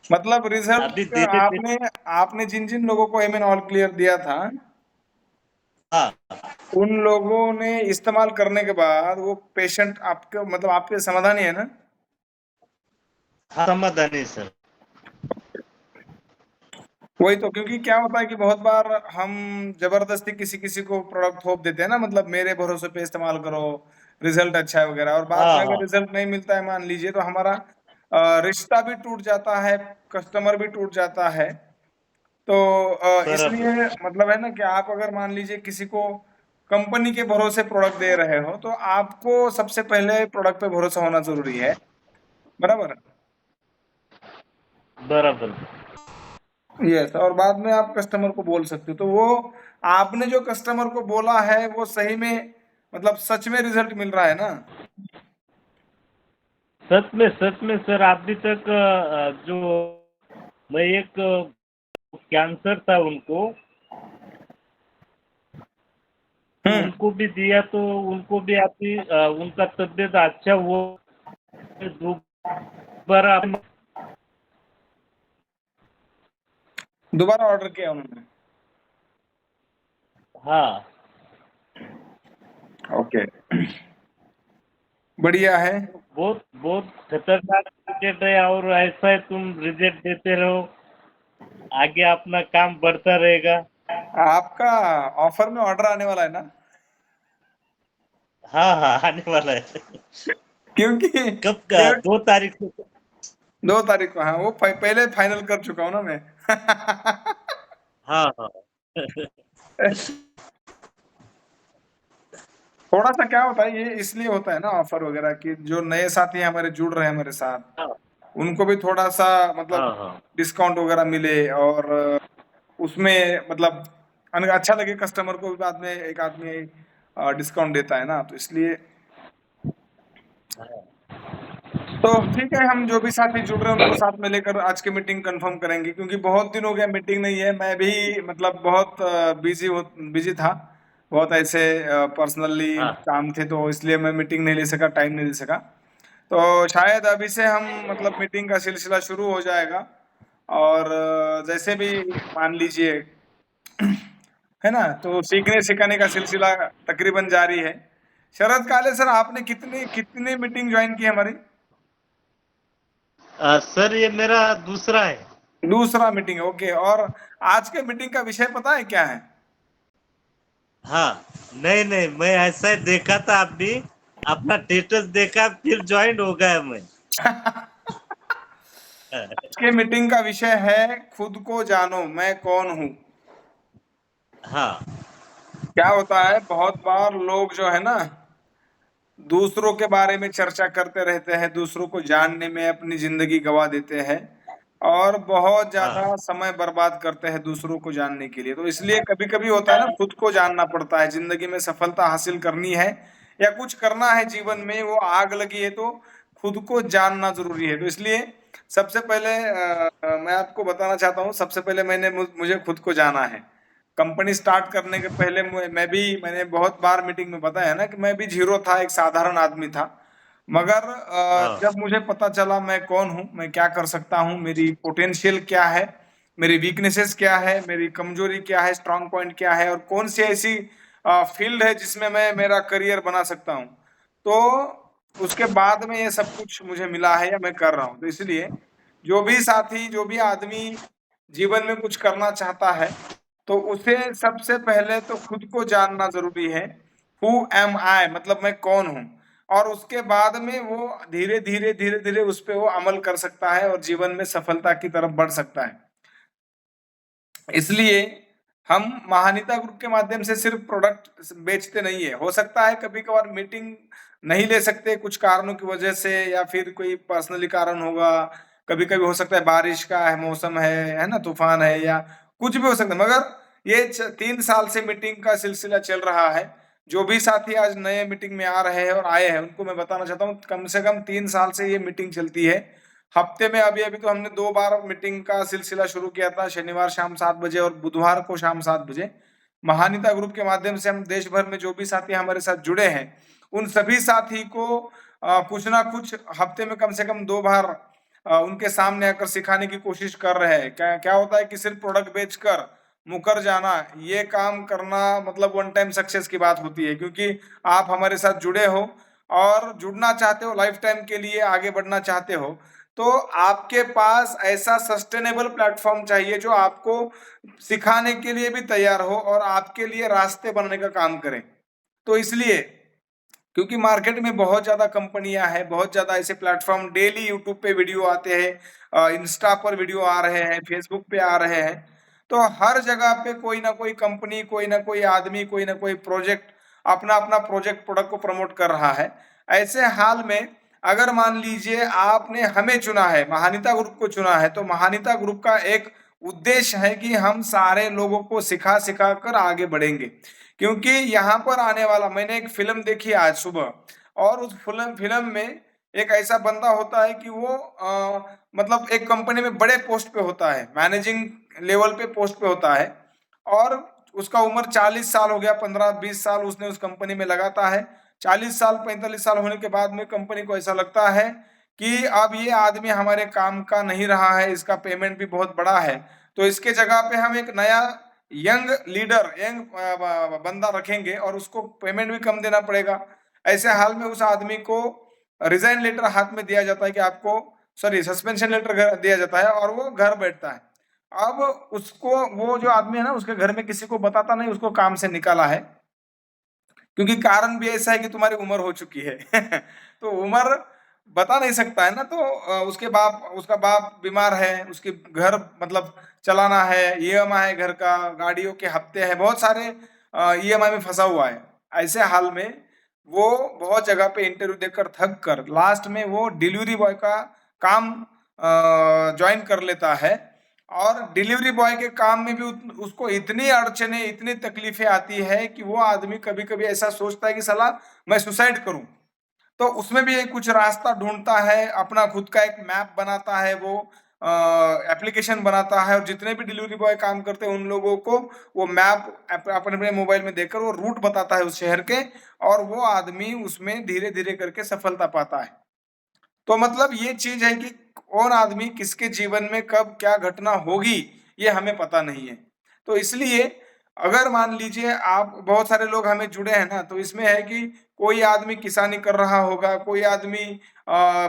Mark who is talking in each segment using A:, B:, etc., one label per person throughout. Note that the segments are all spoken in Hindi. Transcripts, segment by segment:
A: मतलब
B: अभी
A: रिजल्ट
B: धीरे धीरे।
A: आपने आपने जिन जिन लोगों को एमएन ऑल क्लियर दिया था,
B: हाँ
A: उन लोगों ने इस्तेमाल करने के बाद वो पेशेंट आपके मतलब आपके समाधानी है ना?
B: हाँ, समाधान है सर।
A: वही तो, क्योंकि क्या होता है कि बहुत बार हम जबरदस्ती किसी किसी को प्रोडक्ट थोप देते हैं ना, मतलब मेरे भरोसे पे इस्तेमाल करो, रिजल्ट अच्छा है वगैरह, और बाद
B: हाँ
A: में अगर
B: हाँ
A: रिजल्ट नहीं मिलता है मान लीजिए, तो हमारा रिश्ता भी टूट जाता है, कस्टमर भी टूट जाता है। तो
B: बराबर।
A: इसलिए मतलब है ना कि आप अगर मान लीजिए किसी को कंपनी के भरोसे प्रोडक्ट दे रहे हो, तो आपको सबसे पहले प्रोडक्ट पे भरोसा होना जरूरी है। बराबर।
B: बराबर।
A: यस, और बाद में आप कस्टमर को बोल सकते हो, तो वो आपने जो कस्टमर को बोला है वो सही में मतलब सच में रिजल्ट मिल रहा है ना?
B: सच में सर, अभी तक जो मैं एक कैंसर था उनको, तो
A: हम्म।
B: उनको भी दिया, तो उनको भी अभी उनका तबीयत अच्छा हुआ। दोबारा।
A: दोबारा ऑर्डर किया उन्होंने?
B: हाँ।
A: ओके, बढ़िया है।
B: बहुत बहुत खतरनाक क्रिकेट है, और ऐसा है, तुम रिजेक्ट देते रहो, आगे अपना काम बढ़ता रहेगा।
A: आपका ऑफर में ऑर्डर आने वाला है ना?
B: हाँ हाँ, आने वाला है।
A: क्योंकि
B: कब का? 2 तारीख से।
A: 2 तारीख को, हाँ वो पहले फाइनल कर चुका हूँ ना मैं।
B: हाँ हाँ।
A: थोड़ा सा क्या होता है, ये इसलिए होता है ना ऑफर वगैरह कि जो नए साथी हमारे जुड़ रहे हैं हमारे साथ,
B: हाँ
A: उनको भी थोड़ा सा
B: हाँ
A: मतलब
B: हाँ।
A: डिस्काउंट वगैरह मिले, और उसमें मतलब अच्छा लगे कस्टमर को भी, बाद में एक आदमी डिस्काउंट देता है ना, तो इसलिए। तो ठीक है, हम जो भी साथी जुड़ रहे हैं उनको साथ में लेकर आज की मीटिंग कंफर्म करेंगे, क्योंकि बहुत दिन हो गया मीटिंग नहीं है, मैं भी मतलब बहुत बिजी था, बहुत ऐसे पर्सनली
B: हाँ
A: काम थे, तो इसलिए मैं मीटिंग नहीं ले सका, टाइम नहीं दे सका। तो शायद अभी से हम मतलब मीटिंग का सिलसिला शुरू हो जाएगा, और जैसे भी मान लीजिए है ना, तो सीखने सिखाने का सिलसिला तकरीबन जारी है। शरद काले सर, आपने कितनी कितनी मीटिंग ज्वाइन की हमारी?
B: सर, ये मेरा दूसरा है।
A: दूसरा मीटिंग है, ओके। और आज के मीटिंग का विषय पता है क्या है?
B: हाँ। नहीं नहीं, मैं ऐसा ही देखा था, आप भी अपना स्टेटस देखा, फिर ज्वाइन हो गया मैं।
A: आज के मीटिंग का विषय है खुद को जानो, मैं कौन हूँ।
B: हाँ
A: क्या होता है, बहुत बार लोग जो है ना, दूसरों के बारे में चर्चा करते रहते हैं, दूसरों को जानने में अपनी जिंदगी गवा देते हैं, और बहुत
B: हाँ
A: ज्यादा समय बर्बाद करते हैं दूसरों को जानने के लिए। तो इसलिए कभी कभी होता है ना, खुद को जानना पड़ता है, जिंदगी में सफलता हासिल करनी है या कुछ करना है जीवन में, वो आग लगी है, तो खुद को जानना जरूरी है। तो इसलिए सबसे पहले मैं आपको बताना चाहता हूँ, सबसे पहले मुझे खुद को जाना है। कंपनी स्टार्ट करने के पहले मैंने बहुत बार मीटिंग में बताया ना कि मैं भी जीरो था, एक साधारण आदमी था। मगर
B: हाँ
A: जब मुझे पता चला मैं कौन हूँ, मैं क्या कर सकता हूँ, मेरी पोटेंशियल क्या है, मेरी वीकनेसेस क्या है, मेरी कमजोरी क्या है, स्ट्रांग पॉइंट क्या है, और कौन सी ऐसी फील्ड है जिसमें मैं मेरा करियर बना सकता हूँ, तो उसके बाद में ये सब कुछ मुझे मिला है या मैं कर रहा हूँ। तो इसलिए जो भी साथी, जो भी आदमी जीवन में कुछ करना चाहता है, तो उसे सबसे पहले तो खुद को जानना जरूरी है। हु एम आई, मतलब मैं कौन हूं, और उसके बाद में वो धीरे धीरे उस पे वो अमल कर सकता है और जीवन में सफलता की तरफ बढ़ सकता है। इसलिए हम महानिता ग्रुप के माध्यम से सिर्फ प्रोडक्ट बेचते नहीं है। हो सकता है कभी कभार मीटिंग नहीं ले सकते कुछ कारणों की वजह से, या फिर कोई पर्सनली कारण होगा, कभी कभी हो सकता है बारिश का है मौसम है ना, तूफान है, या कुछ भी हो सकता है। मगर ये 3 साल से मीटिंग का सिलसिला चल रहा है। जो भी साथी आज नए मीटिंग में आ रहे हैं और आए हैं, उनको मैं बताना चाहता हूँ, कम से कम 3 साल से ये मीटिंग चलती है। हफ्ते में अभी अभी तो हमने 2 बार मीटिंग का सिलसिला शुरू किया था, शनिवार शाम 7 बजे और बुधवार को शाम 7 बजे। महानिता ग्रुप के माध्यम से हम देश भर में जो भी साथी हमारे साथ जुड़े हैं, उन सभी साथी को कुछ ना कुछ हफ्ते में कम से कम 2 बार उनके सामने आकर सिखाने की कोशिश कर रहे हैं। क्या क्या होता है कि सिर्फ प्रोडक्ट बेचकर मुकर जाना, ये काम करना मतलब वन टाइम सक्सेस की बात होती है, क्योंकि आप हमारे साथ जुड़े हो और जुड़ना चाहते हो, लाइफ टाइम के लिए आगे बढ़ना चाहते हो, तो आपके पास ऐसा सस्टेनेबल प्लेटफॉर्म चाहिए जो आपको सिखाने के लिए भी तैयार हो और आपके लिए रास्ते बनने का काम करे। तो इसलिए, क्योंकि मार्केट में बहुत ज्यादा कंपनियां हैं, बहुत ज्यादा ऐसे प्लेटफॉर्म, डेली यूट्यूब पे वीडियो आते हैं, इंस्टा पर वीडियो आ रहे हैं, फेसबुक पे आ रहे हैं, तो हर जगह पे कोई ना कोई कंपनी, कोई ना कोई आदमी, कोई ना कोई प्रोजेक्ट अपना अपना प्रोजेक्ट प्रोडक्ट को प्रमोट कर रहा है। ऐसे हाल में अगर मान लीजिए आपने हमें चुना है, महानिता ग्रुप को चुना है, तो महानिता ग्रुप का एक उद्देश्य है कि हम सारे लोगों को सिखा सिखा कर आगे बढ़ेंगे। क्योंकि यहाँ पर आने वाला, मैंने एक फिल्म देखी आज सुबह, और उस फिल्म फिल्म में एक ऐसा बंदा होता है कि वो मतलब एक कंपनी में बड़े पोस्ट पे होता है, मैनेजिंग लेवल पे पोस्ट पे होता है, और उसका उम्र 40 साल हो गया, 15-20 साल उसने उस कंपनी में लगाता है। 40 साल 45 साल होने के बाद में कंपनी को ऐसा लगता है कि अब ये आदमी हमारे काम का नहीं रहा है, इसका पेमेंट भी बहुत बड़ा है, तो इसके जगह पे हम एक नया यंग लीडर, यंग बंदा रखेंगे और उसको पेमेंट भी कम देना पड़ेगा। ऐसे हाल में उस आदमी को रिजाइन लेटर हाथ में दिया जाता है कि आपको, सॉरी, सस्पेंशन लेटर दिया जाता है, और वो घर बैठता है। अब उसको, वो जो आदमी है ना, उसके घर में किसी को बताता नहीं, उसको काम से निकाला है, क्योंकि कारण भी ऐसा है कि तुम्हारी उम्र हो चुकी है। तो उम्र बता नहीं सकता है ना, तो उसका बाप बीमार है, उसके घर मतलब चलाना है, ईएमआई है, घर का, गाड़ियों के हफ्ते हैं, बहुत सारे ईएमआई में फंसा हुआ है। ऐसे हाल में वो बहुत जगह पे इंटरव्यू देकर थक कर लास्ट में वो डिलीवरी बॉय का काम ज्वाइन कर लेता है, और डिलीवरी बॉय के काम में भी उसको इतनी अड़चने, इतनी तकलीफें आती है कि वो आदमी कभी कभी ऐसा सोचता है कि साला मैं सुसाइड करूं। तो उसमें भी एक कुछ रास्ता ढूंढता है, अपना खुद का एक मैप बनाता है, वो एप्लीकेशन बनाता है, और जितने भी डिलीवरी बॉय काम करते हैं उन लोगों को वो मैप अपने अपने मोबाइल में देखकर वो रूट बताता है उस शहर के, और वो आदमी उसमें धीरे धीरे करके सफलता पाता है। तो मतलब ये चीज है कि कौन आदमी किसके जीवन में कब क्या घटना होगी, ये हमें पता नहीं है। तो इसलिए अगर मान लीजिए आप, बहुत सारे लोग हमें जुड़े हैं ना, तो इसमें है कि कोई आदमी किसानी कर रहा होगा, कोई आदमी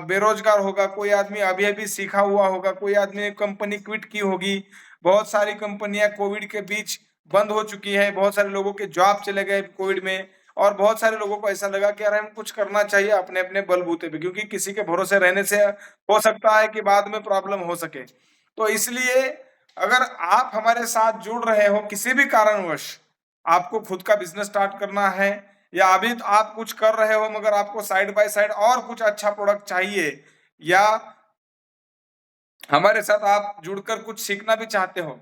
A: बेरोजगार होगा, कोई आदमी अभी अभी सीखा हुआ होगा, कोई आदमी ने कंपनी क्विट की होगी। बहुत सारी कंपनियां कोविड के बीच बंद हो चुकी है, बहुत सारे लोगों के जॉब चले गए कोविड में, और बहुत सारे लोगों को ऐसा लगा कि यार हम कुछ करना चाहिए अपने अपने बलबूते पे, क्योंकि किसी के भरोसे रहने से हो सकता है कि बाद में प्रॉब्लम हो सके। तो इसलिए अगर आप हमारे साथ जुड़ रहे हो, किसी भी कारणवश आपको खुद का बिजनेस स्टार्ट करना है, या अभी तो आप कुछ कर रहे हो मगर आपको साइड बाय साइड और कुछ अच्छा प्रोडक्ट चाहिए, या हमारे साथ आप जुड़कर कुछ सीखना भी चाहते हो,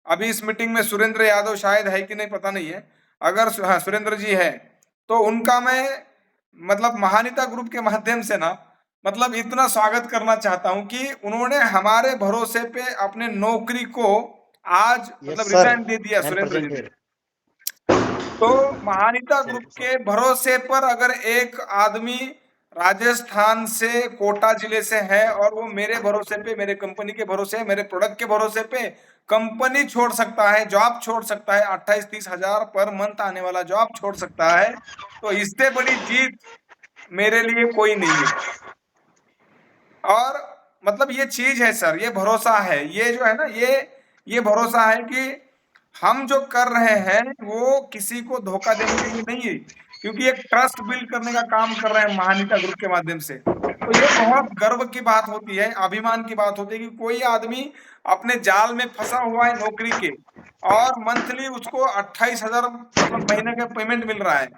A: अभी इस मीटिंग में सुरेंद्र यादव शायद है कि नहीं पता नहीं है, अगर हाँ सुरेंद्र जी है, तो उनका मैं मतलब महानिता ग्रुप के माध्यम से ना, मतलब इतना स्वागत करना चाहता हूं कि उन्होंने हमारे भरोसे पे अपने नौकरी को आज
C: यस
A: मतलब
C: सर,
A: रिजाइन दे दिया
C: I am
A: Surendra ji
C: present
A: ने।
C: हियर।
A: तो महानिता
C: थैंक
A: ग्रुप
C: यू सर।
A: के भरोसे पर अगर एक आदमी राजस्थान से, कोटा जिले से है, और वो मेरे भरोसे पे, मेरे कंपनी के भरोसे, मेरे प्रोडक्ट के भरोसे पे कंपनी छोड़ सकता है, जॉब छोड़ सकता है, 28-30 हजार पर मंथ आने वाला जॉब छोड़ सकता है, तो इससे बड़ी जीत मेरे लिए कोई नहीं है। और मतलब ये चीज है सर, ये भरोसा है, ये जो है ना, ये भरोसा है कि हम जो कर रहे हैं वो किसी को धोखा देने के लिए नहीं है, क्योंकि एक ट्रस्ट बिल्ड करने का काम कर रहे हैं महानिता ग्रुप के माध्यम से। तो ये बहुत गर्व की बात होती है, अभिमान की बात होती है कि कोई आदमी अपने जाल में फंसा हुआ है नौकरी के, और मंथली उसको 28 हजार मतलब महीने का पेमेंट मिल रहा है,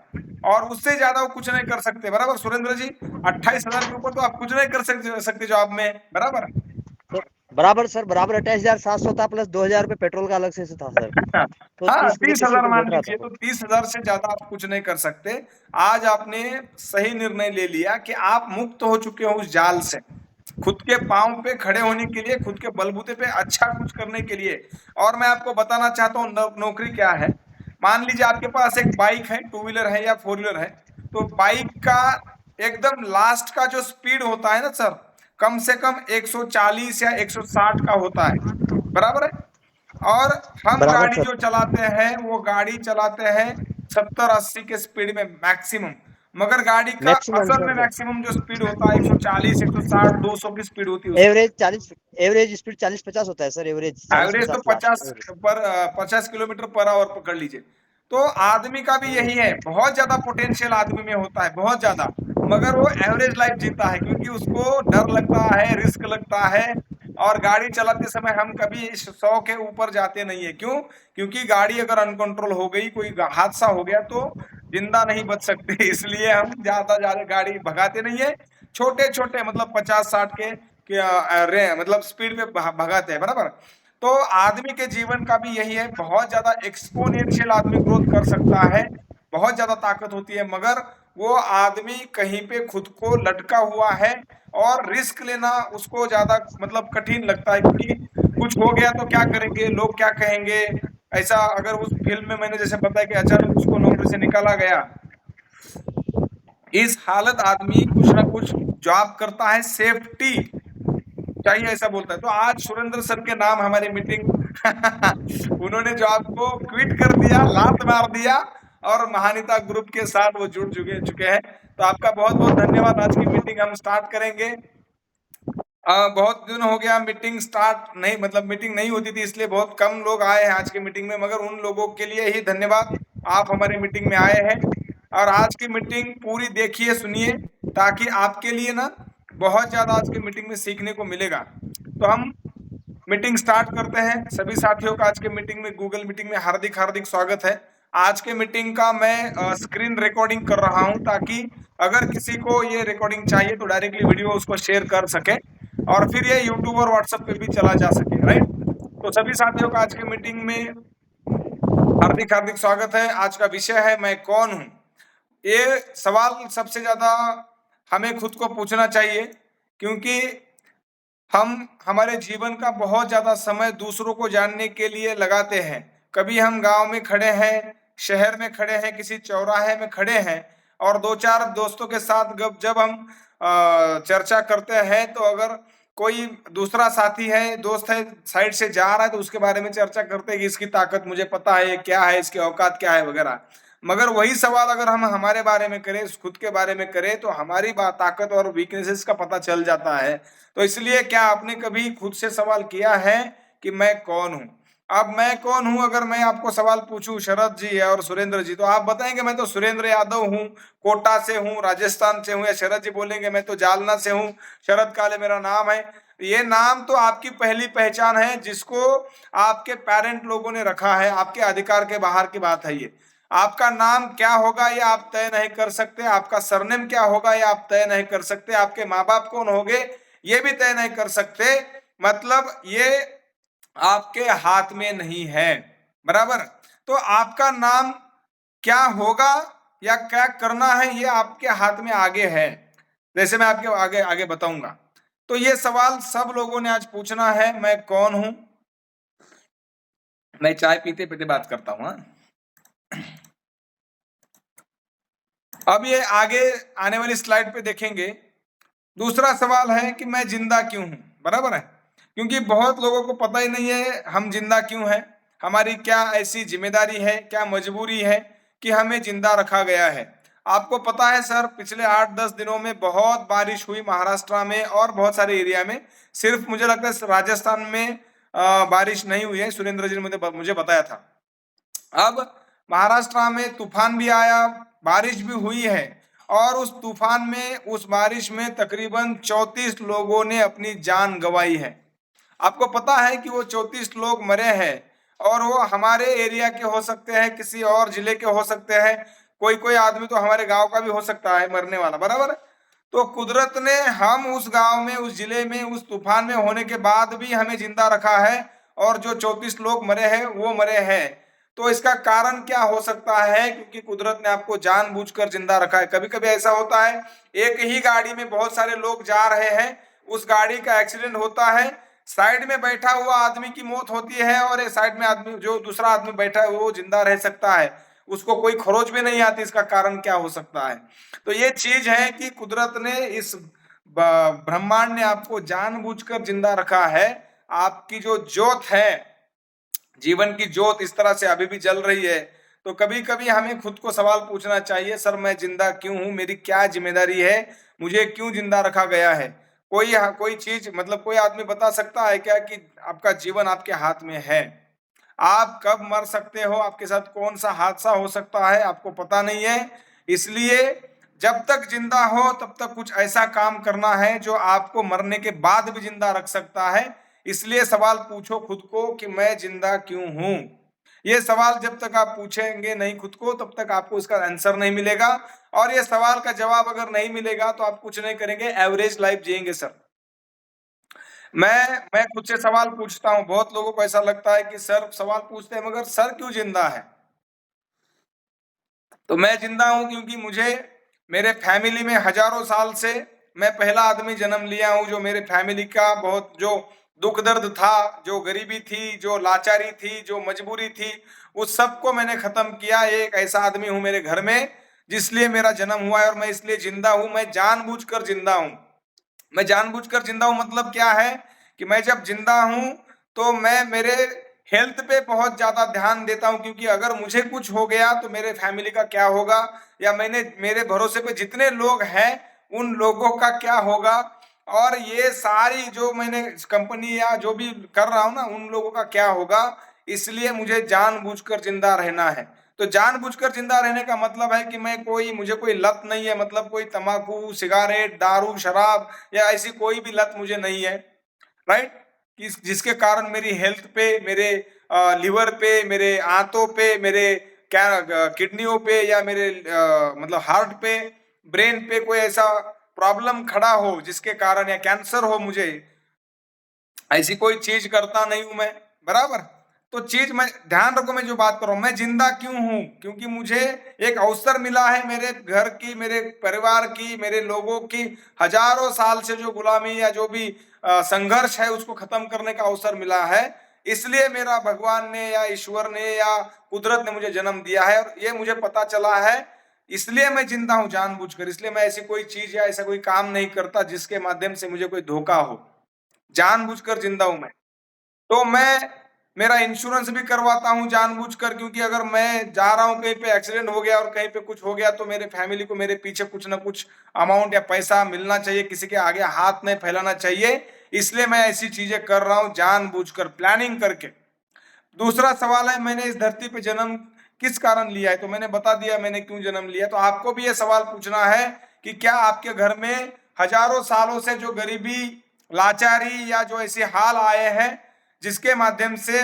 A: और उससे ज्यादा वो कुछ नहीं कर सकते, बराबर सुरेंद्र जी? 28 हजार के ऊपर तो आप कुछ नहीं कर सकते जॉब में, बराबर?
C: बराबर सर, बराबर 28,700 था, प्लस 2,000 रुपये पेट्रोल का अलग से था सर। तो
A: हाँ,
C: 30 में
A: 30 हजार
C: किसी को
A: मान
C: बैठ रहा था
A: लीजिए,
C: वो।
A: तो 30 हजार से ज्यादा आप कुछ नहीं कर सकते। आज आपने सही निर्णय ले लिया कि आप मुक्त हो चुके हो उस जाल से, खुद के पांव पे खड़े होने के लिए, खुद के बलबूते पे अच्छा कुछ करने के लिए। और मैं आपको बताना चाहता हूँ नौकरी क्या है। मान लीजिए आपके पास एक बाइक है, 2 व्हीलर है या 4 व्हीलर है, तो बाइक का एकदम लास्ट का जो स्पीड होता है ना सर, कम से कम 140 या 160 का होता है, बराबर है। और हम
C: बराबर
A: गाड़ी
C: सर।
A: जो चलाते हैं वो गाड़ी चलाते हैं 70-80 के स्पीड में मैक्सिमम, मगर गाड़ी का
C: मैक्सिमम
A: असल में
C: सर।
A: मैक्सिमम जो स्पीड होता है 140, 160, 200 की स्पीड होती है उसकी।
C: एवरेज 40, एवरेज स्पीड 40-50 होता है सर, एवरेज
A: एवरेज तो
C: 40-50 लास्ट
A: 50
C: एवरेज।
A: पर 50 किलोमीटर पर आवर पकड़ लीजिए। तो आदमी का भी यही है, बहुत ज्यादा पोटेंशियल आदमी में होता है, बहुत ज्यादा, मगर वो एवरेज लाइफ जीता है क्योंकि उसको डर लगता है, रिस्क लगता है। और गाड़ी चलाते समय हम कभी 100 के ऊपर जाते नहीं है, क्यों? क्योंकि गाड़ी अगर अनकंट्रोल हो गई, कोई हादसा हो गया तो जिंदा नहीं बच सकते इसलिए हम ज्यादा ज्यादा गाड़ी भगाते नहीं है। छोटे छोटे मतलब 50-60 के मतलब स्पीड में भगाते हैं, बराबर। तो आदमी के जीवन का भी यही है, बहुत ज्यादा एक्सपोनेंशियल आदमी ग्रोथ कर सकता है, बहुत ज्यादा ताकत होती है, मगर वो आदमी कहीं पे खुद को लटका हुआ है और रिस्क लेना उसको ज्यादा मतलब कठिन लगता है, क्योंकि कुछ हो गया तो क्या करेंगे, लोग क्या कहेंगे। ऐसा अगर उस फिल्म में मैंने जैसे बताया कि अचानक उसको नौकरी से निकाला गया, इस हालत आदमी कुछ ना कुछ जॉब करता है, सेफ्टी चाहिए ऐसा बोलता है। तो आज सुरेंद्र सर के नाम हमारी मीटिंग उन्होंने जॉब को क्विट कर दिया, लात मार दिया और महानिता ग्रुप के साथ वो जुड़ चुके चुके हैं। तो आपका बहुत बहुत धन्यवाद। आज की मीटिंग हम स्टार्ट करेंगे। बहुत दिन हो गया मीटिंग स्टार्ट नहीं, मतलब मीटिंग नहीं होती थी, इसलिए बहुत कम लोग आए हैं आज की मीटिंग में, मगर उन लोगों के लिए ही धन्यवाद, आप हमारी मीटिंग में आए हैं। और आज की मीटिंग पूरी देखिए, सुनिए, ताकि आपके लिए ना बहुत ज्यादा आज की मीटिंग में सीखने को मिलेगा। तो हम मीटिंग स्टार्ट करते हैं। सभी साथियों का आज के मीटिंग में, गूगल मीटिंग में हार्दिक हार्दिक स्वागत है। आज के मीटिंग का मैं स्क्रीन रिकॉर्डिंग कर रहा हूं, ताकि अगर किसी को ये रिकॉर्डिंग चाहिए तो डायरेक्टली वीडियो उसको शेयर कर सके और फिर ये यूट्यूब और व्हाट्सएप पे भी चला जा सके, राइट। तो सभी साथियों का आज के मीटिंग में हार्दिक हार्दिक स्वागत है। आज का विषय है मैं कौन हूं। ये सवाल सबसे ज्यादा हमें खुद को पूछना चाहिए, क्योंकि हम हमारे जीवन का बहुत ज्यादा समय दूसरों को जानने के लिए लगाते हैं। कभी हम गांव में खड़े हैं, शहर में खड़े हैं, किसी चौराहे में खड़े हैं और दो चार दोस्तों के साथ जब हम चर्चा करते हैं, तो अगर कोई दूसरा साथी है, दोस्त है, साइड से जा रहा है, तो उसके बारे में चर्चा करते हैं कि इसकी ताकत मुझे पता है, ये क्या है, इसकी औकात क्या है वगैरह। मगर वही सवाल अगर हम हमारे बारे में करें, खुद के बारे में करें, तो हमारी ताकत और वीकनेसेस का पता चल जाता है। तो इसलिए क्या आपने कभी खुद से सवाल किया है कि मैं कौन हूं? अब मैं कौन हूं अगर मैं आपको सवाल पूछूं, शरद जी और सुरेंद्र जी, तो आप बताएंगे मैं तो सुरेंद्र यादव हूं, कोटा से हूं, राजस्थान से हूं, या शरद जी बोलेंगे मैं तो जालना से हूं, शरद काले मेरा नाम है। ये नाम तो आपकी पहली पहचान है, जिसको आपके पेरेंट लोगों ने रखा है, आपके अधिकार के बाहर की बात है ये। आपका नाम क्या होगा ये आप तय नहीं कर सकते, आपका सरनेम क्या होगा ये आप तय नहीं कर सकते, आपके माँ बाप कौन होंगे ये भी तय नहीं कर सकते, मतलब ये आपके हाथ में नहीं है, बराबर। तो आपका नाम क्या होगा या क्या करना है ये आपके हाथ में आगे है, जैसे मैं आपके आगे आगे बताऊंगा। तो ये सवाल सब लोगों ने आज पूछना है, मैं कौन हूं। मैं चाय पीते पीते बात करता हूं, हाँ? अब ये आगे आने वाली स्लाइड पे देखेंगे। दूसरा सवाल है कि मैं जिंदा क्यों हूं, बराबर है, क्योंकि बहुत लोगों को पता ही नहीं है हम जिंदा क्यों हैं, हमारी क्या ऐसी जिम्मेदारी है, क्या मजबूरी है कि हमें जिंदा रखा गया है। आपको पता है सर, पिछले 8-10 दिनों में बहुत बारिश हुई महाराष्ट्र में और बहुत सारे एरिया में। सिर्फ मुझे लगता है राजस्थान में बारिश नहीं हुई है, सुरेंद्र जी ने मुझे बताया था। अब महाराष्ट्र में तूफान भी आया, बारिश भी हुई है, और उस तूफान में, उस बारिश में तकरीबन 34 लोगों ने अपनी जान गंवाई है। आपको पता है कि वो 34 लोग मरे हैं, और वो हमारे एरिया के हो सकते हैं, किसी और जिले के हो सकते हैं, कोई कोई आदमी तो हमारे गांव का भी हो सकता है मरने वाला, बराबर। तो कुदरत ने हम उस गांव में, उस जिले में, उस तूफान में होने के बाद भी हमें जिंदा रखा है, और जो 34 लोग मरे हैं वो मरे हैं। तो इसका कारण क्या हो सकता है? क्योंकि कुदरत ने आपको जानबूझकर जिंदा रखा है। कभी कभी ऐसा होता है, एक ही गाड़ी में बहुत सारे लोग जा रहे हैं, उस गाड़ी का एक्सीडेंट होता है, साइड में बैठा हुआ आदमी की मौत होती है, और एक साइड में आदमी, जो दूसरा आदमी बैठा है, वो जिंदा रह सकता है, उसको कोई खरोच भी नहीं आती। इसका कारण क्या हो सकता है? तो ये चीज है कि कुदरत ने इस ब्रह्मांड ने आपको जानबूझकर जिंदा रखा है। आपकी जो ज्योत है, जीवन की ज्योत इस तरह से अभी भी जल रही है। तो कभी कभी हमें खुद को सवाल पूछना चाहिए, सर मैं जिंदा क्यों हूं, मेरी क्या जिम्मेदारी है, मुझे क्यों जिंदा रखा गया है। कोई चीज मतलब कोई आदमी बता सकता है क्या कि आपका जीवन आपके हाथ में है? आप कब मर सकते हो, आपके साथ कौन सा हादसा हो सकता है, आपको पता नहीं है। इसलिए जब तक जिंदा हो तब तक कुछ ऐसा काम करना है जो आपको मरने के बाद भी जिंदा रख सकता है। इसलिए सवाल पूछो खुद को कि मैं जिंदा क्यों हूं। ये सवाल जब तक आप पूछेंगे नहीं खुद को, तब तक आपको इसका आंसर नहीं मिलेगा। और ये सवाल का जवाब अगर नहीं मिलेगा तो आप कुछ नहीं करेंगे, एवरेज लाइफ जिएंगे सर। मैं खुद से सवाल पूछता हूं। बहुत लोगों को ऐसा लगता है कि सर सवाल पूछते हैं मगर सर क्यों जिंदा है? तो मैं जिंदा हूं क्योंकि मुझे मेरे फैमिली में हजारों साल से मैं पहला आदमी जन्म लिया हूं जो मेरे फैमिली का बहुत जो दुख दर्द था, जो गरीबी थी, जो लाचारी थी, जो मजबूरी थी, उस सबको मैंने खत्म किया। एक ऐसा आदमी हूं मेरे घर में जिसलिए मेरा जन्म हुआ है और मैं इसलिए जिंदा हूं। मैं जानबूझकर जिंदा हूं। मैं जानबूझकर जिंदा हूं मतलब क्या है कि मैं जब जिंदा हूं तो मैं मेरे हेल्थ पे बहुत ज्यादा ध्यान देता हूं, क्योंकि अगर मुझे कुछ हो गया तो मेरे फैमिली का क्या होगा, या मेरे भरोसे पे जितने लोग हैं उन लोगों का क्या होगा, और ये सारी जो मैंने कंपनी या जो भी कर रहा हूं ना उन लोगों का क्या होगा। इसलिए मुझे जानबूझकर जिंदा रहना है। तो जानबूझकर जिंदा रहने का मतलब है कि मुझे कोई लत नहीं है, मतलब कोई तंबाकू, सिगारेट, दारू, शराब या ऐसी कोई भी लत मुझे नहीं है, राइट। जिसके कारण मेरी हेल्थ पे, मेरे लिवर पे, मेरे आंतों पे, मेरे क्या किडनियों पे या मेरे मतलब हार्ट पे, ब्रेन पे कोई ऐसा प्रॉब्लम खड़ा हो जिसके कारण, या कैंसर हो मुझे, ऐसी कोई चीज करता नहीं हूं मैं, बराबर। तो चीज मैं ध्यान रखो, मैं जो बात कर रहा हूं, मैं जिंदा क्यों हूं? क्योंकि मुझे एक अवसर मिला है मेरे घर की, मेरे परिवार की, मेरे लोगों की हजारों साल से जो गुलामी या जो भी संघर्ष है उसको खत्म करने का अवसर मिला है। इसलिए मेरा भगवान ने या ईश्वर ने या कुदरत ने मुझे जन्म दिया है और ये मुझे पता चला है। इसलिए मैं जिंदा हूं जानबूझकर। इसलिए मैं ऐसी कोई चीज या ऐसा कोई काम नहीं करता जिसके माध्यम से मुझे कोई धोखा हो। जानबूझकर जिंदा हूं मैं। तो मैं मेरा इंश्योरेंस भी करवाता हूं जानबूझकर, क्योंकि अगर मैं जा रहा हूं कहीं पे, एक्सीडेंट हो गया और कहीं पे कुछ हो गया तो मेरे फैमिली को मेरे पीछे कुछ ना कुछ अमाउंट या पैसा मिलना चाहिए, किसी के आगे हाथ नहीं फैलाना चाहिए। इसलिए मैं ऐसी चीजें कर रहा हूं जानबूझकर, प्लानिंग करके। दूसरा सवाल है, मैंने इस धरती पे जन्म किस कारण लिया है? तो मैंने बता दिया मैंने क्यों जन्म लिया। तो आपको भी ये सवाल पूछना है कि क्या आपके घर में हजारों सालों से जो गरीबी, लाचारी या जो ऐसे हाल आए हैं जिसके माध्यम से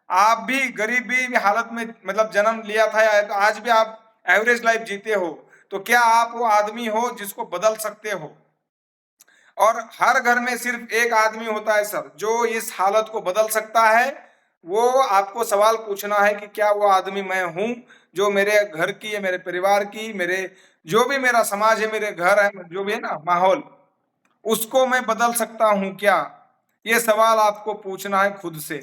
A: आप भी गरीबी हालत में मतलब जन्म लिया था, या तो आज भी आप एवरेज लाइफ जीते हो, तो क्या आप वो आदमी हो जिसको बदल सकते हो? और हर घर में सिर्फ एक आदमी होता है सर जो इस हालत को बदल सकता है। वो आपको सवाल पूछना है कि क्या वो आदमी मैं हूं जो मेरे घर की या मेरे परिवार की, मेरे जो भी मेरा समाज है, मेरे घर है, जो भी है ना माहौल, उसको मैं बदल सकता हूं क्या? ये सवाल आपको पूछना है खुद से।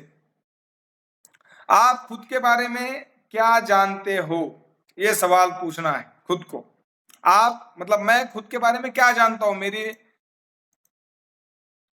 A: आप खुद के बारे में क्या जानते हो? ये सवाल पूछना है खुद को। आप मतलब मैं खुद के बारे में क्या जानता हूं, मेरी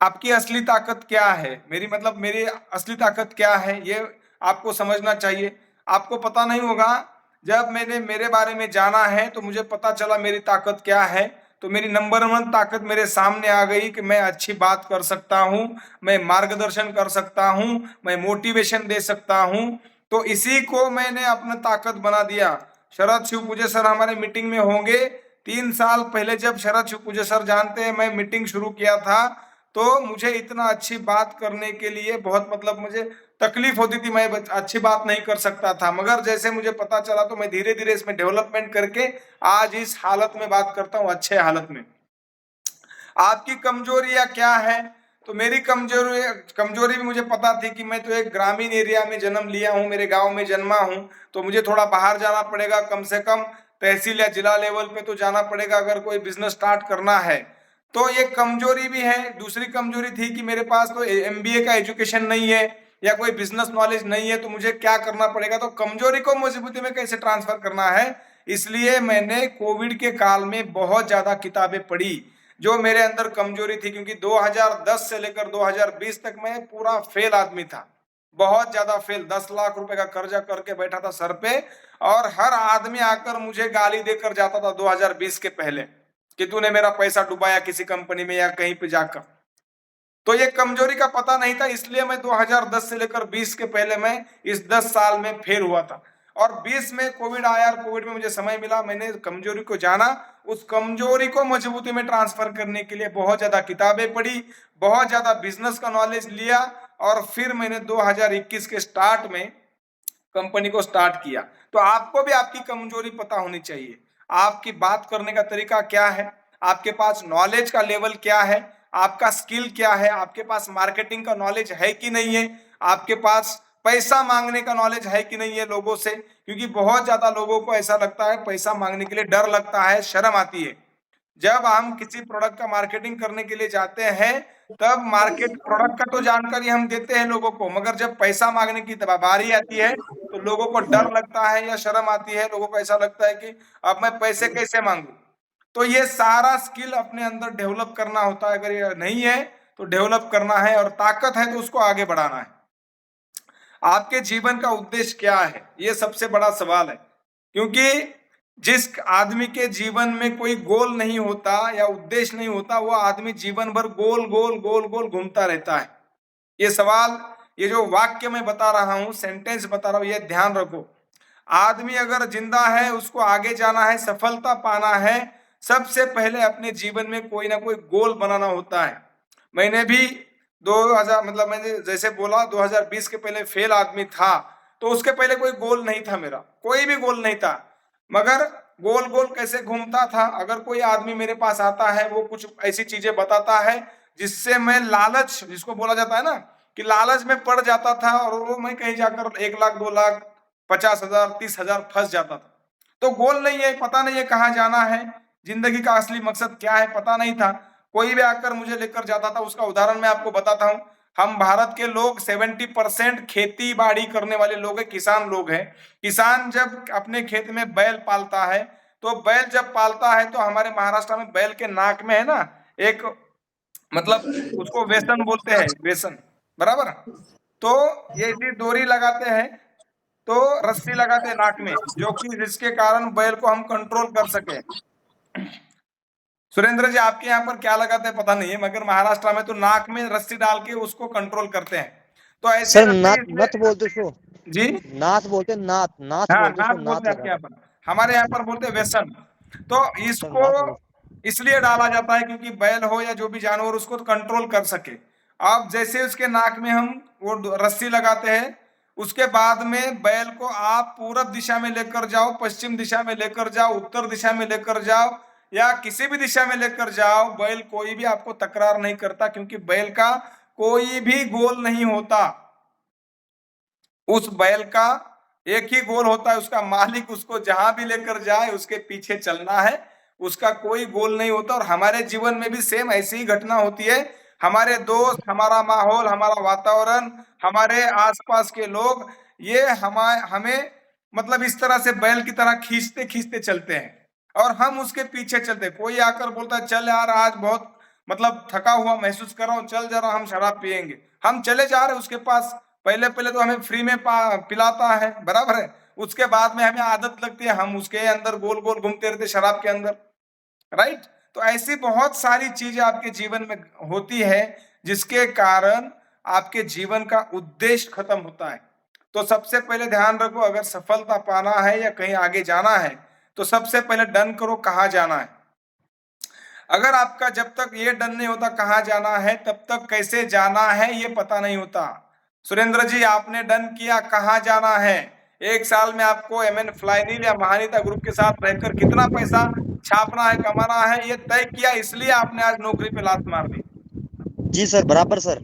A: आपकी असली ताकत क्या है, मेरी असली ताकत क्या है, ये आपको समझना चाहिए। आपको पता नहीं होगा, जब मैंने मेरे बारे में जाना है तो मुझे पता चला मेरी ताकत क्या है। तो मेरी नंबर 1 ताकत मेरे सामने आ गई कि मैं अच्छी बात कर सकता हूँ, मैं मार्गदर्शन कर सकता हूँ, मैं मोटिवेशन दे सकता हूँ। तो इसी को मैंने अपना ताकत बना दिया। शरद शिवपूजे सर हमारे मीटिंग में होंगे। 3 साल पहले जब शरद शिवपूजे सर, जानते हैं, मैं मीटिंग शुरू किया था तो मुझे इतना अच्छी बात करने के लिए बहुत मतलब मुझे तकलीफ होती थी, मैं अच्छी बात नहीं कर सकता था। मगर जैसे मुझे पता चला तो मैं धीरे धीरे इसमें डेवलपमेंट करके आज इस हालत में बात करता हूँ, अच्छे हालत में। आपकी कमजोरियां क्या है? तो मेरी कमजोरी भी मुझे पता थी कि मैं तो एक ग्रामीण एरिया में जन्म लिया हूँ, मेरे गांव में जन्मा हूँ, तो मुझे थोड़ा बाहर जाना पड़ेगा, कम से कम तहसील या जिला लेवल पे तो जाना पड़ेगा अगर कोई बिजनेस स्टार्ट करना है। तो ये कमजोरी भी है। दूसरी कमजोरी थी कि मेरे पास तो MBA का एजुकेशन नहीं है या कोई बिजनेस नॉलेज नहीं है, तो मुझे क्या करना पड़ेगा? तो कमजोरी को मजबूती में कैसे ट्रांसफर करना है, इसलिए मैंने कोविड के काल में बहुत ज्यादा किताबें पढ़ी। जो मेरे अंदर कमजोरी थी, क्योंकि 2010 से लेकर 2020 तक मैं पूरा फेल आदमी था, बहुत ज्यादा फेल। 10 लाख रुपए का कर्जा करके बैठा था सर पे, और हर आदमी आकर मुझे गाली देकर जाता था 2020 के पहले कि तूने मेरा पैसा डुबाया किसी कंपनी में या कहीं पे जाकर। तो ये कमजोरी का पता नहीं था, इसलिए मैं 2010 से लेकर 20 के पहले मैं इस 10 साल में फेल हुआ था। और 20 में कोविड आया, और कोविड में मुझे समय मिला, मैंने कमजोरी को जाना, उस कमजोरी को मजबूती में ट्रांसफर करने के लिए बहुत ज्यादा किताबें पढ़ी, बहुत ज्यादा बिजनेस का नॉलेज लिया, और फिर मैंने 2021 के स्टार्ट में कंपनी को स्टार्ट किया। तो आपको भी आपकी कमजोरी पता होनी चाहिए, आपकी बात करने का तरीका क्या है, आपके पास नॉलेज का लेवल क्या है, आपका स्किल क्या है, आपके पास मार्केटिंग का नॉलेज है कि नहीं है, आपके पास पैसा मांगने का नॉलेज है कि नहीं है लोगों से। क्योंकि बहुत ज्यादा लोगों को ऐसा लगता है, पैसा मांगने के लिए डर लगता है, शर्म आती है। जब हम किसी प्रोडक्ट का मार्केटिंग करने के लिए जाते हैं, तब मार्केट प्रोडक्ट का तो जानकारी हम देते हैं लोगों को, मगर जब पैसा मांगने की बारी आती है तो लोगों को डर लगता है या शर्म आती है, लोगों को ऐसा लगता है कि अब मैं पैसे कैसे मांगू। तो ये सारा स्किल अपने अंदर डेवलप करना होता है, अगर ये नहीं है तो डेवलप करना है, और ताकत है तो उसको आगे बढ़ाना है। आपके जीवन का उद्देश्य क्या है, ये सबसे बड़ा सवाल है। क्योंकि जिस आदमी के जीवन में कोई गोल नहीं होता या उद्देश्य नहीं होता, वो आदमी जीवन भर गोल गोल गोल गोल घूमता रहता है। ये सवाल, ये जो वाक्य मैं बता रहा हूं, सेंटेंस बता रहा हूं, ये ध्यान रखो। आदमी अगर जिंदा है, उसको आगे जाना है, सफलता पाना है, सबसे पहले अपने जीवन में कोई ना कोई गोल बनाना होता है। मैंने भी 2000 मतलब मैंने जैसे बोला 2020 के पहले फेल आदमी था, तो उसके पहले कोई गोल नहीं था, मेरा कोई भी गोल नहीं था। मगर गोल गोल कैसे घूमता था, अगर कोई आदमी मेरे पास आता है, वो कुछ ऐसी चीजें बताता है जिससे मैं लालच, जिसको बोला जाता है ना कि लालच में पड़ जाता था, और वो मैं कहीं जाकर 1 लाख 2 लाख 50,000 30,000 फंस जाता था। तो गोल नहीं है, पता नहीं है कहाँ जाना है, जिंदगी का असली मकसद क्या है पता नहीं था। कोई भी आकर मुझे लेकर जाता था, उसका उदाहरण मैं आपको बताता हूँ। हम भारत के लोग 70% खेती बाड़ी करने वाले लोग हैं, किसान लोग हैं। किसान जब अपने खेत में बैल पालता है, तो बैल जब पालता है तो हमारे महाराष्ट्र में बैल के नाक में है ना एक, मतलब उसको वेसन बोलते हैं, वेसन, बराबर। तो ये ऐसी डोरी लगाते हैं, तो रस्सी लगाते हैं नाक में, जो कि जिसके कारण बैल को हम कंट्रोल कर सके। सुरेंद्र जी, आपके यहाँ पर क्या लगाते हैं पता नहीं है, मगर महाराष्ट्र में तो नाक में रस्सी डाल के उसको कंट्रोल करते हैं। तो ऐसे
C: सर
A: रस्सी
C: नाथ नथ बोलते उसको,
A: जी,
C: नाथ बोलते, नाथ नाथ
A: हाँ
C: बोलते
A: नाक
C: उसको,
A: बोलते
C: नाथ
A: हैं आपके
C: लगा।
A: यहाँ पर, हमारे यहाँ पर बोलते हैं व्यसन। तो
C: सर
A: इसको
C: नाथ बोल।
A: इसलिए डाला जाता है क्योंकि बैल हो या जो भी जानवर उसको कंट्रोल कर सके। अब जैसे उसके नाक में हम वो रस्सी लगाते हैं, उसके बाद में बैल को आप पूरब दिशा में लेकर जाओ, पश्चिम दिशा में लेकर जाओ, उत्तर दिशा में लेकर जाओ, या किसी भी दिशा में लेकर जाओ, बैल कोई भी आपको तकरार नहीं करता, क्योंकि बैल का कोई भी गोल नहीं होता। उस बैल का एक ही गोल होता है, उसका मालिक उसको जहां भी लेकर जाए उसके पीछे चलना है, उसका कोई गोल नहीं होता। और हमारे जीवन में भी सेम ऐसी ही घटना होती है। हमारे दोस्त, हमारा माहौल, हमारा वातावरण, हमारे आसपास के लोग, ये हमें मतलब इस तरह से बैल की तरह खींचते खींचते चलते हैं, और हम उसके पीछे चलते हैं। कोई आकर बोलता है चल यार आज बहुत मतलब थका हुआ महसूस कर रहा हूँ, चल जरा हम शराब पियेंगे, हम चले जा रहे हैं उसके पास। पहले पहले तो हमें फ्री में पिलाता है, बराबर है, उसके बाद में हमें आदत लगती है, हम उसके अंदर गोल गोल घूमते रहते शराब के अंदर, राइट। तो ऐसी बहुत सारी चीजें आपके जीवन में होती है, जिसके कारण आपके जीवन का उद्देश्य खत्म होता है। तो सबसे पहले ध्यान रखो, अगर सफलता पाना है या कहीं आगे जाना है, तो सबसे पहले डन करो कहाँ जाना है। अगर आपका जब तक ये डन नहीं होता कहाँ जाना है, तब तक कैसे जाना है ये पता नहीं होता। सुरेंद्र जी, आपने डन किया कहाँ जाना है, 1 साल में आपको एमएन फ्लाइनील या महानीता ग्रुप के साथ रहकर कितना पैसा छापना है, कमाना है, ये तय किया, इसलिए आपने आज नौकरी पे लात मार दी।
C: जी सर, बराबर सर।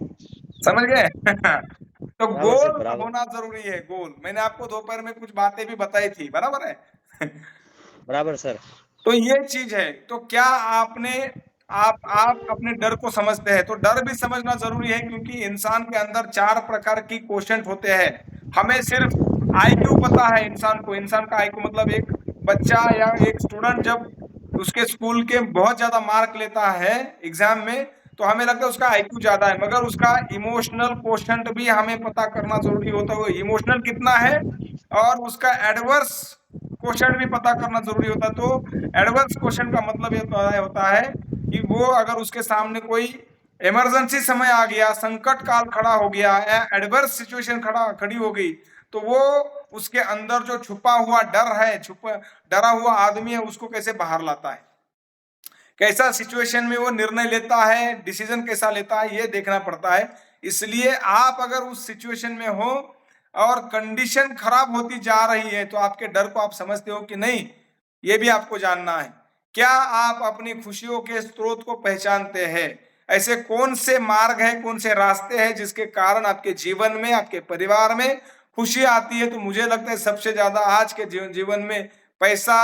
A: समझ गए? तो
C: बराबर सर,
A: गोल
C: बराबर।
A: होना जरूरी है, गोल। मैंने आपको दोपहर में कुछ बातें भी बताई थी, बराबर है।
C: बराबर सर।
A: तो ये चीज है। तो क्या आपने आप अपने डर को समझते हैं? तो डर भी समझना जरूरी है, क्योंकि इंसान के अंदर 4 प्रकार की क्वेश्चन होते हैं। हमें सिर्फ आईक्यू पता है इंसान को, इंसान का आईक्यू मतलब एक बच्चा या एक स्टूडेंट जब उसके स्कूल के बहुत ज्यादा मार्क लेता है एग्जाम में, तो हमें लगता है उसका आईक्यू ज्यादा है, मगर उसका इमोशनल कोशंट भी हमें पता करना जरूरी होता है, वो इमोशनल कितना है, और उसका एडवर्स क्वेश्चन भी पता करना जरूरी होता है। तो एडवर्स क्वेश्चन का मतलब ये होता है कि वो अगर उसके सामने कोई इमरजेंसी समय आ गया, संकट काल खड़ा हो गया या एडवर्स सिचुएशन खड़ी हो गई, तो वो उसके अंदर जो छुपा हुआ डर है, डरा हुआ आदमी है, उसको कैसे बाहर लाता है, कैसा सिचुएशन में वो निर्णय लेता है, डिसीजन कैसा लेता है, ये देखना पड़ता है। इसलिए आप अगर उस सिचुएशन में हो और कंडीशन खराब होती जा रही है, तो आपके डर को आप समझते हो कि नहीं, ये भी आपको जानना है। क्या आप अपनी खुशियों के स्रोत को पहचानते हैं? ऐसे कौन से मार्ग है, कौन से रास्ते हैं जिसके कारण आपके जीवन में, आपके परिवार में खुशी आती है? तो मुझे लगता है सबसे ज्यादा आज के जीवन में पैसा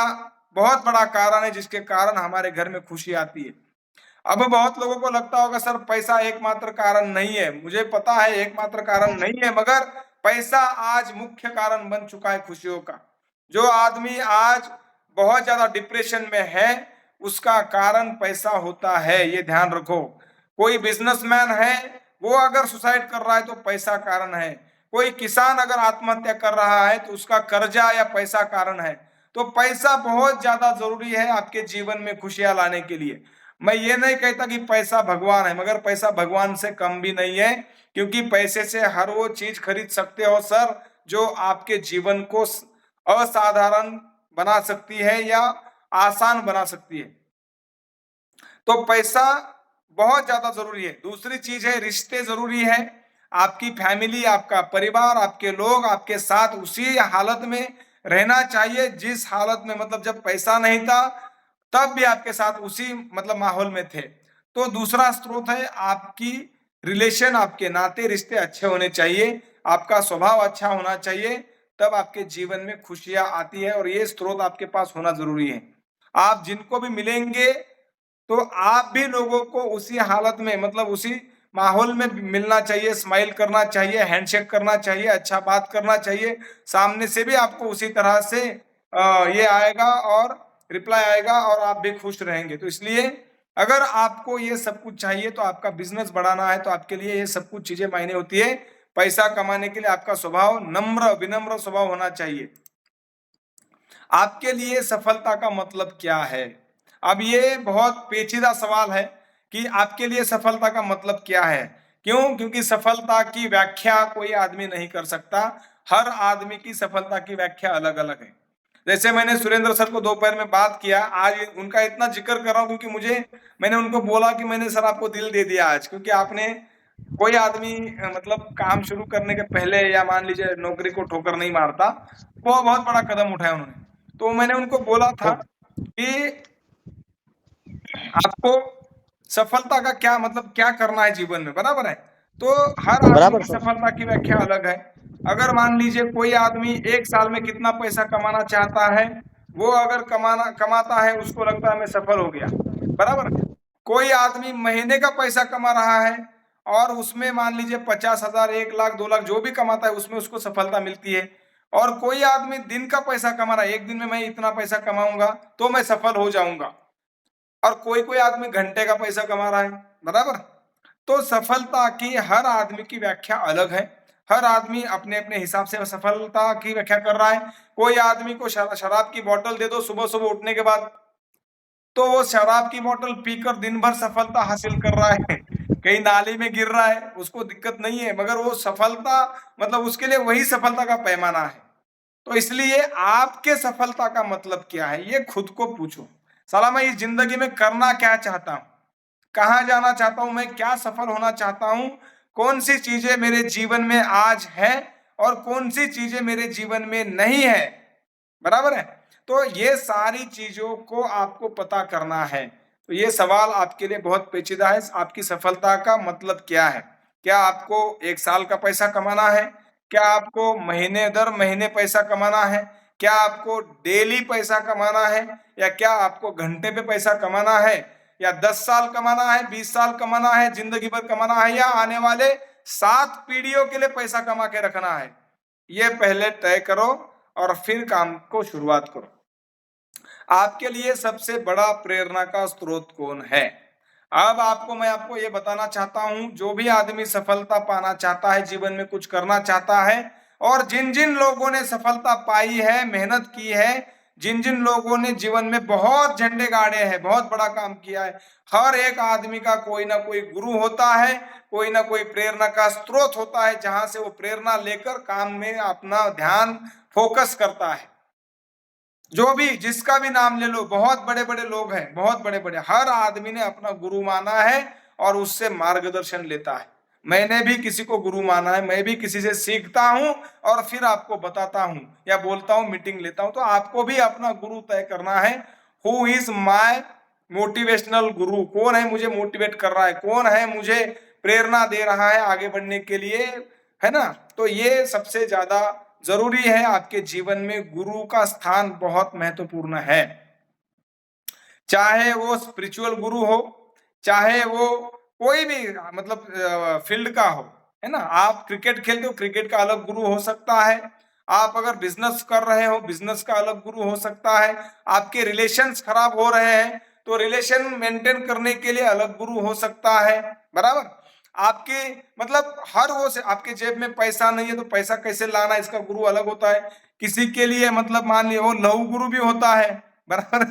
A: बहुत बड़ा कारण है, जिसके कारण हमारे घर में खुशी आती है। अब बहुत लोगों को लगता होगा सर पैसा एकमात्र कारण नहीं है, मुझे पता है एकमात्र कारण नहीं है, मगर पैसा आज मुख्य कारण बन चुका है खुशियों का। जो आदमी आज बहुत ज्यादा डिप्रेशन में है, उसका कारण पैसा होता है, ये ध्यान रखो। कोई बिजनेसमैन है, वो अगर सुसाइड कर रहा है तो पैसा कारण है। कोई किसान अगर आत्महत्या कर रहा है तो उसका कर्जा या पैसा कारण है। तो पैसा बहुत ज्यादा जरूरी है आपके जीवन में खुशियां लाने के लिए। मैं ये नहीं कहता कि पैसा भगवान है, मगर पैसा भगवान से कम भी नहीं है, क्योंकि पैसे से हर वो चीज खरीद सकते हो सर जो आपके जीवन को असाधारण बना सकती है या आसान बना सकती है। तो पैसा बहुत ज्यादा जरूरी है। दूसरी चीज है रिश्ते जरूरी है। आपकी फैमिली, आपका परिवार, आपके लोग आपके साथ उसी हालत में रहना चाहिए जिस हालत में, मतलब जब पैसा नहीं था तब भी आपके साथ उसी मतलब माहौल में थे। तो दूसरा स्रोत है आपकी रिलेशन, आपके नाते रिश्ते अच्छे होने चाहिए, आपका स्वभाव अच्छा होना चाहिए, तब आपके जीवन में खुशियां आती है, और ये स्रोत आपके पास होना जरूरी है। आप जिनको भी मिलेंगे तो आप भी लोगों को उसी हालत में, मतलब उसी माहौल में मिलना चाहिए, स्माइल करना चाहिए, हैंडशेक करना चाहिए, अच्छा बात करना चाहिए। सामने से भी आपको उसी तरह से ये आएगा और रिप्लाई आएगा और आप भी खुश रहेंगे। तो इसलिए अगर आपको ये सब कुछ चाहिए, तो आपका बिजनेस बढ़ाना है, तो आपके लिए ये सब कुछ चीजें मायने होती है। पैसा कमाने के लिए आपका स्वभाव नम्र विनम्र स्वभाव होना चाहिए। आपके लिए सफलता का मतलब क्या है? अब ये बहुत पेचीदा सवाल है कि आपके लिए सफलता का मतलब क्या है। क्यों? क्योंकि सफलता की व्याख्या कोई आदमी नहीं कर सकता। हर आदमी की सफलता की व्याख्या अलग अलग है। जैसे मैंने सुरेंद्र सर को दोपहर में बात किया, आज उनका इतना जिक्र कर रहा हूं क्योंकि मैंने उनको बोला कि मैंने सर आपको दिल दे दिया आज, क्योंकि आपने, कोई आदमी मतलब काम शुरू करने के पहले या मान लीजिए नौकरी को ठोकर नहीं मारता, वो बहुत बड़ा कदम उठाया उन्होंने। तो मैंने उनको बोला था कि आपको सफलता का क्या मतलब, क्या करना है जीवन में, बराबर है? तो हर आदमी
C: बराबर
A: की
C: सर।
A: सफलता की व्याख्या अलग है। अगर मान लीजिए कोई आदमी एक साल में कितना पैसा कमाना चाहता है, वो अगर कमाता है, उसको लगता है मैं सफल हो गया, बराबर। कोई आदमी महीने का पैसा कमा रहा है और उसमें मान लीजिए 50,000, 1 लाख, 2 लाख जो भी कमाता है उसमें उसको सफलता मिलती है। और कोई आदमी दिन का पैसा कमा रहा है, एक दिन में मैं इतना पैसा कमाऊंगा तो मैं सफल हो जाऊंगा, और कोई कोई आदमी घंटे का पैसा कमा रहा है, बराबर। तो सफलता की हर आदमी की व्याख्या अलग है। हर आदमी अपने अपने हिसाब से सफलता की व्याख्या कर रहा है। कोई आदमी को शराब की बोतल दे दो सुबह सुबह उठने के बाद, तो वो शराब की बोतल पीकर दिन भर सफलता हासिल कर रहा है, कहीं नाली में गिर रहा है, उसको दिक्कत नहीं है, मगर वो सफलता, मतलब उसके लिए वही सफलता का पैमाना है। तो इसलिए आपके सफलता का मतलब क्या है, ये खुद को पूछो। साला मैं इस जिंदगी में करना क्या चाहता हूं, कहाँ जाना चाहता हूं, मैं क्या सफल होना चाहता हूं, कौन सी चीजें मेरे जीवन में आज है और कौन सी चीजें मेरे जीवन में नहीं है, बराबर है। तो ये सारी चीजों को आपको पता करना है। तो ये सवाल आपके लिए बहुत पेचीदा है, आपकी सफलता का मतलब क्या है? क्या आपको 1 साल का पैसा कमाना है? क्या आपको महीने दर महीने पैसा कमाना है? क्या आपको डेली पैसा कमाना है? या क्या आपको घंटे पे पैसा कमाना है? या 10 साल कमाना है, 20 साल कमाना है, जिंदगी भर कमाना है, या आने वाले 7 पीढ़ियों के लिए पैसा कमा के रखना है? ये पहले तय करो और फिर काम को शुरुआत करो। आपके लिए सबसे बड़ा प्रेरणा का स्रोत कौन है? अब मैं आपको ये बताना चाहता हूं, जो भी आदमी सफलता पाना चाहता है, जीवन में कुछ करना चाहता है, और जिन जिन लोगों ने सफलता पाई है, मेहनत की है, जिन जिन लोगों ने जीवन में बहुत झंडे गाड़े हैं, बहुत बड़ा काम किया है, हर एक आदमी का कोई ना कोई गुरु होता है, कोई ना कोई प्रेरणा का स्रोत होता है, जहां से वो प्रेरणा लेकर काम में अपना ध्यान फोकस करता है। जो भी, जिसका भी नाम ले लो, बहुत बड़े बड़े लोग हैं, बहुत बड़े बड़े, हर आदमी ने अपना गुरु माना है और उससे मार्गदर्शन लेता है। मैंने भी किसी को गुरु माना है, मैं भी किसी से सीखता हूं और फिर आपको बताता हूं या बोलता हूं, मीटिंग लेता हूं। तो आपको भी अपना गुरु तय करना है। हु इज माय मोटिवेशनल गुरु? कौन है मुझे मोटिवेट कर रहा है, कौन है मुझे प्रेरणा दे रहा है आगे बढ़ने के लिए, है ना? तो ये सबसे ज्यादा जरूरी है। आपके जीवन में गुरु का स्थान बहुत महत्वपूर्ण है। चाहे वो स्पिरिचुअल गुरु हो, चाहे वो कोई भी मतलब फील्ड का हो, है ना? आप क्रिकेट खेलते हो, क्रिकेट का अलग गुरु हो सकता है। आप अगर बिजनेस कर रहे हो, बिजनेस का अलग गुरु हो सकता है। आपके रिलेशंस खराब हो रहे हैं तो रिलेशन मेंटेन करने के लिए अलग गुरु हो सकता है, बराबर? आपके मतलब हर वो से, आपके जेब में पैसा नहीं है तो पैसा कैसे लाना, इसका गुरु अलग होता है। किसी के लिए मतलब मान लिया वो लहू गुरु भी होता है, बराबर?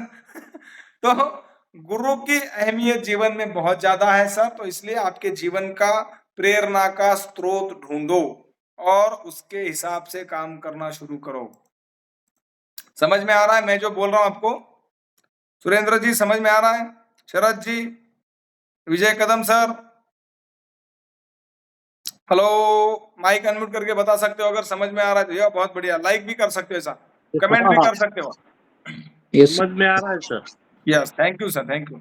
A: तो गुरु की अहमियत जीवन में बहुत ज्यादा है सर। तो इसलिए आपके जीवन का प्रेरणा का स्रोत ढूंढो और उसके हिसाब से काम करना शुरू करो। समझ में आ रहा है मैं जो बोल रहा हूं आपको? सुरेंद्र जी समझ में आ रहा है? शरद जी, विजय कदम सर, हेलो, माइक अनम्यूट करके बता सकते हो अगर समझ में आ रहा है तो। यह बहुत बढ़िया, लाइक भी कर सकते हो, ऐसा कमेंट भी कर सकते हो।
B: समझ में आ रहा है sir?
A: Yes, thank you sir, thank you.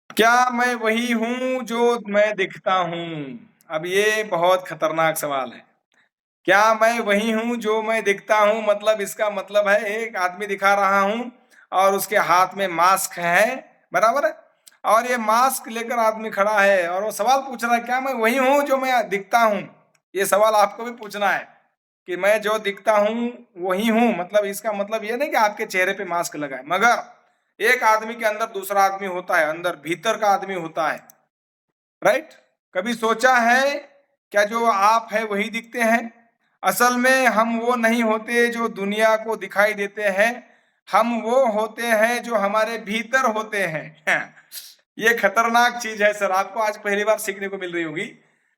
A: क्या मैं वही हूं जो मैं दिखता हूं? अब ये बहुत खतरनाक सवाल है। क्या मैं वही हूं जो मैं दिखता हूं? मतलब इसका मतलब है एक आदमी दिखा रहा हूं और उसके हाथ में मास्क है, बराबर है? और ये मास्क लेकर आदमी खड़ा है और वो सवाल पूछ रहा है, क्या मैं वही हूं जो मैं दिखता हूं? ये सवाल आपको भी पूछना है कि मैं जो दिखता हूं वही हूं। मतलब इसका मतलब ये नहीं कि आपके चेहरे पे मास्क लगा है, मगर एक आदमी के अंदर दूसरा आदमी होता है, अंदर भीतर का आदमी होता है, राइट? कभी सोचा है क्या जो आप है वही दिखते हैं? असल में हम वो नहीं होते जो दुनिया को दिखाई देते हैं, हम वो होते हैं जो हमारे भीतर होते हैं। ये खतरनाक चीज है सर, आपको आज पहली बार सीखने को मिल रही होगी।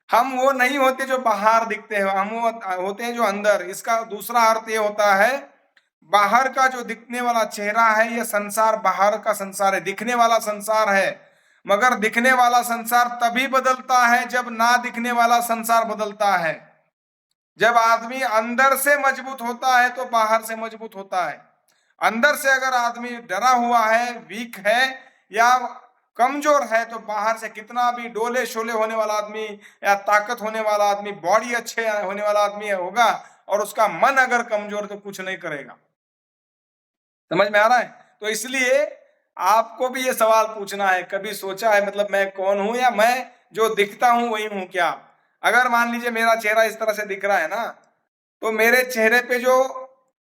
A: हम वो नहीं होते जो बाहर दिखते हैं, हम वो होते हैं जो अंदर। इसका दूसरा अर्थ ये होता है, बाहर का जो दिखने वाला चेहरा है, ये संसार बाहर का संसार है, दिखने वाला संसार है। मगर दिखने वाला संसार तभी बदलता है जब ना दिखने वाला संसार बदलता है। जब आदमी अंदर से मजबूत होता है तो बाहर से मजबूत होता है। अंदर से अगर आदमी डरा हुआ है, वीक है या कमजोर है, तो बाहर से कितना भी डोले शोले होने वाला आदमी या ताकत होने वाला आदमी, बॉडी अच्छे होने वाला आदमी होगा, और उसका मन अगर कमजोर तो कुछ नहीं करेगा। समझ में आ रहा है? तो इसलिए आपको भी ये सवाल पूछना है, कभी सोचा है मतलब मैं कौन हूं या मैं जो दिखता हूं वही हूं क्या? अगर मान लीजिए मेरा चेहरा इस तरह से दिख रहा है ना, तो मेरे चेहरे पे जो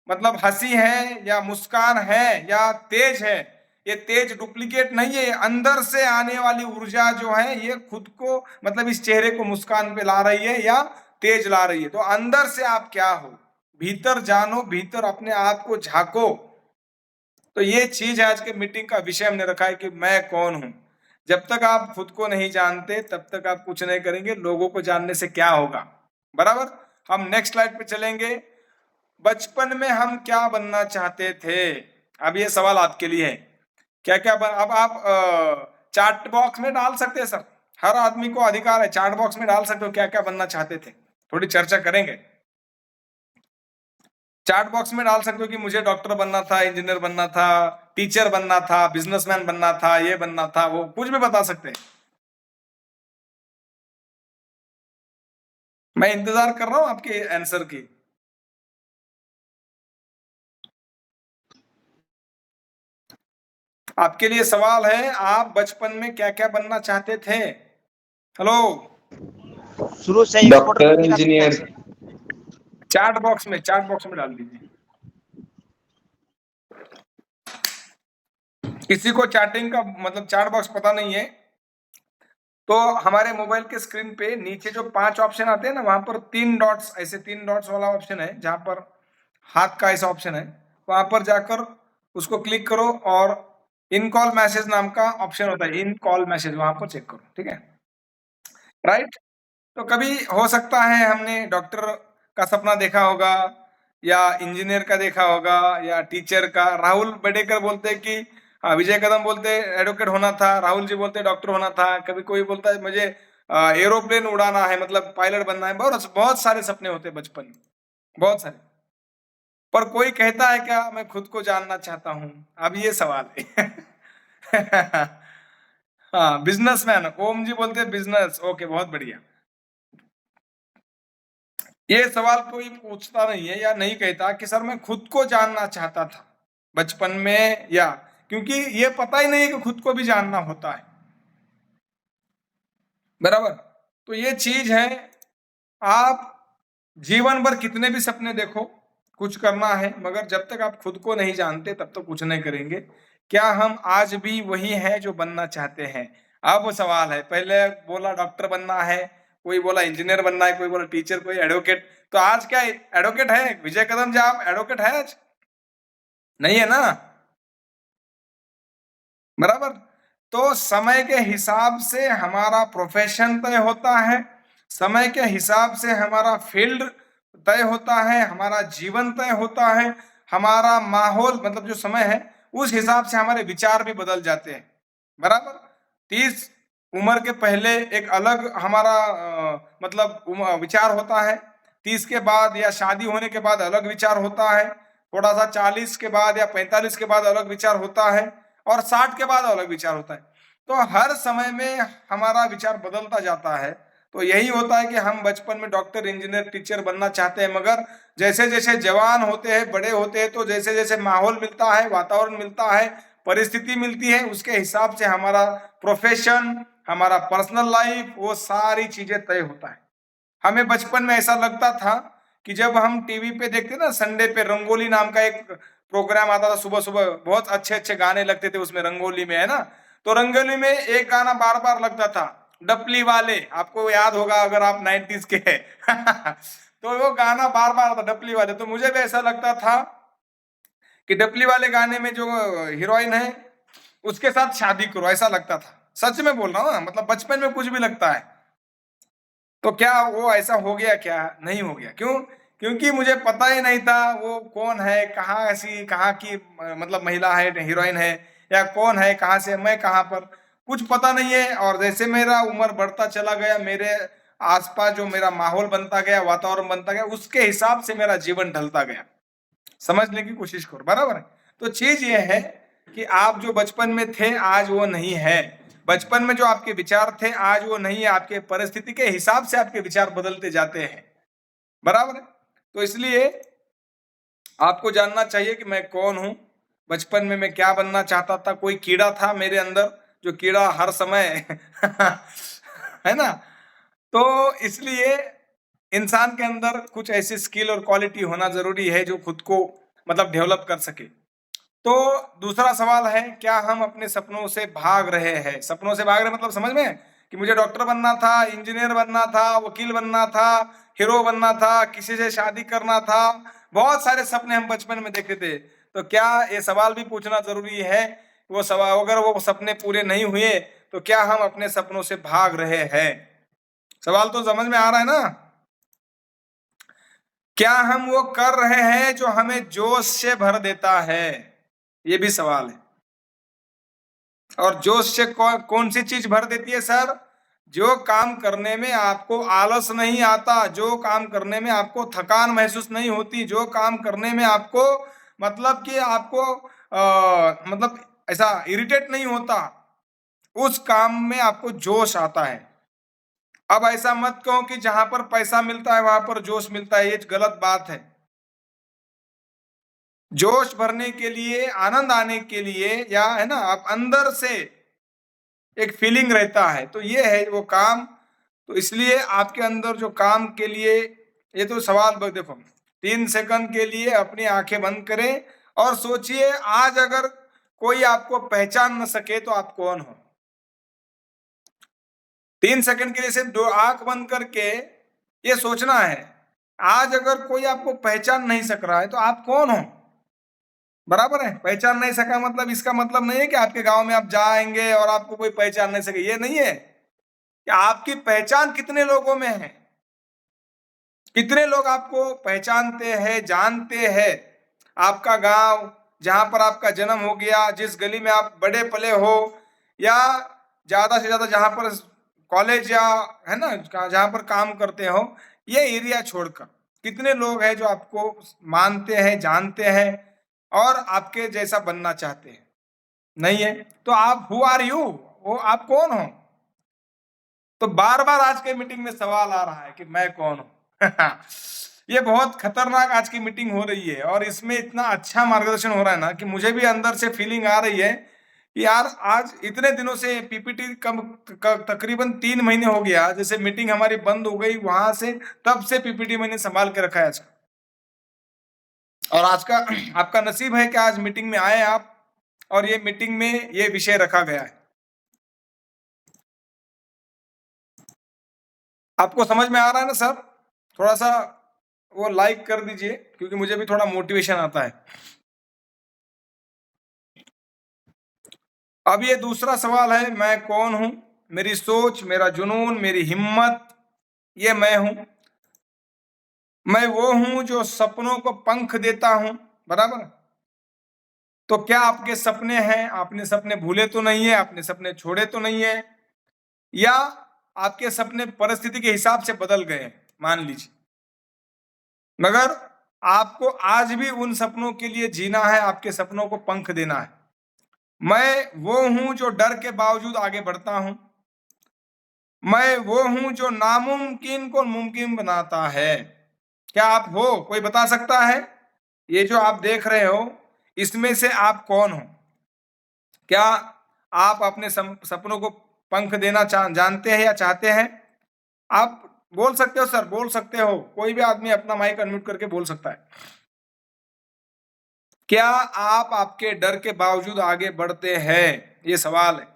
A: मतलब हंसी है या मुस्कान है या तेज है, ये तेज डुप्लीकेट नहीं है। अंदर से आने वाली ऊर्जा जो है ये खुद को मतलब इस चेहरे को मुस्कान पे ला रही है या तेज ला रही है। तो अंदर से आप क्या हो, भीतर जानो, भीतर अपने आप को झांको। तो ये चीज है आज के मीटिंग का विषय हमने रखा है कि मैं कौन हूं। जब तक आप खुद को नहीं जानते तब तक आप कुछ नहीं करेंगे। लोगों को जानने से क्या होगा, बराबर? हम नेक्स्ट स्लाइड पे चलेंगे। बचपन में हम क्या बनना चाहते थे? अब ये सवाल आपके लिए है, क्या क्या अब आप चार्ट बॉक्स में डाल सकते हैं सर, हर आदमी को अधिकार है, चार्ट बॉक्स में डाल सकते हो क्या क्या बनना चाहते थे। थोड़ी चर्चा करेंगे। चार्ट बॉक्स में डाल सकते हो कि मुझे डॉक्टर बनना था, इंजीनियर बनना था, टीचर बनना था, बिजनेसमैन बनना था, ये बनना था, वो कुछ भी बता सकते हैं। मैं इंतजार कर रहा हूं आपके आंसर की। आपके लिए सवाल है, आप बचपन में क्या क्या बनना चाहते थे? हेलो,
C: शुरू से
D: डॉक्टर, इंजीनियर।
A: चार्ट बॉक्स में डाल दीजिए। किसी को चैटिंग का मतलब चैट बॉक्स पता नहीं है, तो हमारे मोबाइल के स्क्रीन पे नीचे जो 5 ऑप्शन आते हैं ना, वहां पर 3 डॉट्स, ऐसे 3 डॉट्स वाला ऑप्शन है, जहां पर हाथ का ऐसा ऑप्शन है, वहां पर जाकर उसको क्लिक करो और इन कॉल मैसेज नाम का ऑप्शन होता है, इन कॉल मैसेज, वहां पर चेक करो, ठीक है, राइट। तो कभी हो सकता है हमने डॉक्टर का सपना देखा होगा, या इंजीनियर का देखा होगा, या टीचर का। राहुल बेडेकर बोलते हैं कि विजय कदम बोलते एडवोकेट होना था, राहुल जी बोलते डॉक्टर होना था, कभी कोई बोलता है मुझे एरोप्लेन उड़ाना है, मतलब पायलट बनना है। बहुत बहुत सारे सपने होते हैं बचपन में, बहुत सारे। पर कोई कहता है क्या मैं खुद को जानना चाहता हूं? अब ये सवाल है। हाँ, बिजनेसमैन ओम जी बोलते हैं बिजनेस, ओके, बहुत बढ़िया। ये सवाल कोई पूछता नहीं है या नहीं कहता कि सर मैं खुद को जानना चाहता था बचपन में, या क्योंकि ये पता ही नहीं है कि खुद को भी जानना होता है, बराबर। तो ये चीज है, आप जीवन भर कितने भी सपने देखो, कुछ करना है, मगर जब तक आप खुद को नहीं जानते तब तक कुछ नहीं करेंगे। क्या हम आज भी वही हैं जो बनना चाहते हैं? अब वो सवाल है, पहले बोला डॉक्टर बनना है, कोई बोला इंजीनियर बनना है, कोई बोला टीचर, कोई एडवोकेट। तो आज क्या एडवोकेट है विजय कदम जी? आप एडवोकेट है आज? नहीं है ना, बराबर। तो समय के हिसाब से हमारा प्रोफेशन तय होता है, समय के हिसाब से हमारा फील्ड तय होता है, हमारा जीवन तय होता है, हमारा माहौल मतलब जो समय है उस हिसाब से हमारे विचार भी बदल जाते हैं, बराबर। 30 उम्र के पहले एक अलग हमारा मतलब विचार होता है, 30 के बाद या शादी होने के बाद अलग विचार होता है, थोड़ा सा 40 के बाद या 45 के बाद अलग विचार होता है, और 60 के बाद अलग विचार होता है। तो हर समय में हमारा विचार बदलता जाता है। तो यही होता है कि हम बचपन में डॉक्टर, इंजीनियर, टीचर बनना चाहते हैं, मगर जैसे जैसे जवान होते हैं, बड़े होते हैं, तो जैसे जैसे माहौल मिलता है, वातावरण मिलता है, परिस्थिति मिलती है, उसके हिसाब से हमारा प्रोफेशन, हमारा पर्सनल लाइफ, वो सारी चीजें तय होता है। हमें बचपन में ऐसा लगता था कि जब हम टीवी पे देखते ना, संडे पे रंगोली नाम का एक प्रोग्राम आता था, सुबह सुबह बहुत अच्छे अच्छे गाने लगते थे उसमें, रंगोली में, है ना। तो रंगोली में एक गाना बार बार लगता था, डपली वाले, आपको याद होगा अगर आप 90s के हैं। तो वो गाना बार बार था, डपली वाले। तो मुझे भी ऐसा लगता था कि डपली वाले गाने में जो हीरोइन है उसके साथ शादी करो, ऐसा लगता था। सच में बोल रहा हूँ ना, मतलब बचपन में कुछ भी लगता है। तो क्या वो ऐसा हो गया? क्या नहीं हो गया? क्यों? क्योंकि मुझे पता ही नहीं था वो कौन है, कहाँ ऐसी कहाँ की मतलब महिला है, हीरोइन है, या कौन है, कहाँ से, मैं कहाँ पर, कुछ पता नहीं है। और जैसे मेरा उम्र बढ़ता चला गया, मेरे आसपास जो मेरा माहौल बनता गया, वातावरण बनता गया, उसके हिसाब से मेरा जीवन ढलता गया। समझने की कोशिश करो, बराबर है। तो चीज ये है कि आप जो बचपन में थे आज वो नहीं है, बचपन में जो आपके विचार थे आज वो नहीं है, आपके परिस्थिति के हिसाब से आपके विचार बदलते जाते हैं, बराबर है। तो इसलिए आपको जानना चाहिए कि मैं कौन हूं, बचपन में मैं क्या बनना चाहता था। कोई कीड़ा था मेरे अंदर, जो कीड़ा हर समय है ना। तो इसलिए इंसान के अंदर कुछ ऐसी स्किल और क्वालिटी होना जरूरी है जो खुद को मतलब डेवलप कर सके। तो दूसरा सवाल है, क्या हम अपने सपनों से भाग रहे हैं? सपनों से भाग रहे मतलब समझ में, कि मुझे डॉक्टर बनना था, इंजीनियर बनना था, वकील बनना था, हीरो बनना था, किसी से शादी करना था, बहुत सारे सपने हम बचपन में देखे थे। तो क्या ये सवाल भी पूछना जरूरी है, वो सवाल, अगर वो सपने पूरे नहीं हुए तो क्या हम अपने सपनों से भाग रहे हैं? सवाल तो समझ में आ रहा है ना? क्या हम वो कर रहे हैं जो हमें जोश से भर देता है? ये भी सवाल है। और जोश से कौन सी चीज भर देती है सर? जो काम करने में आपको आलस नहीं आता, जो काम करने में आपको थकान महसूस नहीं होती, जो काम करने में आपको मतलब कि आपको मतलब ऐसा इरिटेट नहीं होता, उस काम में आपको जोश आता है। अब ऐसा मत कहो कि जहां पर पैसा मिलता है वहां पर जोश मिलता है, ये गलत बात है। जोश भरने के लिए, आनंद आने के लिए, या है ना, आप अंदर से एक फीलिंग रहता है, तो ये है वो काम। तो इसलिए आपके अंदर जो काम के लिए, ये तो सवाल देखो, 3 सेकंड के लिए अपनी आंखें बंद करें और सोचिए, आज अगर कोई आपको पहचान न सके तो आप कौन हो? 3 सेकंड के लिए सिर्फ दो आंख बंद करके ये सोचना है, आज अगर कोई आपको पहचान नहीं सक रहा है तो आप कौन हो? बराबर है? पहचान नहीं सका मतलब इसका मतलब नहीं है कि आपके गांव में आप जाएंगे और आपको कोई पहचान नहीं सके, ये नहीं है कि आपकी पहचान कितने लोगों में है, कितने लोग आपको पहचानते हैं, जानते हैं। आपका गांव, जहां पर आपका जन्म हो गया, जिस गली में आप बड़े पले हो, या ज्यादा से ज्यादा जहां पर कॉलेज या है ना जहां पर काम करते हो, ये एरिया छोड़कर कितने लोग हैं जो आपको मानते हैं, जानते हैं और आपके जैसा बनना चाहते हैं? नहीं है। तो आप हु आर यू, वो आप कौन हो? तो बार बार आज के मीटिंग में सवाल आ रहा है कि मैं कौन हूं। ये बहुत खतरनाक आज की मीटिंग हो रही है और इसमें इतना अच्छा मार्गदर्शन हो रहा है ना कि मुझे भी अंदर से फीलिंग आ रही है कि यार आज इतने दिनों से पीपीटी तकरीबन 3 महीने हो गया, जैसे मीटिंग हमारी बंद हो गई वहां से, तब से पीपीटी मैंने संभाल के रखा है आज का। और आज का आपका नसीब है कि आज मीटिंग में आए आप और ये मीटिंग में ये विषय रखा गया है। आपको समझ में आ रहा है ना सर? थोड़ा सा वो लाइक कर दीजिए क्योंकि मुझे भी थोड़ा मोटिवेशन आता है। अब ये दूसरा सवाल है, मैं कौन हूं? मेरी सोच, मेरा जुनून, मेरी हिम्मत, ये मैं हूं। मैं वो हूं जो सपनों को पंख देता हूं। बराबर? तो क्या आपके सपने हैं? आपने सपने भूले तो नहीं है, आपने सपने छोड़े तो नहीं है, या आपके सपने परिस्थिति के हिसाब से बदल गए मान लीजिए, मगर आपको आज भी उन सपनों के लिए जीना है, आपके सपनों को पंख देना है। मैं वो हूं जो डर के बावजूद आगे बढ़ता हूं। मैं वो हूं जो नामुमकिन को मुमकिन बनाता है। क्या आप हो? कोई बता सकता है? ये जो आप देख रहे हो इसमें से आप कौन हो? क्या आप अपने सपनों को पंख देना जानते हैं या चाहते हैं? आप बोल सकते हो सर, बोल सकते हो, कोई भी आदमी अपना माइक अनम्यूट करके बोल सकता है। क्या आप आपके डर के बावजूद आगे बढ़ते हैं? ये सवाल है।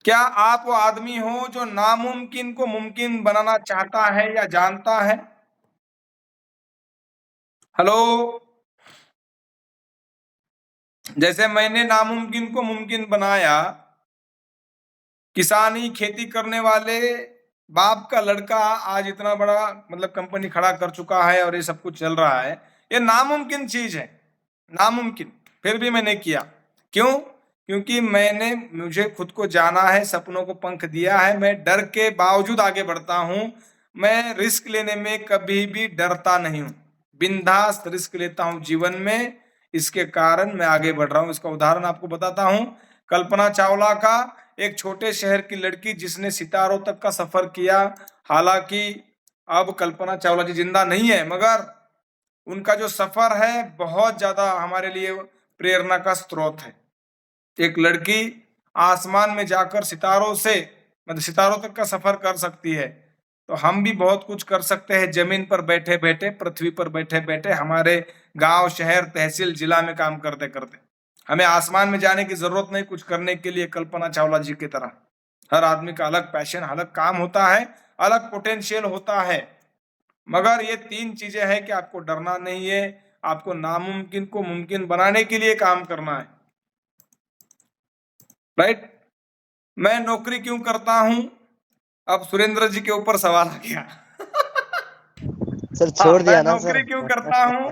A: क्या आप वो आदमी हो जो नामुमकिन को मुमकिन बनाना चाहता है या जानता है? हेलो? जैसे मैंने नामुमकिन को मुमकिन बनाया, किसानी खेती करने वाले बाप का लड़का आज इतना बड़ा मतलब कंपनी खड़ा कर चुका है और ये सब कुछ चल रहा है। ये नामुमकिन चीज है, नामुमकिन, फिर भी मैंने किया। क्यों? क्योंकि मैंने मुझे खुद को जाना है, सपनों को पंख दिया है, मैं डर के बावजूद आगे बढ़ता हूं। मैं रिस्क लेने में कभी भी डरता नहीं हूं, बिंदास रिस्क लेता हूं जीवन में, इसके कारण मैं आगे बढ़ रहा हूं। इसका उदाहरण आपको बताता हूं, कल्पना चावला का, एक छोटे शहर की लड़की जिसने सितारों तक का सफर किया। हालांकि अब कल्पना चावला जी जिंदा नहीं है, मगर उनका जो सफर है बहुत ज्यादा हमारे लिए प्रेरणा का स्रोत है। एक लड़की आसमान में जाकर सितारों से मतलब सितारों तक का सफर कर सकती है, तो हम भी बहुत कुछ कर सकते हैं जमीन पर बैठे बैठे, पृथ्वी पर बैठे बैठे, हमारे गांव, शहर, तहसील, जिला में काम करते करते। हमें आसमान में जाने की जरूरत नहीं कुछ करने के लिए, कल्पना चावला जी की तरह। हर आदमी का अलग पैशन, अलग काम होता है, अलग पोटेंशियल होता है, मगर ये 3 चीजें हैं कि आपको डरना नहीं है, आपको नामुमकिन को मुमकिन बनाने के लिए काम करना है। राइट? मैं नौकरी क्यों करता हूं? अब सुरेंद्र जी के ऊपर सवाल आ गया।
C: सर
A: हाँ,
C: छोड़
A: मैं
C: दिया ना
A: नौकरी
C: सर।
A: क्यों करता हूं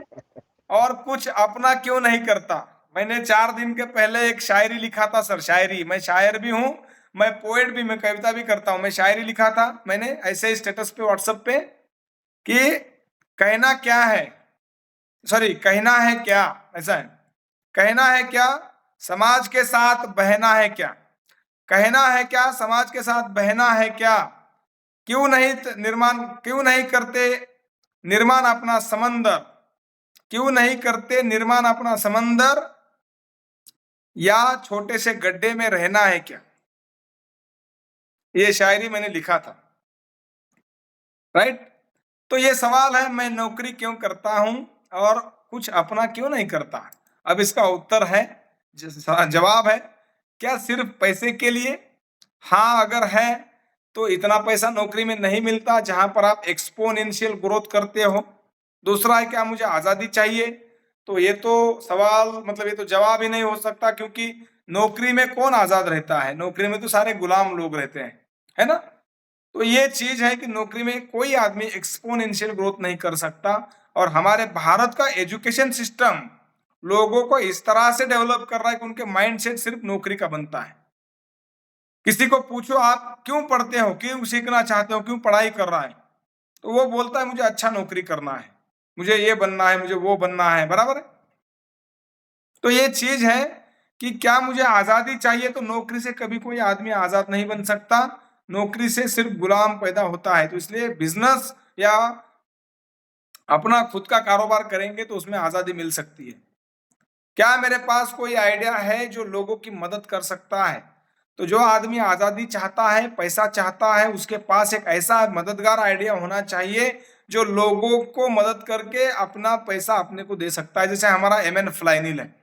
A: और कुछ अपना क्यों नहीं करता? मैंने 4 दिन के पहले एक शायरी लिखा था सर, शायरी, मैं शायर भी हूं, मैं पोएट भी, मैं कविता भी करता हूं। मैं शायरी लिखा था मैंने ऐसे स्टेटस पे व्हाट्सएप पे कि कहना क्या है, सॉरी कहना है क्या, ऐसा है, कहना है क्या समाज के साथ बहना है क्या, कहना है क्या समाज के साथ बहना है क्या, क्यों नहीं निर्माण, क्यों नहीं करते निर्माण अपना समंदर, क्यों नहीं करते निर्माण अपना समंदर, या छोटे से गड्ढे में रहना है क्या। ये शायरी मैंने लिखा था। राइट? तो ये सवाल है, मैं नौकरी क्यों करता हूं और कुछ अपना क्यों नहीं करता। अब इसका उत्तर है जवाब है, क्या सिर्फ पैसे के लिए? हाँ, अगर है तो इतना पैसा नौकरी में नहीं मिलता जहां पर आप एक्सपोनेंशियल ग्रोथ करते हो। दूसरा है, क्या मुझे आजादी चाहिए? तो ये तो सवाल मतलब ये तो जवाब ही नहीं हो सकता, क्योंकि नौकरी में कौन आजाद रहता है? नौकरी में तो सारे गुलाम लोग रहते हैं, है ना? तो ये चीज है कि नौकरी में कोई आदमी एक्सपोनेंशियल ग्रोथ नहीं कर सकता। और हमारे भारत का एजुकेशन सिस्टम लोगों को इस तरह से डेवलप कर रहा है कि उनके माइंडसेट सिर्फ नौकरी का बनता है। किसी को पूछो आप क्यों पढ़ते हो, क्यों सीखना चाहते हो, क्यों पढ़ाई कर रहा है, तो वो बोलता है मुझे अच्छा नौकरी करना है, मुझे ये बनना है, मुझे वो बनना है, बराबर है? तो ये चीज है कि क्या मुझे आजादी चाहिए? तो नौकरी से कभी कोई आदमी आजाद नहीं बन सकता, नौकरी से सिर्फ गुलाम पैदा होता है। तो इसलिए बिजनेस या अपना खुद का कारोबार करेंगे तो उसमें आजादी मिल सकती है। क्या मेरे पास कोई आइडिया है जो लोगों की मदद कर सकता है? तो जो आदमी आजादी चाहता है, पैसा चाहता है, उसके पास एक ऐसा मददगार आइडिया होना चाहिए जो लोगों को मदद करके अपना पैसा अपने को दे सकता है। जैसे हमारा एमएन फ्लाइनिल है।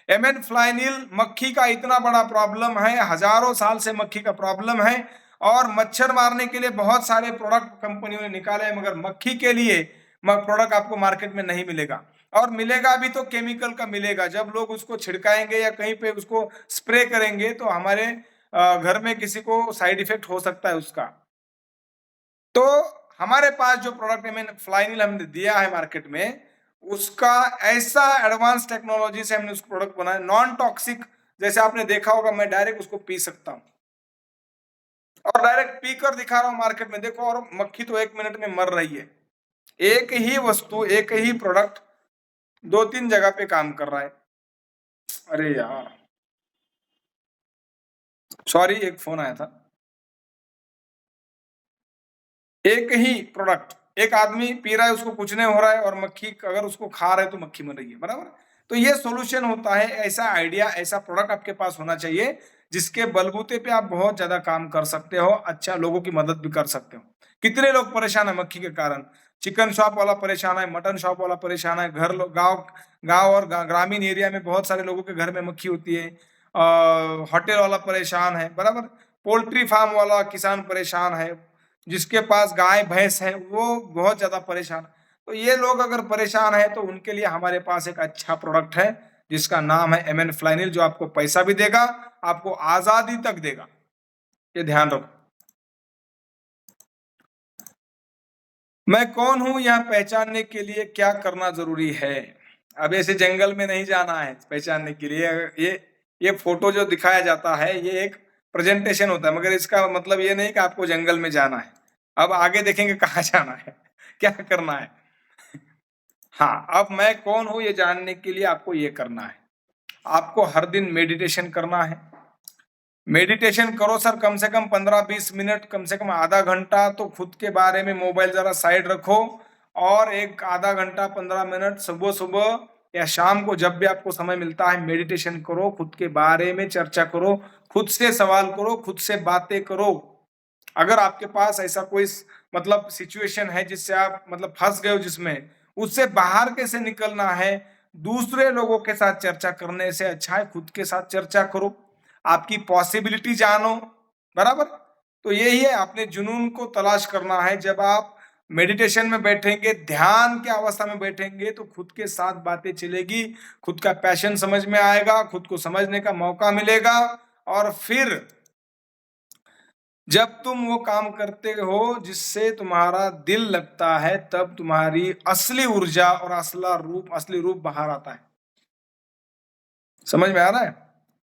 A: एमएन फ्लाइनिल मक्खी का इतना बड़ा प्रॉब्लम है, हजारों साल से मक्खी का प्रॉब्लम है, और मच्छर मारने के लिए बहुत सारे प्रोडक्ट कंपनियों ने निकाले हैं, मगर मक्खी के लिए प्रोडक्ट आपको मार्केट में नहीं मिलेगा। और मिलेगा भी तो केमिकल का मिलेगा। जब लोग उसको छिड़काएंगे या कहीं पे उसको स्प्रे करेंगे तो हमारे घर में किसी को साइड इफेक्ट हो सकता है उसका। तो हमारे पास जो प्रोडक्ट मैंने फ्लाइनिल हमने दिया है मार्केट में, उसका ऐसा एडवांस टेक्नोलॉजी से हमने उसको प्रोडक्ट बनाया, नॉन टॉक्सिक। जैसे आपने देखा होगा, मैं डायरेक्ट उसको पी सकता हूँ और डायरेक्ट पी कर दिखा रहा हूँ मार्केट में, देखो, और मक्खी तो 1 मिनट में मर रही है। एक ही वस्तु, एक ही प्रोडक्ट 2-3 जगह पे काम कर रहा है। अरे यार, सॉरी, एक फोन आया था। एक ही प्रोडक्ट, एक आदमी पी रहा है, उसको कुछ नहीं हो रहा है, और मक्खी अगर उसको खा रहे तो मक्खी मर रही है, बराबर। तो ये सॉल्यूशन होता है। ऐसा आइडिया, ऐसा प्रोडक्ट आपके पास होना चाहिए जिसके बलबूते पे आप बहुत ज्यादा काम कर सकते हो, अच्छा लोगों की मदद भी कर सकते हो। कितने लोग परेशान है मक्खी के कारण? चिकन शॉप वाला परेशान है, मटन शॉप वाला परेशान है, घर गांव गांव और ग्रामीण एरिया में बहुत सारे लोगों के घर में मक्खी होती है। होटल वाला परेशान है, बराबर। पोल्ट्री फार्म वाला किसान परेशान है, जिसके पास गाय भैंस है वो बहुत ज्यादा परेशान। तो ये लोग अगर परेशान है तो उनके लिए हमारे पास एक अच्छा प्रोडक्ट है जिसका नाम है एमएन फ्लाइनिल, जो आपको पैसा भी देगा, आपको आजादी तक देगा। ये ध्यान रखो। मैं कौन हूं यह पहचानने के लिए क्या करना जरूरी है? अब ऐसे जंगल में नहीं जाना है पहचानने के लिए। ये फोटो जो दिखाया जाता है ये एक प्रेजेंटेशन होता है, मगर इसका मतलब ये नहीं कि आपको जंगल में जाना है। अब आगे देखेंगे कहाँ जाना है, क्या करना है। हाँ, अब मैं कौन हूं ये जानने के लिए आपको ये करना है, आपको हर दिन मेडिटेशन करना है। मेडिटेशन करो सर, कम से कम 15-20 मिनट, कम से कम आधा घंटा। तो खुद के बारे में मोबाइल जरा साइड रखो, और एक आधा घंटा 15 मिनट सुबह सुबह या शाम को जब भी आपको समय मिलता है मेडिटेशन करो, खुद के बारे में चर्चा करो, खुद से सवाल करो, खुद से बातें करो। अगर आपके पास ऐसा कोई मतलब सिचुएशन है जिससे आप मतलब फंस गए हो, जिसमें उससे बाहर कैसे निकलना है, दूसरे लोगों के साथ चर्चा करने से अच्छा है खुद के साथ चर्चा करो, आपकी पॉसिबिलिटी जानो, बराबर। तो यही है, अपने जुनून को तलाश करना है। जब आप मेडिटेशन में बैठेंगे, ध्यान की अवस्था में बैठेंगे, तो खुद के साथ बातें चलेगी, खुद का पैशन समझ में आएगा, खुद को समझने का मौका मिलेगा। और फिर जब तुम वो काम करते हो जिससे तुम्हारा दिल लगता है, तब तुम्हारी असली ऊर्जा और असली रूप बाहर आता है। समझ में आ रहा है?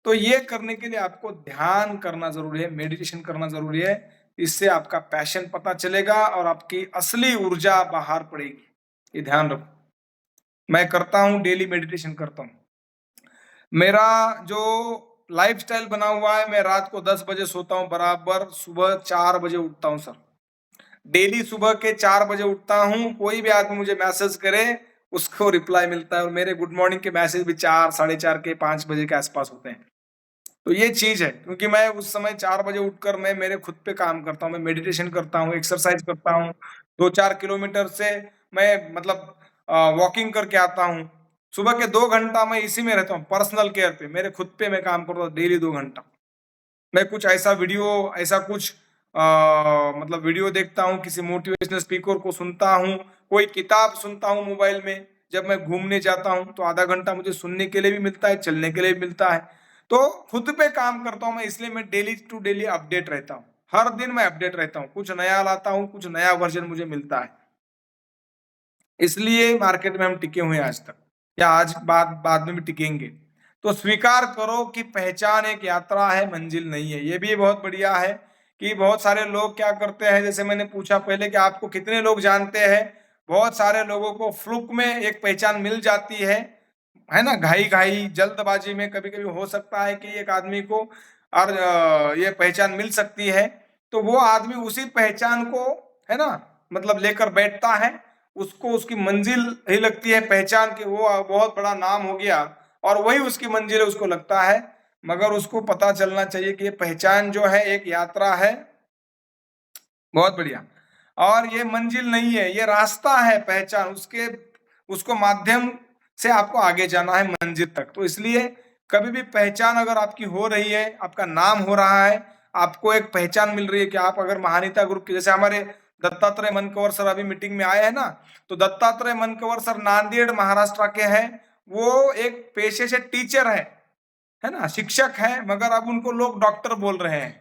A: तो ये करने के लिए आपको ध्यान करना जरूरी है, मेडिटेशन करना जरूरी है। इससे आपका पैशन पता चलेगा और आपकी असली ऊर्जा बाहर पड़ेगी। ये ध्यान रखो। मैं करता हूँ, डेली मेडिटेशन करता हूँ। मेरा जो लाइफस्टाइल बना हुआ है, मैं रात को 10 बजे सोता हूँ बराबर, सुबह 4 बजे उठता हूँ सर। डेली सुबह के 4 बजे उठता हूँ। कोई भी आदमी मुझे मैसेज करे उसको रिप्लाई मिलता है, और मेरे गुड मॉर्निंग के मैसेज भी 4, 4:30 के, 5 बजे के आसपास होते हैं। तो ये चीज है, क्योंकि मैं उस समय 4 बजे उठकर मैं मेरे खुद पे काम करता हूँ, मैं मेडिटेशन करता हूँ, एक्सरसाइज करता हूँ, 2-4 किलोमीटर से मैं मतलब वॉकिंग करके आता हूँ। सुबह के 2 घंटा मैं इसी में रहता हूँ, पर्सनल केयर पे, मेरे खुद पे मैं काम करता हूँ डेली 2 घंटा। मैं कुछ ऐसा वीडियो, ऐसा कुछ मतलब वीडियो देखता हूँ, किसी मोटिवेशनल स्पीकर को सुनता हूँ, कोई किताब सुनता हूँ मोबाइल में। जब मैं घूमने जाता हूँ तो आधा घंटा मुझे सुनने के लिए भी मिलता है, चलने के लिए भी मिलता है। तो खुद पे काम करता हूँ मैं, इसलिए मैं डेली टू डेली अपडेट रहता हूँ। हर दिन मैं अपडेट रहता हूँ, कुछ नया लाता हूँ, कुछ नया वर्जन मुझे मिलता है। इसलिए मार्केट में हम टिके हुए हैं आज तक, या आज बाद बाद में भी टिकेंगे। तो स्वीकार करो कि पहचान एक यात्रा है, मंजिल नहीं है। ये भी बहुत बढ़िया है कि बहुत सारे लोग क्या करते हैं, जैसे मैंने पूछा पहले कि आपको कितने लोग जानते हैं, बहुत सारे लोगों को फ्लुक में एक पहचान मिल जाती है ना, घाई घाई जल्दबाजी में कभी कभी हो सकता है कि एक आदमी को और ये पहचान मिल सकती है। तो वो आदमी उसी पहचान को, है ना, मतलब लेकर बैठता है, उसको उसकी मंजिल ही लगती है पहचान की, वो बहुत बड़ा नाम हो गया और वही उसकी मंजिल है उसको लगता है। मगर उसको पता चलना चाहिए कि ये पहचान जो है एक यात्रा है, बहुत बढ़िया, और ये मंजिल नहीं है, ये रास्ता है। पहचान उसके, उसको माध्यम से आपको आगे जाना है मंजिल तक। तो इसलिए कभी भी पहचान अगर आपकी हो रही है, आपका नाम हो रहा है, आपको एक पहचान मिल रही है कि आप अगर महानीता ग्रुप के, जैसे हमारे दत्तात्रेय मनकवर सर अभी मीटिंग में आए हैं ना, तो दत्तात्रेय मनकवर सर नांदेड़ महाराष्ट्र के हैं। वो एक पेशे से टीचर है ना, शिक्षक है, मगर अब उनको लोग डॉक्टर बोल रहे हैं।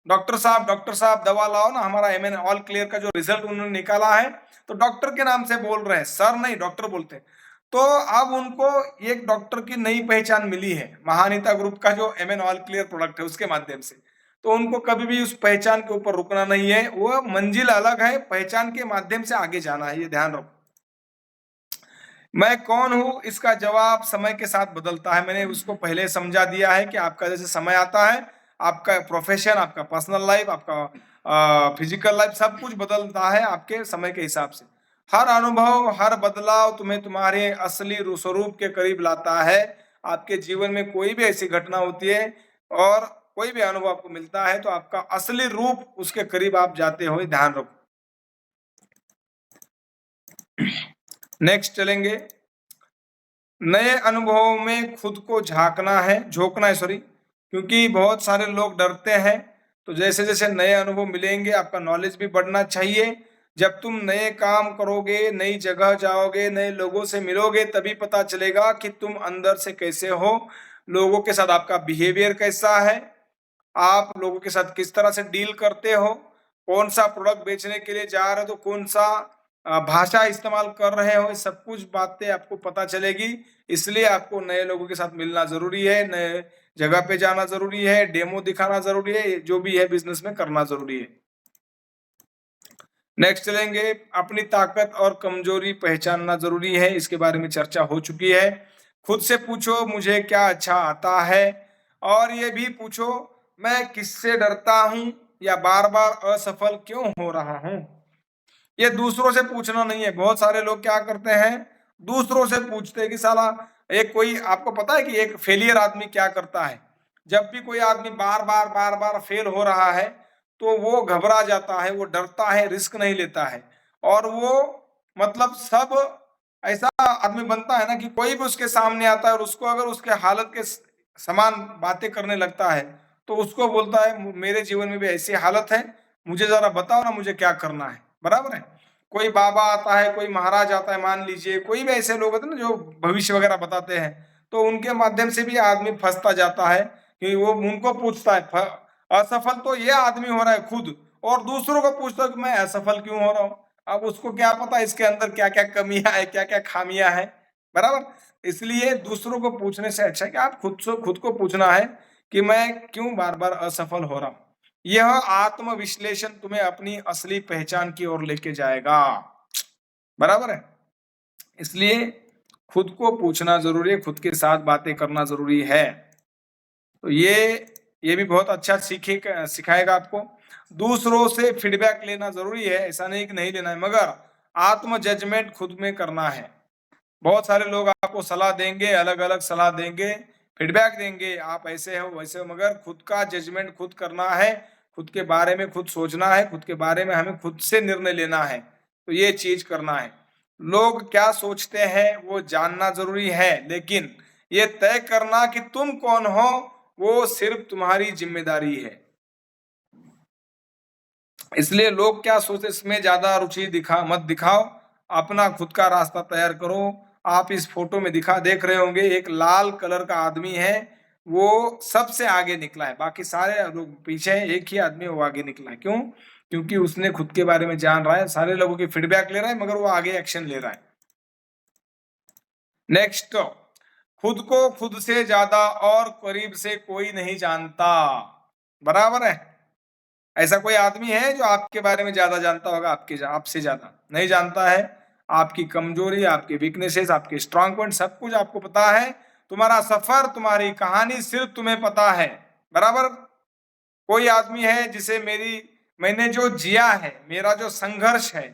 A: डॉक्टर साहब दवा लाओ ना, हमारा एमएन ऑल क्लियर का जो रिजल्ट उन्होंने निकाला है, तो डॉक्टर के नाम से बोल रहे हैं, सर नहीं डॉक्टर बोलते हैं। तो अब उनको एक डॉक्टर की नई पहचान मिली है महानीता ग्रुप का जो एमएन ऑल क्लियर प्रोडक्ट है उसके माध्यम से। तो उनको कभी भी उस पहचान के ऊपर रुकना नहीं है, वो मंजिल अलग है, पहचान के माध्यम से आगे जाना है, ये ध्यान रखो। मैं कौन हूं, इसका जवाब समय के साथ बदलता है। मैंने उसको पहले समझा दिया है कि आपका जैसे समय आता है, आपका प्रोफेशन, आपका पर्सनल लाइफ, आपका फिजिकल लाइफ, सब कुछ बदलता है आपके समय के हिसाब से। हर अनुभव, हर बदलाव तुम्हें तुम्हारे असली स्वरूप के करीब लाता है। आपके जीवन में कोई भी ऐसी घटना होती है और कोई भी अनुभव आपको मिलता है, तो आपका असली रूप उसके करीब आप जाते हो, ध्यान रखो। नेक्स्ट चलेंगे, नए अनुभवों में खुद को झोंकना है सॉरी, क्योंकि बहुत सारे लोग डरते हैं। तो जैसे जैसे नए अनुभव मिलेंगे, आपका नॉलेज भी बढ़ना चाहिए। जब तुम नए काम करोगे, नई जगह जाओगे, नए लोगों से मिलोगे, तभी पता चलेगा कि तुम अंदर से कैसे हो, लोगों के साथ आपका बिहेवियर कैसा है, आप लोगों के साथ किस तरह से डील करते हो, कौन सा प्रोडक्ट बेचने के लिए जा रहे हो तो कौन सा भाषा इस्तेमाल कर रहे हो, ये सब कुछ बातें आपको पता चलेगी। इसलिए आपको नए लोगों के साथ मिलना जरूरी है, नए जगह पे जाना जरूरी है, डेमो दिखाना जरूरी है, जो भी है बिजनेस में करना जरूरी है। नेक्स्ट चलेंगे, अपनी ताकत और कमजोरी पहचानना जरूरी है। इसके बारे में चर्चा हो चुकी है। खुद से पूछो मुझे क्या अच्छा आता है, और ये भी पूछो मैं किससे डरता हूं या बार बार असफल क्यों हो रहा हूं। ये दूसरों से पूछना नहीं है। बहुत सारे लोग क्या करते हैं, दूसरों से पूछते हैं कि साला एक कोई, आपको पता है कि एक फेलियर आदमी क्या करता है, जब भी कोई आदमी बार बार फेल हो रहा है तो वो घबरा जाता है, वो डरता है, रिस्क नहीं लेता है, और वो मतलब सब ऐसा आदमी बनता है ना कि कोई भी उसके सामने आता है और उसको अगर उसके हालत के समान बातें करने लगता है, तो उसको बोलता है मेरे जीवन में भी ऐसी हालत है, मुझे जरा बताओ ना मुझे क्या करना है। बराबर है। कोई बाबा आता है, कोई महाराज आता है, मान लीजिए कोई भी ऐसे लोग होते हैं ना जो भविष्य वगैरह बताते हैं, तो उनके माध्यम से भी आदमी फंसता जाता है कि वो उनको पूछता है, असफल तो ये आदमी हो रहा है खुद, और दूसरों को पूछता है कि मैं असफल क्यों हो रहा हूँ। अब उसको क्या पता इसके अंदर क्या क्या कमियां है, क्या क्या खामियां है। बराबर। इसलिए दूसरों को पूछने से अच्छा है कि आप खुद को पूछना है कि मैं क्यों बार बार असफल हो रहा हूँ। यह आत्मविश्लेषण तुम्हें अपनी असली पहचान की ओर लेके जाएगा। बराबर है। इसलिए खुद को पूछना जरूरी है, खुद के साथ बातें करना जरूरी है। तो ये भी बहुत अच्छा सिखाएगा आपको। दूसरों से फीडबैक लेना जरूरी है, ऐसा नहीं कि नहीं लेना है, मगर आत्म जजमेंट खुद में करना है। बहुत सारे लोग आपको सलाह देंगे, अलग अलग सलाह देंगे, फीडबैक देंगे, आप ऐसे हो वैसे हो, मगर खुद का जजमेंट खुद करना है, खुद के बारे में खुद सोचना है, खुद के बारे में हमें खुद से निर्णय लेना है। तो ये चीज करना है। लोग क्या सोचते हैं वो जानना जरूरी है, लेकिन ये तय करना कि तुम कौन हो वो सिर्फ तुम्हारी जिम्मेदारी है। इसलिए लोग क्या सोचते इसमें ज्यादा रुचि मत दिखाओ, अपना खुद का रास्ता तैयार करो। आप इस फोटो में देख रहे होंगे, एक लाल कलर का आदमी है, वो सबसे आगे निकला है, बाकी सारे लोग पीछे हैं, एक ही आदमी वो आगे निकला है। क्यों? क्योंकि उसने खुद के बारे में जान रहा है, सारे लोगों की फीडबैक ले रहा है, मगर वो आगे एक्शन ले रहा है। नेक्स्ट, खुद को खुद से ज्यादा और करीब से कोई नहीं जानता। बराबर है? ऐसा कोई आदमी है जो आपके बारे में ज्यादा जानता होगा? आपसे ज्यादा नहीं जानता है। आपकी कमजोरी, आपके वीकनेसेस, आपके स्ट्रांग पॉइंट, सब कुछ आपको पता है। तुम्हारा सफर, तुम्हारी कहानी सिर्फ तुम्हें पता है। बराबर? कोई आदमी है जिसे मैंने जो जिया है, मेरा जो संघर्ष है,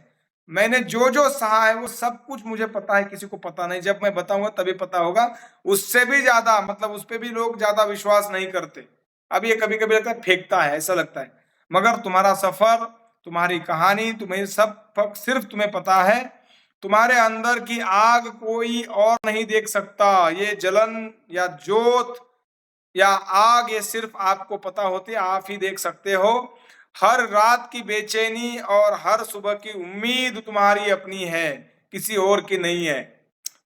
A: मैंने जो जो सहा है, वो सब कुछ मुझे पता है, किसी को पता नहीं। जब मैं बताऊंगा तभी पता होगा। उससे भी ज्यादा, मतलब उस पर भी लोग ज्यादा विश्वास नहीं करते। अब ये कभी कभी लगता है फेंकता है, ऐसा लगता है, मगर तुम्हारा सफर, तुम्हारी कहानी, तुम्हें सब सिर्फ तुम्हें पता है। तुम्हारे अंदर की आग कोई और नहीं देख सकता। ये जलन या जोत या आग, ये सिर्फ आपको पता होती है, आप ही देख सकते हो। हर रात की बेचैनी और हर सुबह की उम्मीद तुम्हारी अपनी है, किसी और की नहीं है।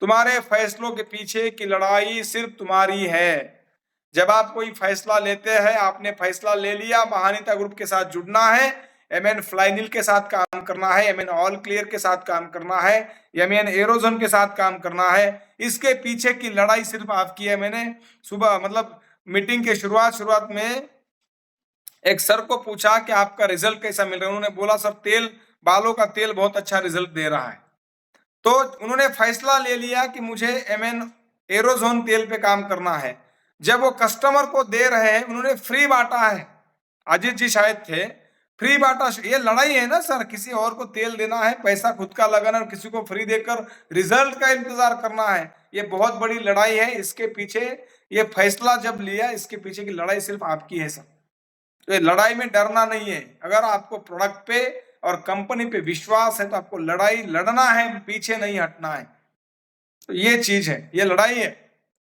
A: तुम्हारे फैसलों के पीछे की लड़ाई सिर्फ तुम्हारी है। जब आप कोई फैसला लेते हैं, आपने फैसला ले लिया, महानीता ग्रुप के साथ जुड़ना है, एमएन फ्लाइनिल के साथ काम करना है, एमएन ऑल क्लियर के साथ काम करना है, एमएन एरोजोन के साथ काम करना है, इसके पीछे की लड़ाई सिर्फ आपकी है। मैंने सुबह, मतलब मीटिंग के शुरुआत में एक सर को पूछा कि आपका रिजल्ट कैसा मिल रहा है। उन्होंने बोला सर, बालों का तेल बहुत अच्छा रिजल्ट दे रहा है। तो उन्होंने फैसला ले लिया कि मुझे एमएन एरोजोन तेल पे काम करना है। जब वो कस्टमर को दे रहे हैं, उन्होंने फ्री बांटा है, अजीत जी शायद थे, फ्री बांटा। ये लड़ाई है ना सर, किसी और को तेल देना है, पैसा खुद का लगाना, और किसी को फ्री देकर रिजल्ट का इंतजार करना है। ये बहुत बड़ी लड़ाई है। इसके पीछे ये फैसला जब लिया, इसके पीछे की लड़ाई सिर्फ आपकी है सर। तो ये लड़ाई में डरना नहीं है। अगर आपको प्रोडक्ट पे और कंपनी पे विश्वास है तो आपको लड़ाई लड़ना है, पीछे नहीं हटना है। तो ये चीज है, ये लड़ाई है।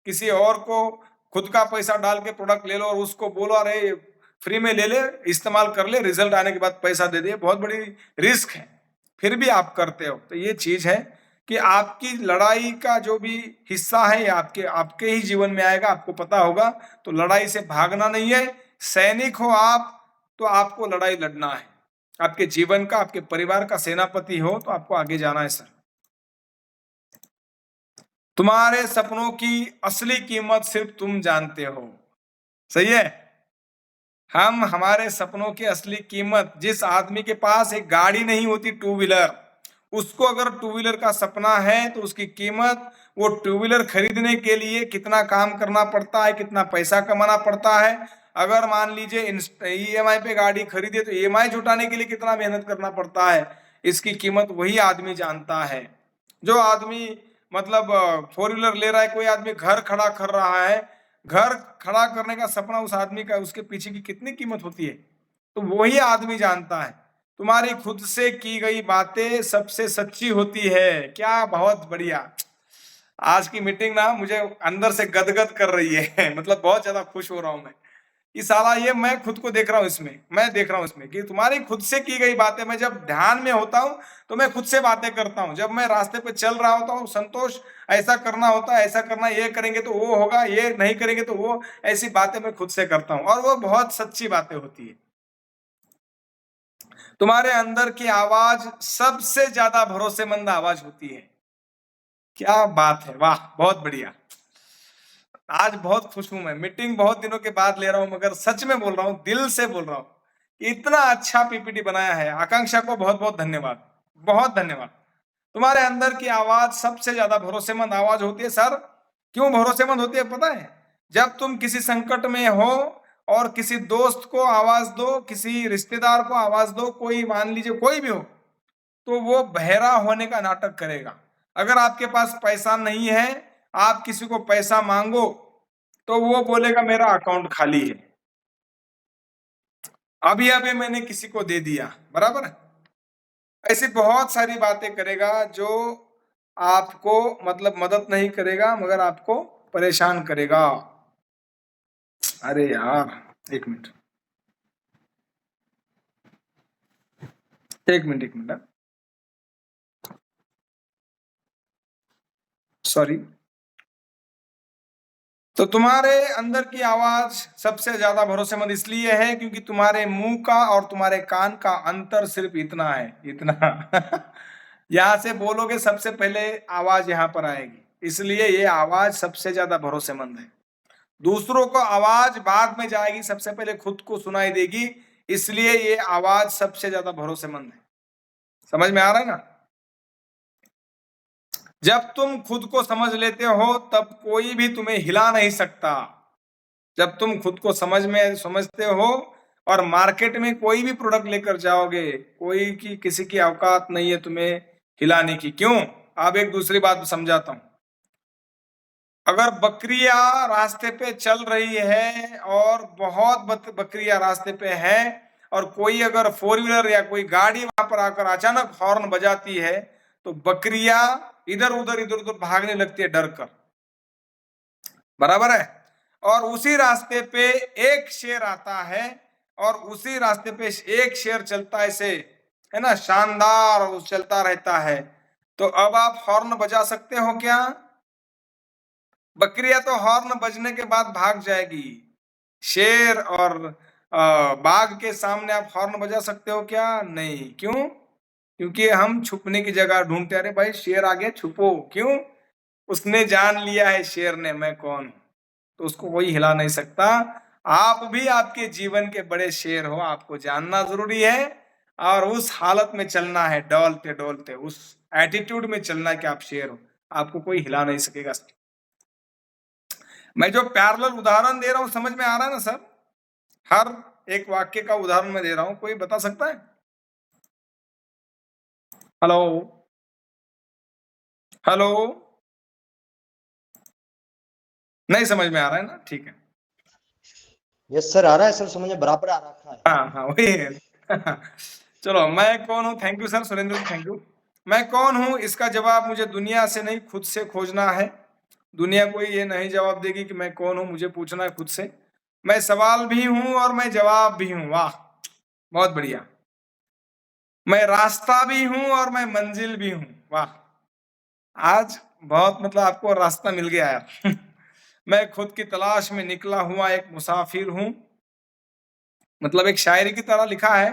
A: किसी और को खुद का पैसा डाल के प्रोडक्ट ले लो और उसको बोलो अरे फ्री में ले ले, इस्तेमाल कर ले, रिजल्ट आने के बाद पैसा दे दे, बहुत बड़ी रिस्क है। फिर भी आप करते हो। तो ये चीज है कि आपकी लड़ाई का जो भी हिस्सा है, ये आपके आपके ही जीवन में आएगा, आपको पता होगा। तो लड़ाई से भागना नहीं है। सैनिक हो आप तो आपको लड़ाई लड़ना है। आपके जीवन का, आपके परिवार का सेनापति हो तो आपको आगे जाना है सर। तुम्हारे सपनों की असली कीमत सिर्फ तुम जानते हो। सही है? हम हमारे सपनों की असली कीमत, जिस आदमी के पास एक गाड़ी नहीं होती टू व्हीलर, उसको अगर टू व्हीलर का सपना है तो उसकी कीमत, वो टू व्हीलर खरीदने के लिए कितना काम करना पड़ता है, कितना पैसा कमाना पड़ता है। अगर मान लीजिए ईएमआई पे गाड़ी खरीदे तो ईएमआई जुटाने के लिए कितना मेहनत करना पड़ता है, इसकी कीमत वही आदमी जानता है। जो आदमी, मतलब फोर व्हीलर ले रहा है, कोई आदमी घर खड़ा कर रहा है, घर खड़ा करने का सपना उस आदमी का, उसके पीछे की कितनी कीमत होती है, तो वही आदमी जानता है। तुम्हारी खुद से की गई बातें सबसे सच्ची होती है। क्या बहुत बढ़िया। आज की मीटिंग ना मुझे अंदर से गदगद कर रही है मतलब बहुत ज्यादा खुश हो रहा हूं मैं। ये साला, ये मैं खुद को देख रहा हूँ इसमें, मैं देख रहा हूँ इसमें कि तुम्हारी खुद से की गई बातें, मैं जब ध्यान में होता हूँ तो मैं खुद से बातें करता हूँ। जब मैं रास्ते पे चल रहा होता हूँ, संतोष ऐसा करना होता है, ऐसा करना, ये करेंगे तो वो होगा, ये नहीं करेंगे तो वो, ऐसी बातें मैं खुद से करता हूँ और वो बहुत सच्ची बातें होती है। तुम्हारे अंदर की आवाज सबसे ज्यादा भरोसेमंद आवाज होती है। क्या बात है, वाह, बहुत बढ़िया। आज बहुत खुश हूं मैं, मीटिंग बहुत दिनों के बाद ले रहा हूं, मगर सच में बोल रहा हूं, दिल से बोल रहा हूं। इतना अच्छा पीपीटी बनाया है। आकांक्षा को बहुत बहुत धन्यवाद, बहुत धन्यवाद। तुम्हारे अंदर की आवाज सबसे ज्यादा भरोसेमंद आवाज होती है सर। क्यों भरोसेमंद होती है पता है? जब तुम किसी संकट में हो और किसी दोस्त को आवाज दो, किसी रिश्तेदार को आवाज दो, कोई मान लीजिए कोई भी हो, तो वो बहरा होने का नाटक करेगा। अगर आपके पास पैसा नहीं है, आप किसी को पैसा मांगो तो वो बोलेगा मेरा अकाउंट खाली है, अभी अभी मैंने किसी को दे दिया। बराबर है? ऐसी बहुत सारी बातें करेगा जो आपको मतलब मदद नहीं करेगा मगर आपको परेशान करेगा। अरे यार एक मिनट सॉरी। तो तुम्हारे अंदर की आवाज सबसे ज्यादा भरोसेमंद इसलिए है क्योंकि तुम्हारे मुंह का और तुम्हारे कान का अंतर सिर्फ इतना है, इतना। यहां से बोलोगे सबसे पहले आवाज यहां पर आएगी, इसलिए ये आवाज सबसे ज्यादा भरोसेमंद है। दूसरों को आवाज बाद में जाएगी, सबसे पहले खुद को सुनाई देगी, इसलिए ये आवाज सबसे ज्यादा भरोसेमंद है। समझ में आ रहा है ना? जब तुम खुद को समझ लेते हो तब कोई भी तुम्हें हिला नहीं सकता। जब तुम खुद को समझते हो और मार्केट में कोई भी प्रोडक्ट लेकर जाओगे, कोई की किसी की औकात नहीं है तुम्हें हिलाने की। क्यों? अब एक दूसरी बात समझाता हूं। अगर बकरियां रास्ते पे चल रही है और बहुत बकरियां रास्ते पे है और कोई अगर 4 व्हीलर या कोई गाड़ी वहां पर आकर अचानक हॉर्न बजाती है तो बकरियां इधर उधर भागने लगती है डर कर, बराबर है। और उसी रास्ते पे एक शेर आता है और उसी रास्ते पे एक शेर चलता है, से है ना, शानदार चलता रहता है। तो अब आप हॉर्न बजा सकते हो क्या? बकरियां तो हॉर्न बजने के बाद भाग जाएगी। शेर और बाघ के सामने आप हॉर्न बजा सकते हो क्या? नहीं। क्यों? क्योंकि हम छुपने की जगह ढूंढते। अरे भाई शेर आ गया, छुपो। क्यों? उसने जान लिया है शेर ने मैं कौन हूं, तो उसको कोई हिला नहीं सकता। आप भी आपके जीवन के बड़े शेर हो, आपको जानना जरूरी है और उस हालत में चलना है, डोलते डोलते उस एटीट्यूड में चलना है कि आप शेर हो, आपको कोई हिला नहीं सकेगा। मैं जो पैरेलल उदाहरण दे रहा हूं समझ में आ रहा है ना सर? हर एक वाक्य का उदाहरण मैं दे रहा हूं, कोई बता सकता है? हेलो हेलो, नहीं समझ में आ रहा है ना? ठीक है।
C: यस सर, आ रहा है सर, समझ में बराबर आ रखा है।
A: हाँ हाँ वही है। चलो, मैं कौन हूँ? Thank you sir, Surendra ji thank you. मैं कौन हूँ इसका जवाब मुझे दुनिया से नहीं खुद से खोजना है। दुनिया कोई ये नहीं जवाब देगी कि मैं कौन हूँ, मुझे पूछना है खुद से। मैं सवाल भी हूँ और मैं जवाब भी हूँ। वाह, बहुत बढ़िया। मैं रास्ता भी हूँ और मैं मंजिल भी हूँ। वाह, आज बहुत मतलब आपको रास्ता मिल गया यार। मैं खुद की तलाश में निकला हुआ एक मुसाफिर हूँ। मतलब एक शायरी की तरह लिखा है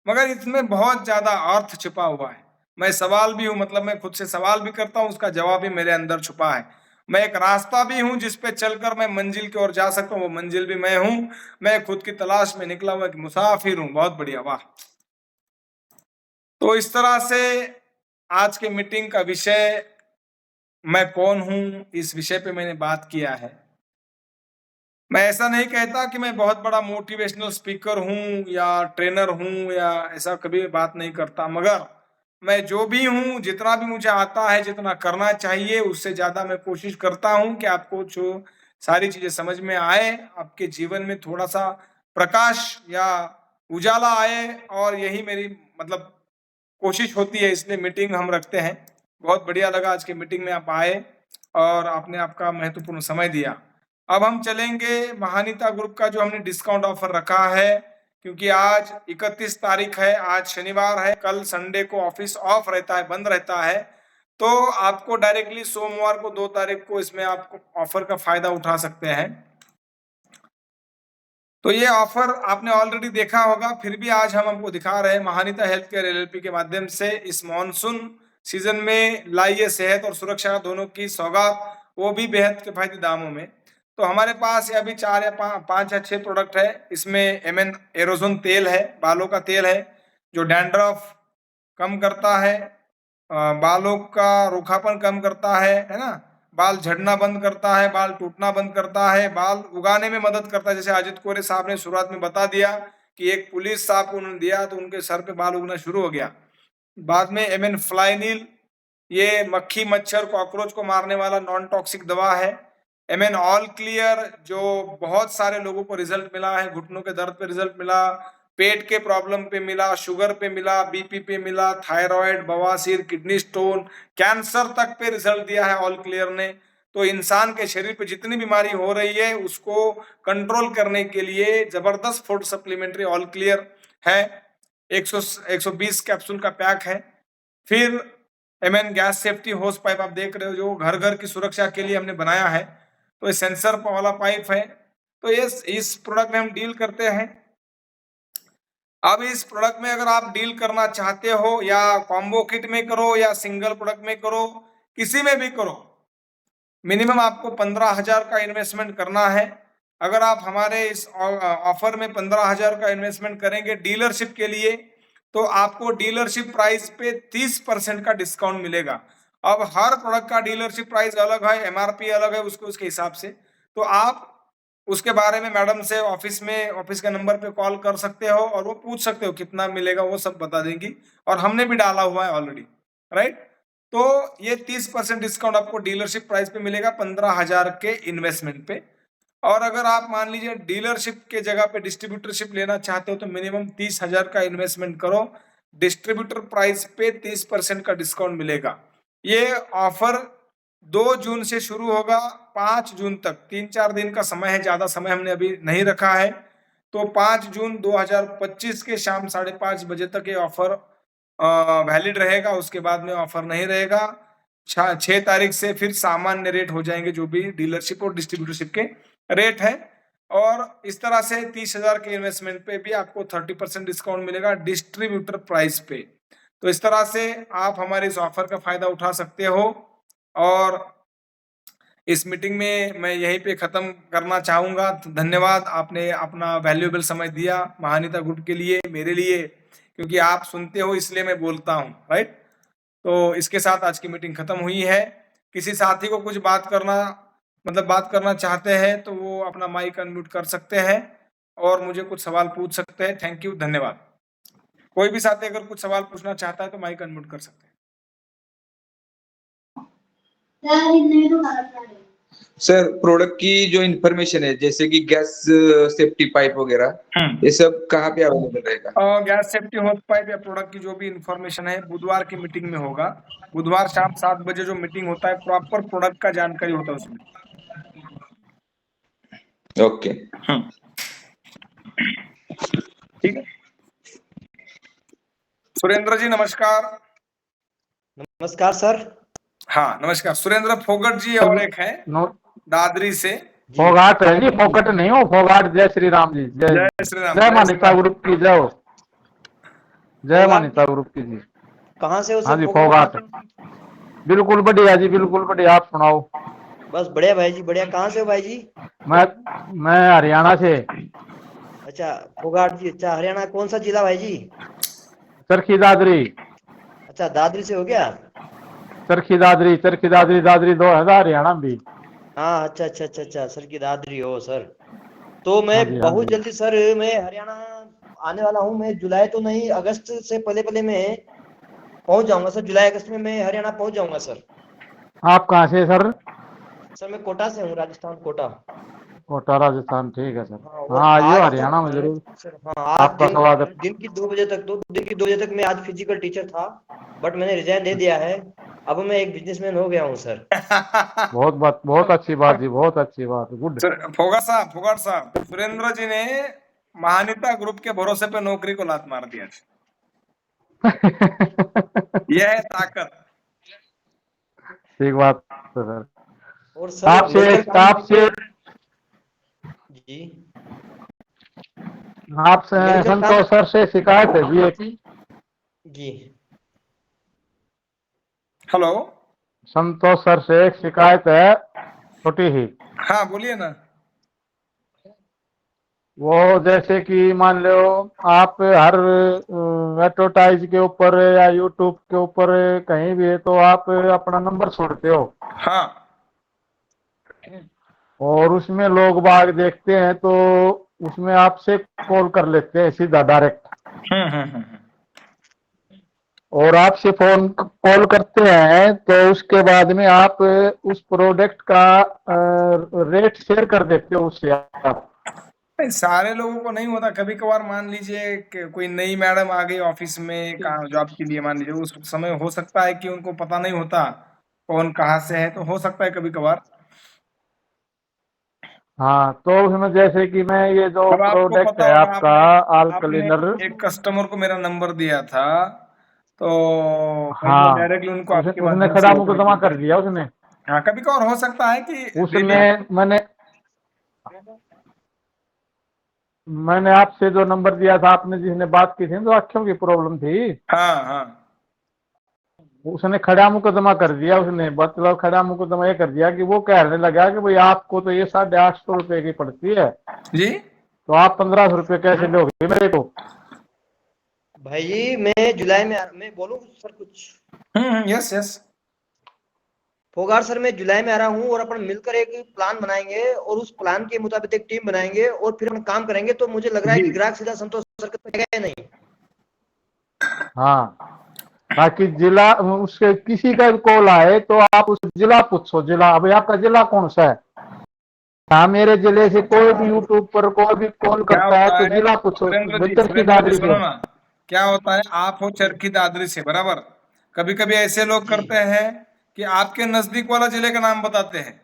A: मगर इसमें बहुत ज्यादा अर्थ छुपा हुआ है। मैं सवाल भी हूँ, मतलब मैं खुद से सवाल भी करता हूँ, उसका जवाब भी मेरे अंदर छुपा है। मैं एक रास्ता भी हूँ जिस पे चलकर मैं मंजिल की ओर जा सकता हूँ, वो मंजिल भी मैं हूँ। मैं खुद की तलाश में निकला हुआ एक मुसाफिर हूँ। बहुत बढ़िया, वाह। तो इस तरह से आज के मीटिंग का विषय मैं कौन हूँ, इस विषय पे मैंने बात किया है। मैं ऐसा नहीं कहता कि मैं बहुत बड़ा मोटिवेशनल स्पीकर हूँ या ट्रेनर हूँ, या ऐसा कभी बात नहीं करता, मगर मैं जो भी हूँ, जितना भी मुझे आता है, जितना करना चाहिए उससे ज्यादा मैं कोशिश करता हूँ कि आपको जो सारी चीजें समझ में आए, आपके जीवन में थोड़ा सा प्रकाश या उजाला आए। और यही मेरी मतलब कोशिश होती है, इसलिए मीटिंग हम रखते हैं। बहुत बढ़िया लगा आज की मीटिंग में आप आए और आपने आपका महत्वपूर्ण समय दिया। अब हम चलेंगे महानिता ग्रुप का जो हमने डिस्काउंट ऑफर रखा है, क्योंकि आज 31 तारीख है, आज शनिवार है, कल संडे को ऑफिस ऑफ रहता है, बंद रहता है। तो आपको डायरेक्टली सोमवार को 2 तारीख को इसमें आपको ऑफर का फायदा उठा सकते हैं। तो ये ऑफर आपने ऑलरेडी देखा होगा, फिर भी आज हम आपको दिखा रहे हैं। महानिता हेल्थ केयर एलएलपी के माध्यम से इस मॉनसून सीजन में लाइए सेहत और सुरक्षा दोनों की सौगात, वो भी बेहद किफायती दामों में। तो हमारे पास ये अभी 4 या 5 या 6 प्रोडक्ट है। इसमें एमएन एरोजोन तेल है, बालों का तेल है जो डैंड्रफ कम करता है, बालों का रूखापन कम करता है ना, बाल झड़ना बंद करता है, बाल टूटना बंद करता है, बाल उगाने में मदद करता है। जैसे अजित कोरे साहब ने शुरुआत में बता दिया कि एक पुलिस साहब को उन्होंने दिया तो उनके सर पे बाल उगना शुरू हो गया। बाद में एमएन फ्लाइनिल, ये मक्खी मच्छर कॉकरोच को मारने वाला नॉन टॉक्सिक दवा है। एमएन ऑल क्लियर, जो बहुत सारे लोगों को रिजल्ट मिला है, घुटनों के दर्द पे रिजल्ट मिला, पेट के प्रॉब्लम पे मिला, शुगर पे मिला, बीपी पे मिला, थायराइड, बवासीर, किडनी स्टोन, कैंसर तक पे रिजल्ट दिया है ऑल क्लियर ने। तो इंसान के शरीर पे जितनी बीमारी हो रही है उसको कंट्रोल करने के लिए जबरदस्त फूड सप्लीमेंट्री ऑल क्लियर है। 120 कैप्सूल का पैक है। फिर MN gas safety hose pipe आप देख रहे हो, जो घर घर की सुरक्षा के लिए हमने बनाया है। तो ये सेंसर वाला पाइप है। तो ये इस प्रोडक्ट में हम डील करते हैं। अब इस प्रोडक्ट में अगर आप डील करना चाहते हो, या कॉम्बो किट में करो या सिंगल प्रोडक्ट में करो, किसी में भी करो, मिनिमम आपको 15,000 का इन्वेस्टमेंट करना है। अगर आप हमारे इस ऑफर में 15,000 का इन्वेस्टमेंट करेंगे डीलरशिप के लिए, तो आपको डीलरशिप प्राइस पे 30% का डिस्काउंट मिलेगा। अब हर प्रोडक्ट का डीलरशिप प्राइस अलग है, एमआरपी अलग है, उसके हिसाब से। तो आप उसके बारे में मैडम से ऑफिस के नंबर पे कॉल कर सकते हो और वो पूछ सकते हो कितना मिलेगा, वो सब बता देंगी। और हमने भी डाला हुआ है ऑलरेडी, राइट। तो ये 30% डिस्काउंट आपको डीलरशिप प्राइस पे मिलेगा 15,000 के इन्वेस्टमेंट पे। और अगर आप मान लीजिए डीलरशिप के जगह पे डिस्ट्रीब्यूटरशिप लेना चाहते हो तो मिनिमम 30,000 का इन्वेस्टमेंट करो, डिस्ट्रीब्यूटर प्राइस पे 30% का डिस्काउंट मिलेगा। ये ऑफर 2 जून से शुरू होगा 5 जून तक, 3-4 दिन का समय है, ज्यादा समय हमने अभी नहीं रखा है। तो 5 जून 2025 के शाम 5:30 बजे तक ये ऑफर वैलिड रहेगा। उसके बाद में ऑफर नहीं रहेगा। 6 तारीख से फिर सामान्य रेट हो जाएंगे, जो भी डीलरशिप और डिस्ट्रीब्यूटरशिप के रेट है। और इस तरह से 30,000 के इन्वेस्टमेंट पे भी आपको 30% डिस्काउंट मिलेगा डिस्ट्रीब्यूटर प्राइस पे। तो इस तरह से आप हमारे इस ऑफर का फायदा उठा सकते हो। और इस मीटिंग में मैं यहीं पे खत्म करना चाहूंगा। धन्यवाद, आपने अपना वैल्यूएबल समय दिया महानीता ग्रुप के लिए, मेरे लिए, क्योंकि आप सुनते हो इसलिए मैं बोलता हूँ, राइट। तो इसके साथ आज की मीटिंग खत्म हुई है। किसी साथी को कुछ बात करना चाहते हैं तो वो अपना माइक अनम्यूट कर सकते हैं और मुझे कुछ सवाल पूछ सकते हैं। थैंक यू, धन्यवाद। कोई भी साथी अगर कुछ सवाल पूछना चाहता है तो माइक अनम्यूट कर सकते हैं।
D: सर, प्रोडक्ट की जो इंफॉर्मेशन है जैसे कि गैस सेफ्टी पाइप वगैरह, ये सब कहाँ पे अवेलेबल रहेगा?
A: गैस सेफ्टी होस पाइप या प्रोडक्ट की जो भी इंफॉर्मेशन है बुधवार की मीटिंग में होगा। बुधवार शाम 7 बजे जो मीटिंग होता है, प्रॉपर प्रोडक्ट का जानकारी होता है उसमें।
D: ओके,
A: ठीक है। सुरेंद्र जी नमस्कार।
C: नमस्कार सर।
A: हाँ नमस्कार। सुरेंद्र फोगट जी और एक है दादरी से।
E: फोगाट है जी, फोकट नहीं हो, फोगाट। जय श्री राम जी।
A: जय श्री राम।
E: जय मान्यता ग्रुप की जय हो। जय मान्यता ग्रुप की जी।
C: कहाँ से हो सर?
E: हाँ जी, फोगाट। बिल्कुल बढ़िया जी, बिल्कुल बढ़िया। आप सुनाओ।
C: बस बढ़िया भाई जी, बढ़िया। कहाँ से हो भाई जी?
E: मैं हरियाणा से।
C: अच्छा फोगाट जी, अच्छा। हरियाणा कौन सा जिला भाई जी?
E: चरखी दादरी।
C: अच्छा दादरी से हो गया।
E: चरखी दादरी दादरी 2 है हरियाणा में भी।
C: हाँ अच्छा अच्छा अच्छा अच्छा, सर की दादरी हो सर। तो मैं
E: हाँ जी, हाँ
C: बहुत
E: जी।
C: जल्दी सर मैं हरियाणा आने वाला हूँ। मैं जुलाई तो नहीं, अगस्त से पहले पहले मैं पहुंच जाऊंगा सर। जुलाई अगस्त में मैं हरियाणा पहुंच जाऊंगा सर।
E: आप कहाँ से सर?
C: सर मैं कोटा से हूँ, राजस्थान, कोटा।
E: कोटा राजस्थान, ठीक है सर।
C: हाँ, और
E: हाँ आइए
C: आज
E: हरियाणा में जरूर।
C: सर, हाँ आज
E: आपका स्वागत।
C: दिन की 2 बजे तक, 2 बजे तक मैं आज फिजिकल टीचर था, बट मैंने रिजाइन दे दिया है। अब मैं एक बिजनेसमैन हो गया हूँ सर।
E: बहुत अच्छी बात जी, बहुत अच्छी बात। गुड।
A: फोगट साहब, सुरेंद्र जी ने महानीता ग्रुप के भरोसे पे नौकरी को लात मार दिया। यह है ताकत।
E: ठीक बात सर।
C: और सर
E: आपसे
C: जी
E: संतोष सर से शिकायत है जी एक।
C: जी
A: हेलो,
E: संतोष सर से एक शिकायत है, छोटी ही।
A: हाँ बोलिए ना।
E: वो जैसे कि मान लो आप हर एडवर्टाइज के ऊपर या यूट्यूब के ऊपर कहीं भी है तो आप अपना नंबर छोड़ते हो।
A: हाँ।
E: और उसमें लोग बाग देखते हैं तो उसमें आपसे कॉल कर लेते हैं सीधा डायरेक्ट। और आपसे फोन कॉल करते हैं तो उसके बाद में आप उस प्रोडक्ट का रेट शेयर कर देते हो उससे आप।
A: नहीं, सारे लोगों को नहीं होता, कभी कभार मान लीजिए कि कोई नई मैडम आ गई ऑफिस में काम जॉब के लिए, मान लीजिए उस समय हो सकता है कि उनको पता नहीं होता कौन कहाँ से है, तो हो सकता है कभी कभार।
E: हाँ, तो उसमें जैसे कि मैं ये जो
A: अब आपको
E: प्रोडक्ट
A: पता
E: है
A: होगा,
E: आपका आल
A: आपने
E: क्लीनर,
A: एक कस्टमर को मेरा नंबर दिया था, तो मैंने
E: हाँ,
A: डायरेक्टली उनको
E: उसने
A: आपके
E: उसने
A: माध्यम
E: खड़ा
A: से।
E: मुकदमा कर दिया उसने।
A: हाँ, कभी कभार हो सकता है कि
E: उसने
A: रिलेट।
E: मैंने आपसे जो नंबर दिया था, आपने जिसने बात की थी ना, जो आँखों की प्रॉब्लम थी,
A: हाँ हाँ
E: उसने खड़ा मुकदमा कर दिया। उसने मतलब खड़ा मुकदमा ये कर दिया कि वो कहने लगा कि भाई आपको तो ये 850 रुपए की पड़ती है,
A: जी।
E: तो आप 1500 रुपये कैसे लोगे मेरे को।
C: भाई जी मैं जुलाई में मैं बोलूँ सर कुछ?
A: Yes yes.
C: फोगाट सर, मैं जुलाई में आ रहा हूँ और अपन मिलकर एक प्लान बनाएंगे और उस प्लान के मुताबिक एक टीम बनाएंगे और फिर हम काम करेंगे, तो मुझे लग रहा है
A: जी।
C: कि ग्राहक सीधा संतोष सर का है नहीं।
E: हाँ, ताकि जिला उसके किसी का भी कॉल आए तो आप उस जिला पूछो, जिला अभी आपका जिला कौन सा है। हाँ, मेरे जिले से कोई भी यूट्यूब पर कोई भी कॉल
A: क्या
E: करता है
A: होता
E: तो
A: है
E: जिला पूछो, बेहतर की
A: सुरेंद्र जी
E: दादरी
A: सुनो
E: से।
A: ना, क्या होता है, आप हो चरखी दादरी से, बराबर। कभी कभी ऐसे लोग
C: जी
A: करते हैं कि आपके नजदीक वाला जिले का नाम बताते हैं,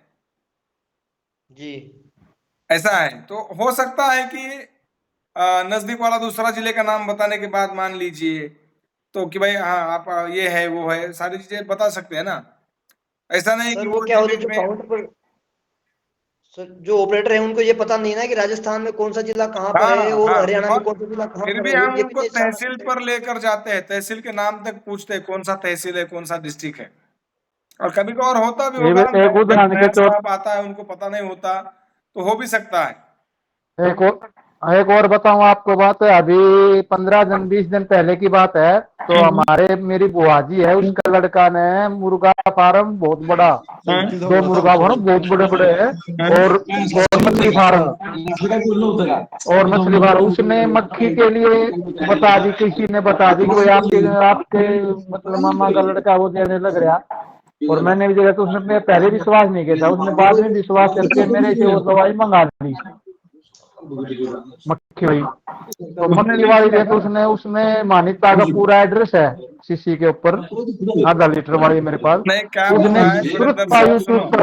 C: जी
A: ऐसा है। तो हो सकता है कि नजदीक वाला दूसरा जिले का नाम बताने के बाद मान लीजिए तो कि भाई हाँ आप ये है वो है, सारी चीजें बता सकते हैं ना। ऐसा नहीं कि
C: सर, वो
A: वो
C: क्या होता
A: जिले
C: है जो
A: में।
C: काउंटर पर सर, जो ऑपरेटर है उनको ये पता नहीं ना कि राजस्थान में कौन सा जिला कहाँ पर है
A: हाँ
C: और
A: हाँ,
C: हरियाणा में
A: और
C: कौन सा जिला कहाँ
A: फिर
C: पर
A: भी
C: है, वो
A: हम
C: ये भी
A: उनको
C: नहीं समझ
A: तहसील
C: सकते।
A: पर लेकर जाते हैं, तहसील के नाम तक पूछते हैं कौन सा तहसील है, कौन सा डिस्ट्रिक्ट है। और कभी कभार होता भी होगा,
E: एक
A: जब
E: उदाहरण के
A: नया
E: तौर,
A: स्टाफ आता है उनको पता नहीं होता, तो हो भी सकता है।
E: एक और बताऊं आपको बात, अभी 15 दिन 20 दिन पहले की बात है। तो हमारे मेरी बुआ जी है, उसका लड़का ने मुर्गा फार्म बहुत बड़ा, 2 मुर्गा फार्म बहुत बड़े बड़े है, और मछली फार्म, उसने मक्खी के लिए बता दी, किसी ने बता दी कि भाई आपके आपके मतलब मामा का लड़का वो देने लग रहा। और मैंने भी देखा तो उसने पहले विश्वास नहीं किया था, उसने बाद में विश्वास करके मेरे से वो दवाई मंगा ली, मक्खी वाली। तो
A: उसने
E: मक्खी
A: नहीं
E: वाली
A: किया
E: दे, तो
A: था।
E: उसमें मानिता का पूरा एड्रेस है शीशी के ऊपर, आधा लीटर वाली मेरे पास।
A: नहीं, क्या
E: उसने
A: होता है
E: तुरंत
A: सुरेंद्र
E: पाई
A: सर, सुनो,
E: यूट्यूब पर।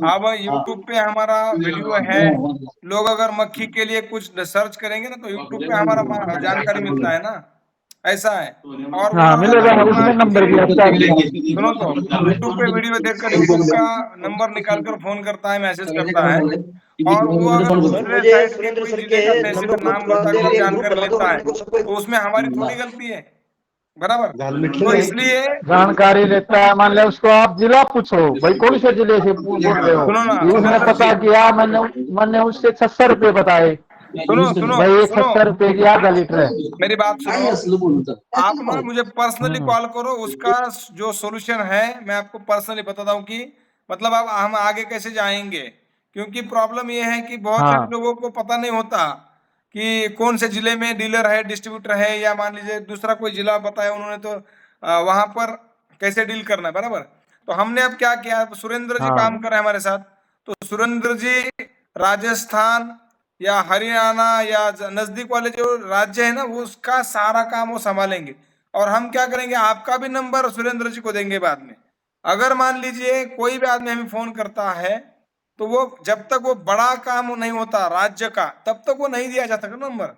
A: अब यूट्यूब पे हमारा वीडियो है, लोग अगर मक्खी के लिए कुछ सर्च करेंगे ना तो यूट्यूब पे हमारा जानकारी मिलता है ना, ऐसा है। और वो
E: हाँ,
A: अगर
E: मिलेगा,
A: अपना
E: उसने नंबर
A: किसी,
E: भी अच्छा दिया।
A: सुनो तो, यूट्यूब पे वीडियो देखकर यूट्यूब का नंबर निकाल कर फोन करता है, मैसेज करता है, और वो अगर
C: सर,
A: दूसरे
C: मुझे
A: साइड के
C: सुरेंद्र
A: कोई
C: सर
A: जिले
C: के
A: का तहसील का
C: नंबर को
A: नाम
C: तुरंत दे
A: बताकर
C: के एक ग्रुप
A: जानकारी
C: बना दो,
A: लेता है,
C: अपने को सबको
A: तो उसमें हमारी थोड़ी गलती है, बराबर। तो इसलिए
E: जानकारी लेता है, मान लिया उसको आप जिला पूछो, भाई कौन से जिले से बोल रहे हो।
A: सुनो ना
E: ये उसने
A: सुरेंद्र जी,
E: पता किया, मैंने उससे 600 रुपये बताए,
A: सुनो सुनो
E: भाई ये
A: सुनो,
E: 600 रुपये की आधा लीटर है।
A: मेरी बात सुनो। आप ना मुझे पर्सनली
E: हम्म,
A: कॉल करो, उसका जो सॉल्यूशन है मैं आपको पर्सनली बताता हूँ कि मतलब अब हम आगे कैसे जाएंगे। क्योंकि प्रॉब्लम ये है कि बहुत सारे
E: हाँ
A: लोगों को पता नहीं होता कि कौन से जिले में डीलर है, डिस्ट्रीब्यूटर है, या मान लीजिए दूसरा कोई जिला बताया उन्होंने, तो वहां पर कैसे डील करना है, बराबर। तो हमने अब क्या किया, सुरेंद्र जी काम
E: हाँ
A: कर रहे हैं हमारे साथ, तो सुरेंद्र जी राजस्थान या हरियाणा या नजदीक वाले जो राज्य है ना, वो उसका सारा काम वो संभालेंगे। और हम क्या करेंगे, आपका भी नंबर सुरेंद्र जी को देंगे बाद में। अगर मान लीजिए कोई भी आदमी हमें फोन करता है, तो वो जब तक वो बड़ा काम नहीं होता राज्य का, तब तक वो नहीं दिया जाता नंबर।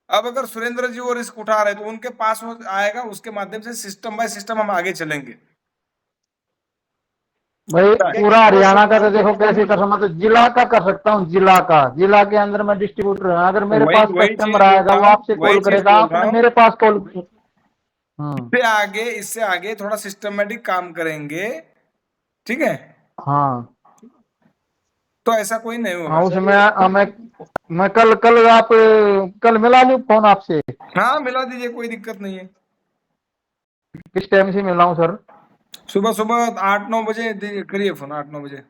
A: अब अगर सुरेंद्र जी वो रिस्क उठा रहे तो उनके पास वो आएगा, उसके माध्यम से सिस्टम बाय सिस्टम हम आगे चलेंगे।
E: भाई,
C: क्या
E: पूरा
C: कि वो
E: हरियाणा का
C: सबका
E: तो देखो कैसे कर सकता, तो जिला का कर सकता हूँ, जिला का, जिला के अंदर मैं डिस्ट्रीब्यूटर हूँ। अगर मेरे
A: वही
E: पास
A: वही चीज
E: कस्टमर
A: बोल
E: आएगा,
A: रहा
E: वो
A: हूँ,
E: आपसे
A: वही
E: कॉल
A: चीज
E: करेगा,
A: बोल रहा
E: आपने
A: हूँ।
E: मेरे पास कॉल।
A: इससे आगे थोड़ा सिस्टमेटिक काम करेंगे, ठीक है।
E: हाँ
A: तो ऐसा कोई नहीं
E: हाँ,
A: होगा।
E: उसमें मैं कल कल आप कल मिला लूँ फोन आपसे,
A: हाँ, मिला दीजिए, कोई दिक्कत नहीं है।
E: किस टाइम से मिलाऊं सर।
A: सुबह सुबह 8-9 बजे करिए फोन, 8-9 बजे।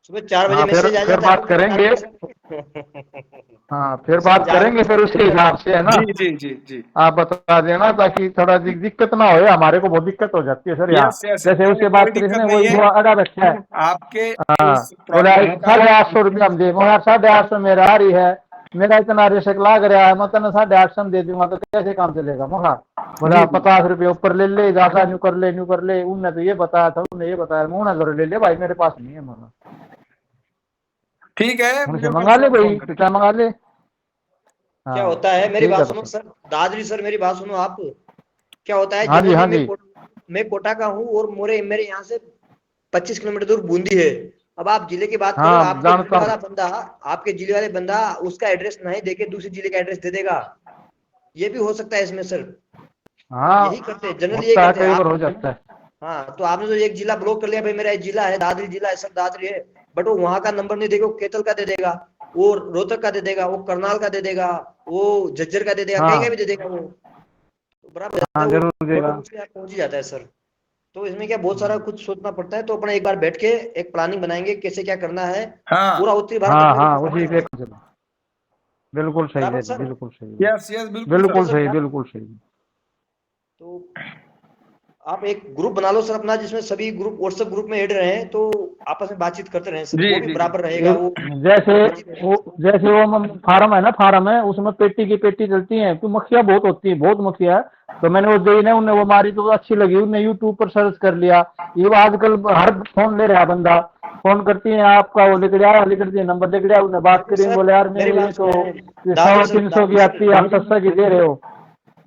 C: सुबह 4 बजे
E: हाँ,
C: मैसेज आ
E: फिर
C: जाता है
E: बात
C: आपको,
E: करेंगे।
C: 4 बजे।
E: हाँ, फिर
C: सर
E: बात
C: जाग
E: करेंगे, फिर उसके हिसाब से है ना।
A: जी जी जी जी।
E: आप बता देना ताकि थोड़ा दिक्कत ना हो, हमारे को बहुत दिक्कत हो जाती है सर यहाँ।
A: यस यस,
E: जैसे
A: नहीं
E: उससे
A: कोई
E: बात करी
A: दिक्कत
E: इसने,
A: नहीं
E: वही
A: है।
E: वो अड़ा रखा है।
A: आपके
E: हाँ,
A: उस
E: बोला
A: प्रॉब्लम का,
E: 850 रुपया हम दे, 850 मेरा आ रही है, मेरा इतना रिस्क लाग रहा है, मैं तेने 850 दे दूंगा तो कैसे काम चलेगा। मखा बोला 50 रुपये ऊपर ले ले, ज्यादा न्यू कर ले। उनने तो ये बताया था, उन्होंने ये बताया, मैं उन्हें जरूर ले ले भाई, मेरे पास नहीं है। मखा
A: ठीक है,
E: उनसे
A: मुझे कल
E: मंगा ले
A: सुबह
E: भाई,
A: फोन कर।
E: पिता मंगा ले।
C: क्या
E: हाँ
C: होता है, मेरी
E: ठीक
C: बात
E: है
C: सुनो
E: तो।
C: सर, दादरी सर मेरी बात सुनो आप। क्या होता है,
E: हाँ जी, हाँ
C: जनरली
E: जी।
C: मैं कोटा का हूँ और मेरे यहाँ से 25 किलोमीटर दूर बूंदी है। अब आप जिले की बात करो,
E: हाँ जानता हूँ।
C: आपके जिले वाले बंदा उसका एड्रेस नहीं देके दूसरे जिले का एड्रेस दे देगा। ये भी हो सकता है इसमें सर।
E: हाँ
C: यही करते हैं जनरली, यही
E: होता है,
C: करते हैं
E: कई बार
C: आप।
E: हो जाता है।
C: हाँ, तो आपने तो एक जिला ब्लॉक कर लिया, भाई मेरा एक जिला है, दादरी जिला है सर, दादरी है, बट वो वहां का नंबर नहीं देगा, वो केतल का दे देगा, वो रोहतक का दे देगा, वो करनाल का दे देगा, वो झज्जर का दे देगा, कहीं का
E: हाँ
C: भी दे देगा वो। तो बराबर जाता
E: हाँ
C: है, वो
E: जरूर
C: फोटो
E: देगा।
C: उसके यहाँ पहुंच ही जाता है सर। तो इसमें क्या बहुत सारा कुछ सोचना पड़ता है, तो अपना एक बार बैठ के एक प्लानिंग बनाएंगे कैसे क्या करना है।
A: हाँ,
C: पूरा उत्तरी भारत
E: हाँ
C: अपने को
E: हाँ
C: घुमाना
E: उसी
C: है।
E: पे चलो। बिल्कुल सही
C: बराबर
E: है जी,
C: सर।
E: बिल्कुल सही है।
A: यस यस, बिल्कुल सर।
E: बिल्कुल
C: सर
E: सही, बिल्कुल सही।
C: तो आप एक ग्रुप बना लो सर अपना, जिसमें सभी ग्रुप व्हाट्सएप ग्रुप में ऐड रहे हैं, तो आपस में बातचीत करते रहे सर,
A: जी
C: वो भी
A: जी जी।
C: बराबर रहेगा वो।
E: जैसे वो फार्म है ना, फार्म है उसमें पेटी की पेटी चलती है, तो मक्खियाँ बहुत होती है, बहुत मक्खियाँ। तो मैंने वो दी ना, उन्हें वो मारी तो अच्छी लगी, उन्हें यूट्यूब पर सर्च कर लिया। ये आजकल हर फोन ले रहा है बंदा, फोन करती है आपका, वो लिख दिया नंबर, लिख दिया, उन्हें बात
C: देखो
E: करी,
C: सर,
E: बोले यार
C: मेरी
E: मेरे ये
C: बात
E: तो
C: सुने,
E: 100-300 की आती है, आप 700 की दे रहे हो।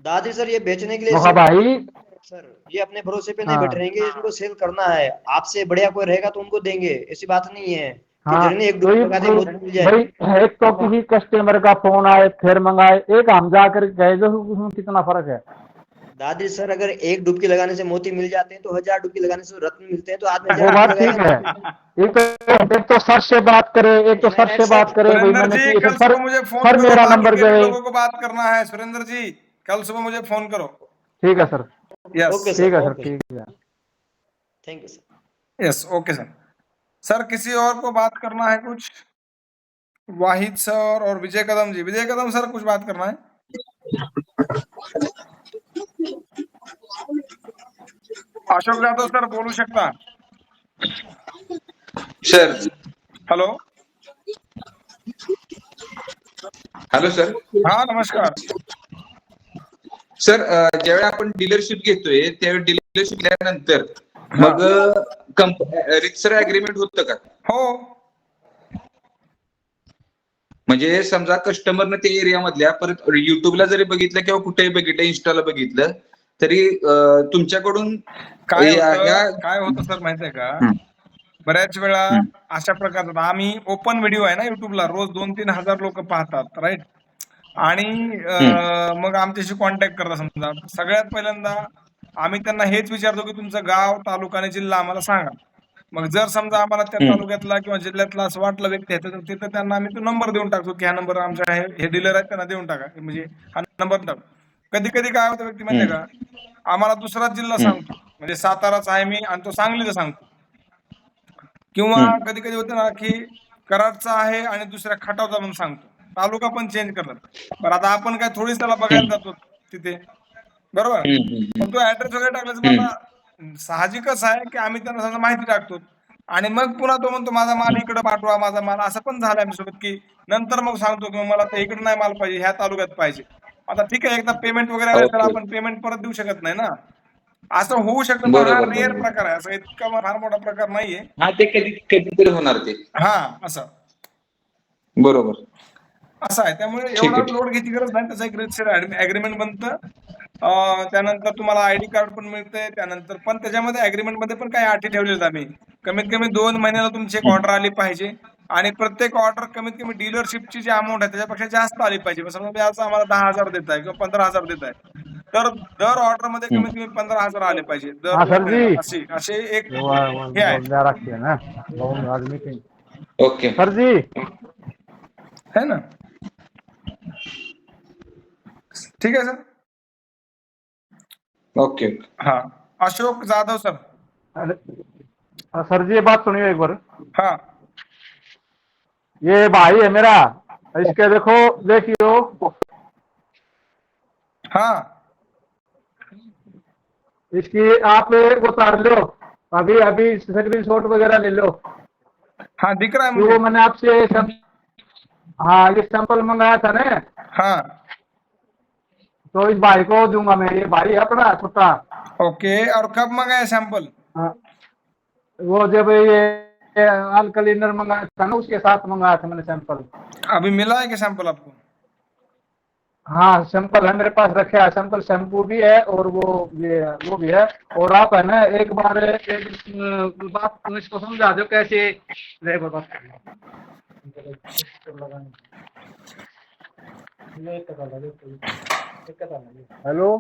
C: दादी सर ये बेचने के लिए
E: मखा
C: सेल
E: भाई।
C: सर, ये अपने भरोसे पे नहीं बैठे
E: हाँ
C: रहेंगे, इनको सेल करना है। आपसे बढ़िया कोई रहेगा तो उनको देंगे, ऐसी बात नहीं है कि
E: हाँ
C: जर्नी एक
E: तो
C: डुबकी
E: ये
C: लगा दे मौत मिल जाए।
E: भाई, एक तो किसी कस्टमर का फोन आए फिर मंगाए, एक हम जाकर गए, जो उसमें कितना फर्क है।
C: दादी सर, अगर एक डुबकी लगाने से मोती मिल जाते हैं तो 1000 डुबकी लगाने से रत्न मिलते हैं, तो आदमी 1000
E: वो
C: डुबकी
E: बात
C: लगाएगा
E: ठीक है।
C: ना।
E: एक तो सर से बात करे, एक तो
C: नहीं
E: सर
C: नहीं
E: से बात
C: सर,
E: करे भाई,
A: सुरेंद्र
E: मैंने
A: जी,
E: की
A: कल
E: सर।
A: सुबह मुझे फोन
E: सर
A: करो,
E: मेरा
A: बाकी
E: नंबर
A: के भी
E: गए।
A: लोगों को बात करना है। सुरेंद्र जी, कल सुबह मुझे फोन करो।
E: ठीक है सर।
A: यस
C: ओके
E: ठीक
C: सर,
E: है सर,
C: ओके,
E: ठीक है।
C: Thank you sir.
A: Yes, okay sir. Sir किसी और को बात करना है कुछ? वाहिद सर और विजय कदम जी। विजय कदम सर, कुछ बात करना है? अशोक जाधव सर बोलू शकता?
D: Sir
A: hello,
D: hello sir.
A: हा नमस्कार.
D: सर ज्यावेळी आपण डीलरशिप घेतोय त्यावेळी डीलरशिप घेतल्यानंतर
A: हा.
D: मग रितसर अग्रीमेंट होतं का?
A: हो,
D: म्हणजे समजा कस्टमरनं ते एरिया मधल्या परत युट्यूबला जरी बघितलं किंवा कुठेही बघितलं, इन्स्टाला बघितलं तरी तुमच्याकडून
A: काय
D: ह्या
A: होतं सर माहितीये का,
D: हं,
A: बऱ्याच वेळा
D: हं,
A: अशा प्रकारचा आम्ही ओपन व्हिडिओ आहे ना युट्यूबला, रोज 2-3 हजार लोक पाहतात, राईट? आणि
D: हं,
A: मग आमच्याशी कॉन्टॅक्ट करतात. समजा सगळ्यात पहिल्यांदा आम्ही त्यांना हेच विचारतो की तुमचं गाव, तालुका आणि जिल्हा आम्हाला सांगा. मग जर समजा आम्हाला त्या
D: हं,
A: तालुक्यातला किंवा जिल्ह्यातला असं वाटलं व्यक्ती आहे, तर तिथं त्यांना आम्ही तो नंबर देऊन टाकतो की हा नंबर आमच्या हे डीलर आहेत, त्यांना देऊन टाका, म्हणजे हा नंबर टाक. कधी कधी काय होतं, व्यक्ती माहितीये
D: हं,
A: का, आम्हाला दुसराच जिल्हा
D: हं,
A: सांगतो, म्हणजे साताराचा आहे मी आणि तो सांगलीचा सांगतो. किंवा
D: हं.
A: कधी कधी होतं ना की कराडचा आहे आणि दुसऱ्या खटावचा म्हणून सांगतो, तालुका पण चेंज करतात. बरं, आता आपण काय थोडीच त्याला बघायला जातो तिथे, बरोबर? मग तो ऍड्रेस वगैरे टाकल्याचं मग आता साहजिकच आहे की आम्ही त्यांना समजा माहिती टाकतो आणि मग पुन्हा तो म्हणतो माझा माल इकडे पाठवा, माझा माल. असं पण झालं आमच्यासोबत की नंतर मग सांगतो की मला तर इकडे नाही माल पाहिजे, ह्या तालुक्यात पाहिजे. आता ठीक आहे, एकदा पेमेंट वगैरे आलं तर
D: ओके.
A: आपण पेमेंट परत देऊ शकत नाही ना. असं होऊ शकतं, पण हा
D: बरोबर
A: रेअर
D: बरोबर.
A: प्रकार आहे, असं इतका फार मोठा प्रकार नाहीये.
D: हा ते कधी कधीतरी होणार ते.
A: हा, असं
D: बरोबर.
A: असं आहे. त्यामुळे
D: ठीक
A: एवढा
D: आहे.
A: लोड घ्यायची गरज नाही. त्याचा एक रितसर अग्रीमेंट बनतं. त्यानंतर तुम्हाला आयडी कार्ड पण मिळतंय. त्यानंतर पण त्याच्यामध्ये अग्रीमेंट मध्ये पण काही अटी ठेवलेल्या आम्ही. कमीत कमी 2 महिन्याला तुमची एक ऑर्डर आली पाहिजे आणि प्रत्येक ऑर्डर कमीत कमी डीलरशिपची जी अमाऊंट आहे त्याच्यापेक्षा जास्त आली पाहिजे. समजा तुम्ही आज आम्हाला 10,000 देताय किंवा 15,000 देताय, तर दर ऑर्डर मध्ये कमीत कमी 15,000 आले पाहिजे दर
E: हाँ
A: 2
E: सर जी,
A: महिन्याला. असे एक
E: वो
A: हे आहे,
E: रखते हैं ना, वो आज मीटिंग।
D: ओके.
E: सर जी,
A: है ना? ठीक आहे सर.
D: ओके.
A: हाँ, अशोक जाधव सर.
E: अरे सर जी, ये बात सुनिए एक बार।
A: हाँ,
E: ये भाई है मेरा, इसके देखो, देखियो,
A: हाँ,
E: इसकी आप वो उतार लो, अभी अभी स्क्रीन शॉट वगैरह ले लो।
A: हाँ, दिख रहा है
E: कि वो
A: मुझे.
E: मैंने आपसे हाँ ये सैंपल मंगाया था ना,
A: हाँ,
E: तो इस भाई को दूंगा मैं, ये भाई है अपना छोटा।
A: ओके। और कब मंगाया सैंपल?
E: हाँ, वो जब ये ऑल क्लीनर मंगाया था ना, उसके साथ मंगाया था मैंने सैंपल।
A: अभी मिला है क्या सैंपल आपको?
E: हाँ सैंपल है मेरे पास, रखे है सैंपल, शैम्पू भी है और वो भी है। और आप है ना एक बार बात इसको समझा दो कैसे रहे बात। हेलो।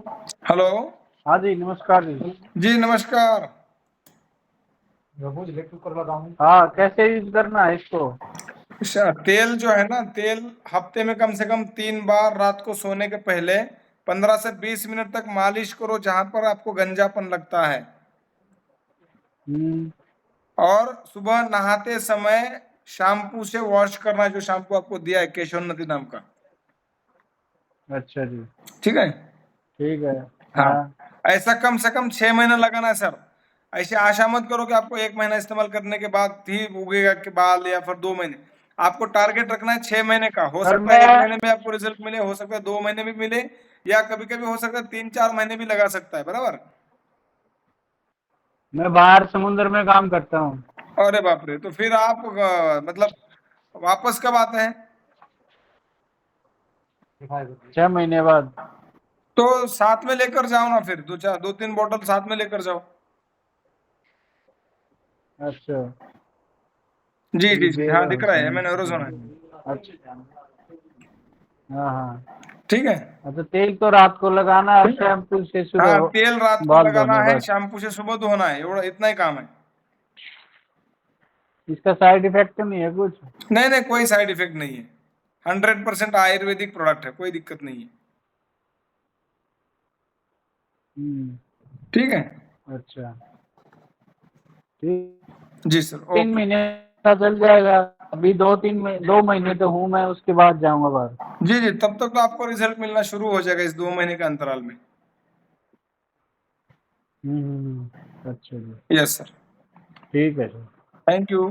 A: हेलो।
E: हाँ जी नमस्कार जी।
A: जी नमस्कार।
E: हाँ कैसे यूज करना है इसको?
A: तेल जो है ना, तेल हफ्ते में कम से कम 3 बार रात को सोने के पहले 15 से 20 मिनट तक मालिश करो जहां पर आपको गंजापन लगता है।
E: हम्म,
A: और सुबह नहाते समय शैम्पू से वॉश करना, जो शैम्पू आपको दिया है केशोन्नति नाम का।
E: अच्छा जी
A: ठीक है।
E: ठीक है।
A: हाँ,
E: हाँ
A: ऐसा कम से कम 6 महीने लगाना है सर। ऐसे आशा मत करो कि आपको 1 महीना इस्तेमाल करने के बाद ही उगेगा के बाल, या फिर 2 महीने। आपको टारगेट रखना है 6 महीने का। हो
E: सर
A: सकता है
E: मैं
A: 1 महीने में आपको रिजल्ट मिले, हो सकता है 2 महीने भी मिले, या कभी कभी हो सकता है 3-4 महीने भी लगा सकता है, बराबर।
E: मैं बाहर समुद्र में काम करता हूँ।
A: अरे बाप रे, तो फिर आप मतलब वापस कब आते हैं?
E: 6 महीने बाद।
A: तो साथ में लेकर जाओ ना, फिर 2-3 बोतल साथ में लेकर जाओ।
E: अच्छा
A: जी जी
E: ठीक
A: जी,
E: है।
A: हाँ दिख रहा है, मैंने रोज होना है।
E: अच्छा हाँ हाँ।
A: ठीक है।
E: अच्छा तेल तो रात को लगाना है, शैम्पू से
A: हाँ,
E: सुबह
A: तेल रात को
E: बाल
A: लगाना
E: धोने
A: है,
E: बस।
A: शैम्पू से सुबह धोना है, इतना ही काम है।
E: इसका साइड इफेक्ट तो नहीं है कुछ?
A: नहीं नहीं, कोई साइड इफेक्ट नहीं है। 100% आयुर्वेदिक प्रोडक्ट है, कोई दिक्कत नहीं है।
E: हम्म,
A: ठीक है।
E: अच्छा ठीक।
A: जी सर,
E: 3 महीने का चल जाएगा। अभी 2 महीने तो हूँ मैं, उसके बाद जाऊंगा बाहर।
A: जी जी, तब तक तो आपको रिजल्ट मिलना शुरू हो जाएगा इस 2 महीने के अंतराल में।
E: अच्छा जी
A: यस सर।
E: ठीक है सर।
A: Thank you.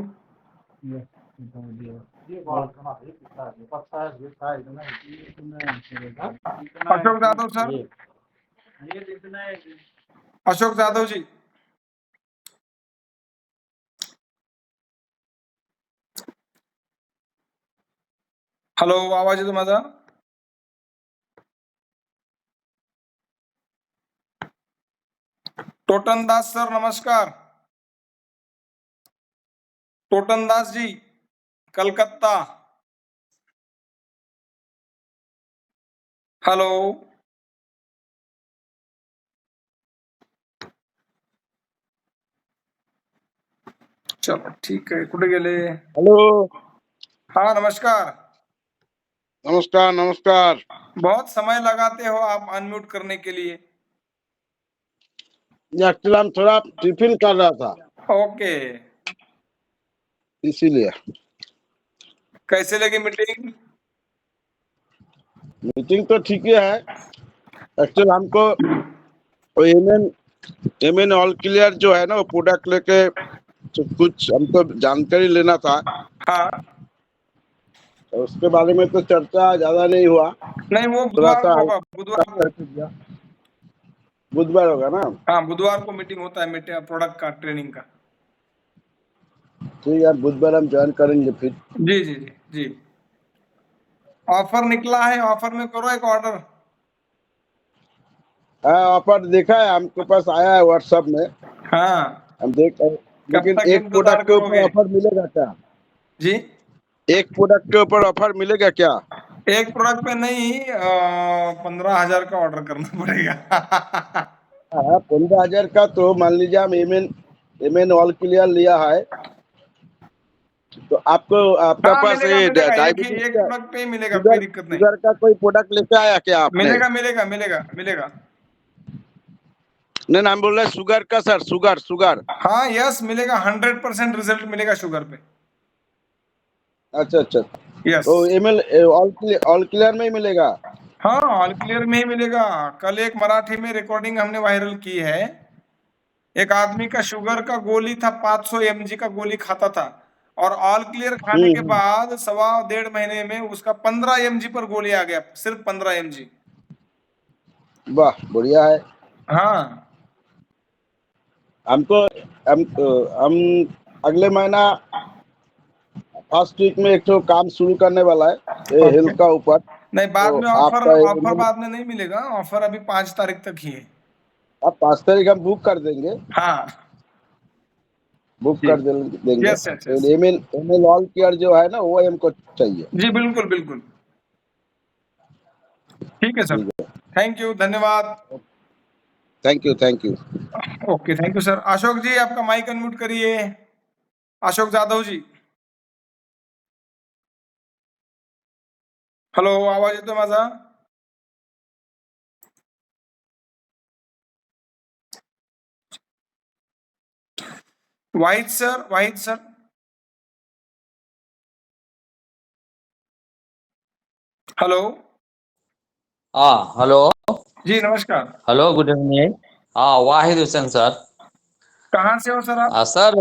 E: ये बता दिया। ये बात कहाँ है? पता है ये था इतना इतना
A: अशोक यादव सर।
E: ये इतना है।
A: अशोक यादव जी। हॅलो, आवाज येतो माझा? टोटन दास सर नमस्कार। टोटन दास जी, कलकत्ता। हॅलो। चलो ठीक आहे, कुठे गेले?
F: हेलो।
A: हाँ नमस्कार।
F: नमस्कार नमस्कार।
A: बहुत समय लगाते हो आप अनम्यूट करने के लिए।
F: एक्चुअली हम थोड़ा टिफिन कर रहा था,
A: ओके।
F: इसीलिए।
A: कैसे लगी मीटिंग?
F: मीटिंग तो ठीक ही है। एक्चुअली हमको एमएन ऑल क्लियर जो है ना, वो प्रोडक्ट लेके तो कुछ हमको जानकारी लेना था।
A: हाँ।
F: तो उसके बारे में तो चर्चा ज्यादा नहीं हुआ,
A: नहीं, वो
F: थोड़ा
A: बुधवार
F: सा
A: को होगा, बुधवार को।
F: बुधवार होगा ना।
A: हाँ, बुधवार को मीटिंग होता है मीटिंग प्रोडक्ट का, ट्रेनिंग का।
F: ठीक है, बुधवार हम ज्वाइन करेंगे फिर।
A: जी जी जी जी। ऑफर निकला है, ऑफर में करो एक ऑर्डर।
F: हाँ ऑफर देखा है, हमके पास आया है व्हाट्सएप में,
A: हाँ,
F: हम देख रहे हैं।
A: कब
F: लेकिन
A: तक
F: एक
A: इंतजार
F: प्रोडक्ट के ऊपर
A: करोगे?
F: ऑफर मिलेगा क्या?
A: जी,
F: एक प्रोडक्ट के ऊपर ऑफर मिलेगा क्या?
A: एक प्रोडक्ट पे नहीं, 15,000 का ऑर्डर करना पड़ेगा।
F: हाँ 15,000 का तो मान लीजिए हम एमएन ऑल क्लियर लिया है, तो आपको आपका
A: हाँ,
F: पास
A: मिलेगा
F: ये
A: मिलेगा,
F: डायबिटीज
A: एक
F: का
A: प्रोडक्ट पे ही मिलेगा, कोई
F: शुगर
A: दिक्कत नहीं।
F: शुगर का कोई प्रोडक्ट लेके आया क्या आपने?
A: मिलेगा मिलेगा मिलेगा मिलेगा।
F: नहीं हम बोल रहे हैं शुगर का सर, शुगर शुगर।
A: हाँ यस, मिलेगा, 100% रिजल्ट मिलेगा शुगर पे।
F: अच्छा अच्छा,
A: यस।
F: तो एमएल ऑल क्लियर में ही मिलेगा?
A: हाँ, ऑल क्लियर में ही मिलेगा। कल एक मराठी में रिकॉर्डिंग हमने वायरल की है। एक आदमी का शुगर का गोली था, 500 mg का गोली खाता था। और ऑल क्लियर खाने के बाद 1.5 महीने में उसका 15 mg पर गोली आ गया, सिर्फ 15 mg।
F: वाह बढ़िया है।
A: हाँ
F: हमको हम अगले महीना फर्स्ट वीक में एक तो काम शुरू करने वाला है
A: ओके।
F: हेल्थ का ऊपर।
A: नहीं, बाद
F: तो
A: में ऑफर
F: आपका
A: ऑफर बाद में नहीं मिलेगा, ऑफर अभी 5 तारीख तक ही है।
F: आप 5 तारीख हम बुक कर देंगे,
A: हाँ
F: बुक
A: जी,
F: कर देंगे।
A: यस यस यस,
F: तो एमएल ऑल केयर जो है ना वो हमको चाहिए।
A: जी बिल्कुल बिल्कुल, ठीक है सर,
F: ठीक है,
A: थैंक यू, धन्यवाद।
F: Thank you thank you.
A: Okay, thank you sir. Ashok ji आपका माइक अनम्यूट करिए, अशोक जाधव जी। हॅलो, आवाज येतोय माझा? वाहिद सर, वाहिद सर। हेलो
G: हाँ हेलो।
A: जी नमस्कार,
G: हेलो गुड इवनिंग। हाँ वाहिद हुसैन सर।
A: कहाँ से हो सर आप?
G: सर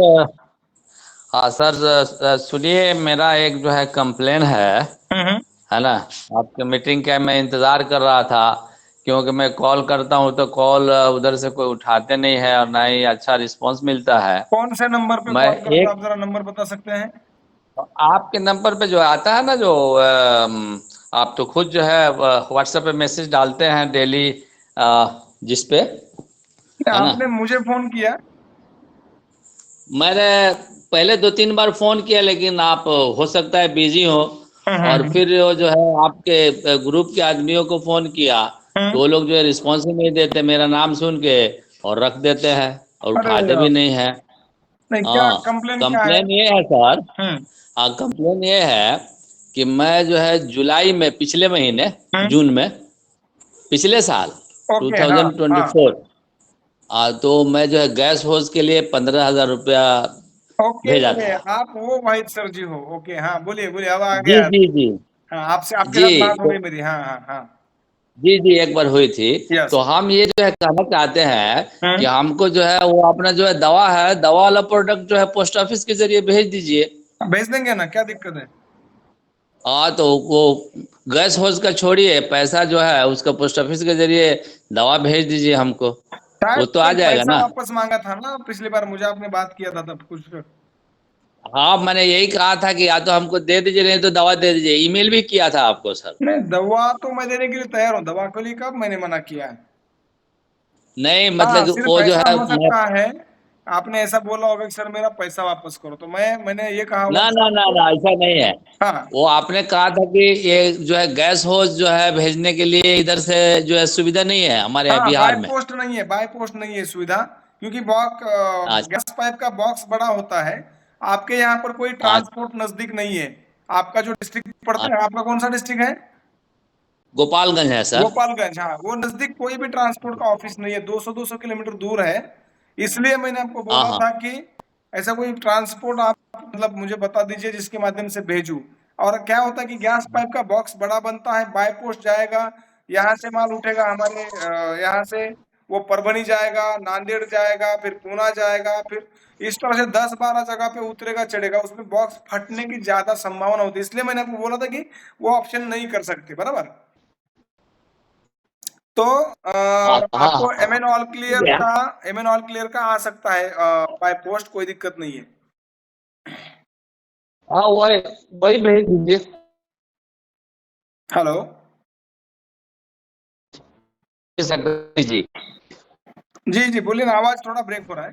G: हाँ सर सुनिए, मेरा एक जो है कंप्लेन है ना। आपके मीटिंग का मैं इंतज़ार कर रहा था, क्योंकि मैं कॉल करता हूँ तो कॉल उधर से कोई उठाते नहीं है और ना ही अच्छा रिस्पांस मिलता है।
A: कौन से नंबर पे
G: मैं
A: कॉल करते हो
G: एक
A: आप, जरा नंबर बता सकते हैं?
G: आपके नंबर पे जो आता है ना, जो आप तो खुद जो है व्हाट्सएप पे मैसेज डालते हैं डेली, जिस पे है ना।
A: आपने मुझे फोन किया?
G: मैंने पहले 2-3 बार फ़ोन किया, लेकिन आप हो सकता है बिजी हो। और
A: हम्म,
G: फिर वो जो है आपके ग्रुप के आदमियों को फ़ोन किया, तो वो लोग जो है रिस्पॉन्स ही नहीं देते, मेरा नाम सुन के और रख देते हैं और
A: अरे
G: उठाते भी
A: यार,
G: नहीं है।
A: नहीं क्या
G: हाँ,
A: कंप्लेन क्या है?
G: कंप्लेन ये है सर।
A: हम्म
G: हाँ, कंप्लेन ये है कि मैं जो है जुलाई में, पिछले महीने
A: हम्म,
G: जून में, पिछले साल
A: ओके, हाँ हाँ,
G: 2024, तो मैं जो है गैस होज के लिए 15,000 रुपया भेजा
A: ओके,
G: था।
A: आप वो वाहिद सर जी हो? ओके, हाँ बोलिए बोलिए, अब आ
G: जी
A: गया।
G: जी जी
A: हाँ, आपसे आपके
G: जी।
A: साथ बात हो
G: तो
A: गई मेरी, हाँ हाँ हाँ,
G: जी जी एक बार हुई थी।
A: यस।
G: तो हम ये जो है कहना चाहते हैं कि हमको जो है वो अपना जो है दवा है, दवा वाला प्रोडक्ट जो है पोस्ट ऑफिस के जरिए भेज दीजिए।
A: भेज देंगे ना, क्या दिक्कत है?
G: हाँ, तो वो गैस होज का छोड़िए, पैसा जो है उसका पोस्ट ऑफिस के जरिए दवा भेज दीजिए हमको, वो
A: शायद
G: तो आ
A: कोई
G: जाएगा
A: पैसा
G: ना।
A: वापस मांगा था ना पिछली बार, मुझे आपने बात किया था तब कुछ।
G: हाँ, मैंने यही कहा था कि या तो हमको दे दीजिए, नहीं तो दवा दे दीजिए। ईमेल भी किया था आपको सर।
A: नहीं, दवा तो मैं देने के लिए तैयार हूँ, दवा के लिए कब मैंने मना किया है?
G: नहीं
A: हाँ,
G: मतलब कि
A: सिर्फ
G: वो जो
A: ऐसा
G: है
A: हो
G: मैं,
A: सकता है, आपने ऐसा बोला होगा कि सर मेरा पैसा वापस करो, तो मैंने ये कहा होगा
G: ना
A: कि
G: ना
A: सर
G: ना
A: को।
G: ना, ऐसा नहीं है।
A: हाँ
G: वो आपने कहा था कि ये जो है गैस होज जो है भेजने के लिए इधर से जो है सुविधा नहीं है हमारे यहाँ
A: हाँ, बाय
G: बिहार में।
A: पोस्ट नहीं है, बाय पोस्ट नहीं है सुविधा, क्योंकि
G: अच्छा
A: गैस पाइप का बॉक्स बड़ा होता है। आपके यहाँ पर कोई
G: अच्छा
A: ट्रांसपोर्ट नजदीक नहीं है। आपका जो डिस्ट्रिक्ट पड़ता है,
G: अच्छा,
A: आपका कौन सा डिस्ट्रिक्ट है?
G: गोपालगंज है सर।
A: गोपालगंज, हाँ, वो नजदीक कोई भी ट्रांसपोर्ट का ऑफिस नहीं है, 200 किलोमीटर दूर है। इसलिए मैंने आपको
G: हाँ
A: बोला
G: हाँ
A: था कि ऐसा कोई ट्रांसपोर्ट आप मतलब मुझे बता दीजिए जिसके माध्यम से भेजूं। और क्या होता है कि गैस पाइप का बॉक्स बड़ा बनता है, बाय पोस्ट जाएगा, यहाँ से माल उठेगा हमारे यहाँ से, वो परभणी जाएगा, नांदेड़ जाएगा, फिर पूना जाएगा, फिर इस तरह से 10-12 जगह पे उतरेगा चढ़ेगा, उसमें बॉक्स फटने की ज्यादा संभावना होती है। इसलिए मैंने आपको बोला था कि वो ऑप्शन नहीं कर सकते, बराबर। तो
G: हाँ हाँ
A: आपको
G: हाँ हाँ, ठीक है।
A: एमएन ऑल क्लियर का आ सकता है बाय पोस्ट, कोई दिक्कत नहीं है।
G: हाँ वही वही भेज दीजिए।
A: हेलो
G: जी,
A: जी जी, बोलिए ना, आवाज थोड़ा ब्रेक हो रहा है।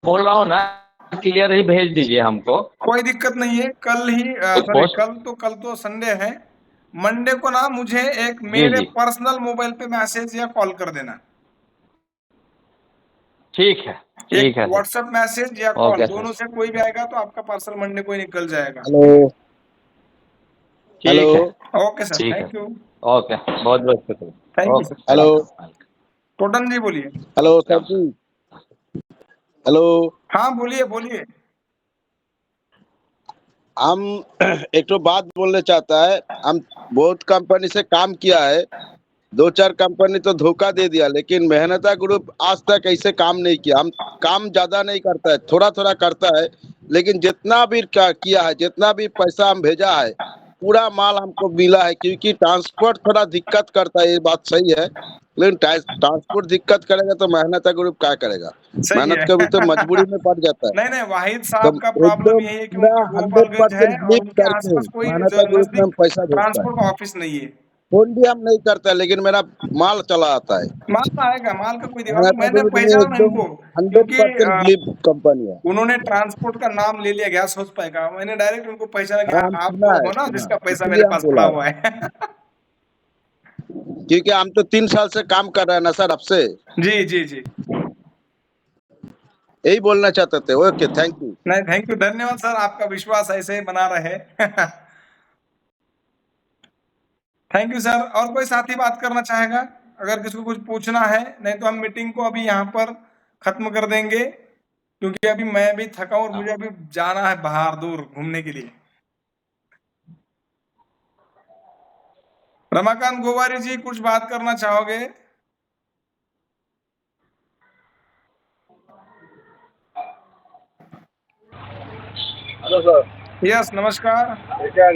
G: बोल रहा हूँ ना, क्लियर ही भेज दीजिए हमको।
A: कोई दिक्कत नहीं है, कल ही सॉरी,
G: पोस्ट।
A: कल तो संडे है, मंडे को ना मुझे एक
G: जी
A: मेरे
G: जी,
A: पर्सनल मोबाइल पे मैसेज या कॉल कर देना।
G: ठीक है,
A: एक
G: ठीक है सर।
A: व्हाट्सएप मैसेज या कॉल,
G: ओके
A: दोनों
G: सर।
A: से कोई भी आएगा तो आपका पार्सल मंडे को ही निकल जाएगा।
F: हेलो हेलो
G: ठीक है,
A: ओके सर,
G: ठीक है।
A: Thank you.
G: ओके, बहुत बहुत शुक्रिया।
A: Thank you
G: okay,
A: sir.
F: Hello
G: welcome.
A: Totan ji बोलिए।
F: Hello sir ji, hello.
A: हाँ बोलिए बोलिए।
F: हम एक तो बात बोलने चाहता है, हम बहुत कंपनी से काम किया है, 2-4 कंपनी तो धोखा दे दिया, लेकिन मेहनता ग्रुप आज तक ऐसे काम नहीं किया। हम काम ज्यादा नहीं करता है, थोड़ा थोड़ा करता है, लेकिन जितना भी किया है, जितना भी पैसा हम भेजा है, पूरा माल हमको मिला है। क्योंकि ट्रांसपोर्ट थोड़ा दिक्कत करता है, ये बात सही है, लेकिन ट्रांसपोर्ट दिक्कत करेगा तो मेहनता ग्रुप क्या करेगा?
A: सही
F: मेहनत
A: है।
F: कभी तो मजबूरी में पड़ जाता है।
A: नहीं नहीं, वाहिद
F: तो
A: साहब का प्रॉब्लम
F: एकदम
A: यही है कि
F: पूरा
A: उनका
F: हंड्रेड
A: गोपालगंज है
F: परसेंट
A: और
F: बिलीव
A: उनके
F: करके
A: आसपास कोई
F: मेहनता ग्रुप में हम
A: नजदीक
F: पैसा भेजता
A: ट्रांसपोर्ट
F: है।
A: ऑफिस नहीं है।
F: फोन भी हम नहीं करता, लेकिन मेरा माल चला आता है।
A: माल आएगा, माल का कोई दिक्कत,
F: मेहनता
A: मैंने
F: ग्रुप में
A: पहचाना
F: एकदम
A: इनको,
F: हंड्रेड
A: क्योंकि
F: परसेंट बिलीव कंपनी है।
A: उन्होंने ट्रांसपोर्ट का नाम ले लिया गैस हाउस पाई का, मैंने डायरेक्ट उनको पहचाना कि
F: हाँ,
A: हाँ
F: हम
A: आप
F: सुना
A: वो
F: है,
A: हो ना
F: सुना,
A: जिसका पैसा
F: इसलिए
A: मेरे
F: हम
A: पास
F: बोला
A: पड़ा
F: है।
A: हुआ है।
F: क्योंकि हम तो 3 साल से काम कर रहे हैं ना सर आपसे,
A: जी जी जी।
F: यही बोलना चाहते थे। Okay, thank you.
A: नहीं, थैंक यू, धन्यवाद सर, आपका विश्वास ऐसे ही बना रहे। Thank you sir. और कोई साथी बात करना चाहेगा? अगर किसी को कुछ पूछना है, नहीं तो हम मीटिंग को अभी यहाँ पर खत्म कर देंगे, क्योंकि अभी मैं भी थका हूं और मुझे अभी जाना है बाहर दूर घूमने के लिए। रमाकांत गोवारी जी, कुछ बात करना चाहोगे?
H: Hello sir.
A: यस, नमस्कार।
H: क्या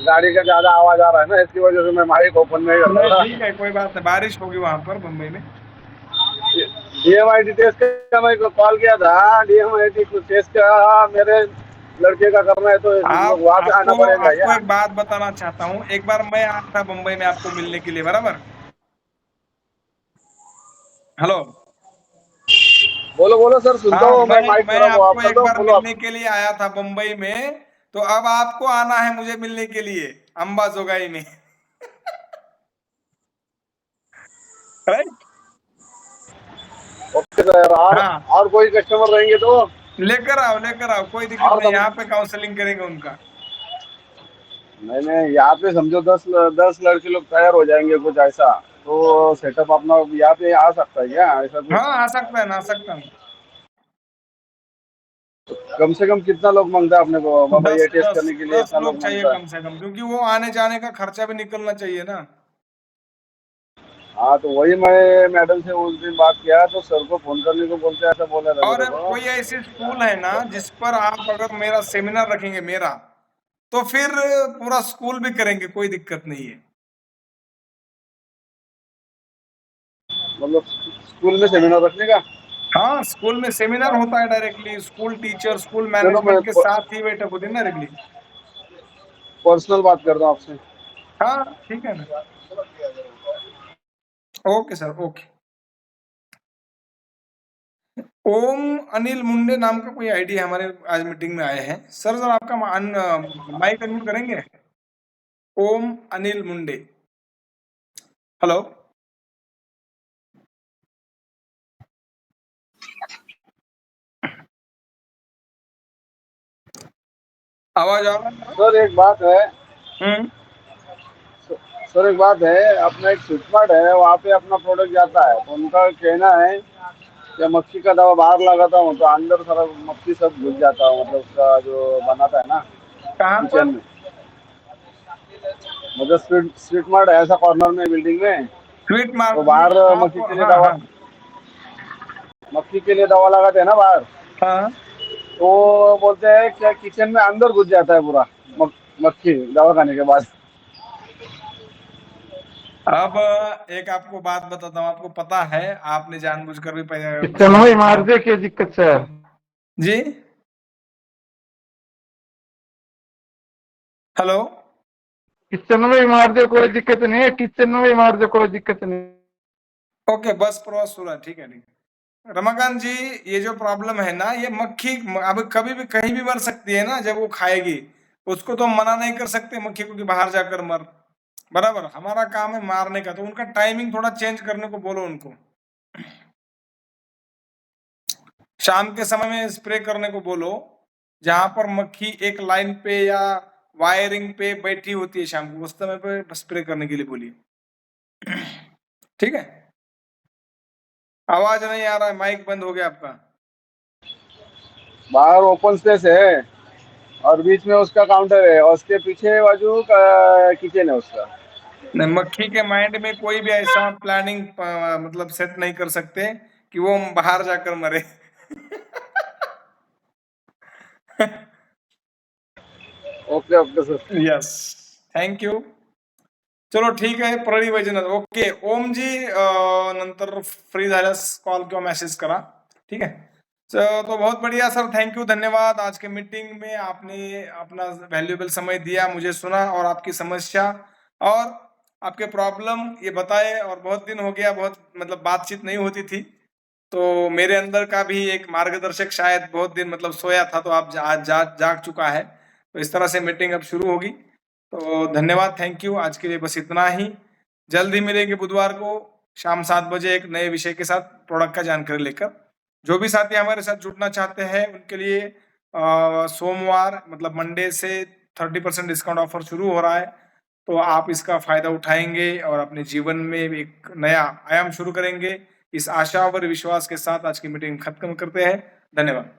H: गाड़ी का ज्यादा आवाज आ रहा है ना, इसकी वजह से मैं माइक ओपन नहीं
A: नहीं,
H: करता
A: ठीक है, कोई बात नहीं, बारिश होगी वहां पर मुंबई में।
H: डीएमआईटी टेस्ट का मैं कॉल किया था। डीएमआईटी टेस्ट का मेरे लड़के का करना है, तो हम
A: आप
H: लोग वहाँ पे आना
A: आपको
H: पड़ेगा
A: आपको
H: क्या?
A: एक बात बताना चाहता हूँ, एक बार मैं आया था मुंबई में आपको मिलने के लिए, बराबर? हेलो।
H: बोलो बोलो सर, सुनता
A: हाँ,
H: हूँ मैं, माइक
A: मैं
H: थोड़ा वो आप
A: आपको
H: कर
A: एक
H: लो,
A: बार
H: बोलो आप।
A: मिलने के लिए आया था मुंबई में, तो अब आपको आना है मुझे मिलने के लिए अंबाजोगाई में। राइट।
H: Okay sir.
A: हाँ,
H: और कोई कस्टमर रहेंगे तो?
A: लेकर आओ, कोई दिक्कत
H: और
A: नहीं, यहाँ पे काउंसलिंग करेंगे उनका।
H: नहीं नहीं, यहाँ पे समझो 10 लड़के लोग तैयार हो जाएंगे कुछ ऐसा, तो सेटअप अपना यहाँ पे आ सकता है क्या, ऐसा कुछ?
A: हाँ, आ सकता है ना, आ सकता है।
H: कम से कम कितना लोग मांगता है अपने को बाबा,
A: दस
H: ये टेस्ट
A: दस
H: करने के लिए
A: 10
H: इतना
A: लोग
H: लोग
A: चाहिए
H: मांगता है?
A: कम से कम, क्योंकि वो आने जाने का खर्चा भी निकलना चाहिए ना।
H: हाँ, तो वही मैं मैडम से उस दिन बात किया, तो सर को फोन करने को बोलते, ऐसा बोला था
A: और
H: मेरे को।
A: कोई ऐसी स्कूल है ना जिस पर आप अगर मेरा सेमिनार रखेंगे मेरा, तो फिर पूरा स्कूल भी करेंगे, कोई दिक्कत नहीं है।
H: मतलब स्कूल में सेमिनार रखने का?
A: हाँ, स्कूल में सेमिनार होता है डायरेक्टली, स्कूल टीचर स्कूल
H: चलो, मैं
A: मैनेजमेंट के साथ ही बैठक होती है ना डायरेक्टली।
H: पर्सनल बात करता हूँ आपसे।
A: हाँ, ठीक है ना। Okay sir, okay. Om Anil Munde नाम का कोई आईडी हमारे आज मीटिंग में आए हैं सर। सर आपका माइक अनम्यूट करेंगे? ओम अनिल मुंडे। हेलो। आवाज आ रहा है?
H: सर एक बात है।
A: हम्म।
H: सर एक बात है, अपना एक स्विचमार्ट है, वहाँ पे अपना प्रोडक्ट जाता है, तो उनका कहना है कि मक्खी का दवा बाहर लगाता हूँ तो अंदर सारा मक्खी सब घुस जाता है, मतलब उसका जो बनाता है ना
A: कहाँ
H: किचन
A: पर?
H: में। मतलब स्ट्रीट मार्ट है ऐसा कॉर्नर में बिल्डिंग में,
A: स्वीट
H: तो
A: मार्ट में
H: बाहर
A: आप? हाँ हाँ
H: मक्खी के लिए दवा लगाते हैं ना बाहर,
A: हाँ।
H: तो बोलते हैं क्या किचन में अंदर घुस जाता है पूरा मक्खी दवा खाने के बाद।
A: अब एक आपको बात बताता हूँ, आपको पता है, आपने जानबूझकर भी
E: किचन में मार दे, क्या दिक्कत है?
A: जी। हेलो।
E: किचन में ही मार दे, कोई दिक्कत नहीं है, किचन में ही मार दे, कोई दिक्कत नहीं।
A: ओके, बस प्रवास हो रहा है, ठीक है, ठीक है। रमाकांत जी, ये जो प्रॉब्लम है ना, ये मक्खी अब कभी भी कहीं भी मर सकती है ना, जब वो खाएगी उसको तो हम मना नहीं कर सकते मक्खी को कि बाहर जाकर मर, बराबर? हमारा काम है मारने का, तो उनका टाइमिंग थोड़ा चेंज करने को बोलो उनको, शाम के समय में स्प्रे करने को बोलो, जहां पर मक्खी एक लाइन पे या वायरिंग पे बैठी होती है शाम को, उस समय पे स्प्रे करने के लिए बोलिए। ठीक है। आवाज नहीं आ रहा है, माइक बंद हो गया आपका।
H: बाहर ओपन स्पेस है और बीच में उसका काउंटर है और उसके पीछे बाजू का किचन है उसका।
A: नहीं, मक्खी के माइंड में कोई भी ऐसा प्लानिंग मतलब सेट नहीं कर सकते कि वो बाहर जाकर मरे।
H: Okay okay sir.
A: Yes, thank you. चलो ठीक आहे, परळी वैजनाथ. ओके, ओमजी नंतर फ्री झाल्यास कॉल किंवा मैसेज करा, ठीक है. तो बहुत बढ़िया सर, थैंक यू, धन्यवाद. आज के मीटिंग में आपने अपना वैल्यूएबल समय दिया, मुझे सुना और आपकी समस्या और आपके प्रॉब्लम ये बताए. और बहुत दिन हो गया, बहुत मतलब बातचीत नहीं होती थी, तो मेरे अंदर का भी एक मार्गदर्शक शायद बहुत दिन मतलब सोया था, तो आप आज जाग चुका है. तो इस तरह से मीटिंग अब शुरू होगी. तो धन्यवाद, थैंक यू. आज के लिए बस इतना ही. जल्द ही मिलेंगे बुधवार को शाम 7 बजे एक नए विषय के साथ, प्रोडक्ट का जानकारी लेकर. जो भी साथी हमारे साथ जुड़ना चाहते हैं उनके लिए सोमवार मतलब मंडे से 30% डिस्काउंट ऑफर शुरू हो रहा है. तो आप इसका फायदा उठाएंगे और अपने जीवन में एक नया आयाम शुरू करेंगे. इस आशा और विश्वास के साथ आज की मीटिंग खत्म करते हैं. धन्यवाद.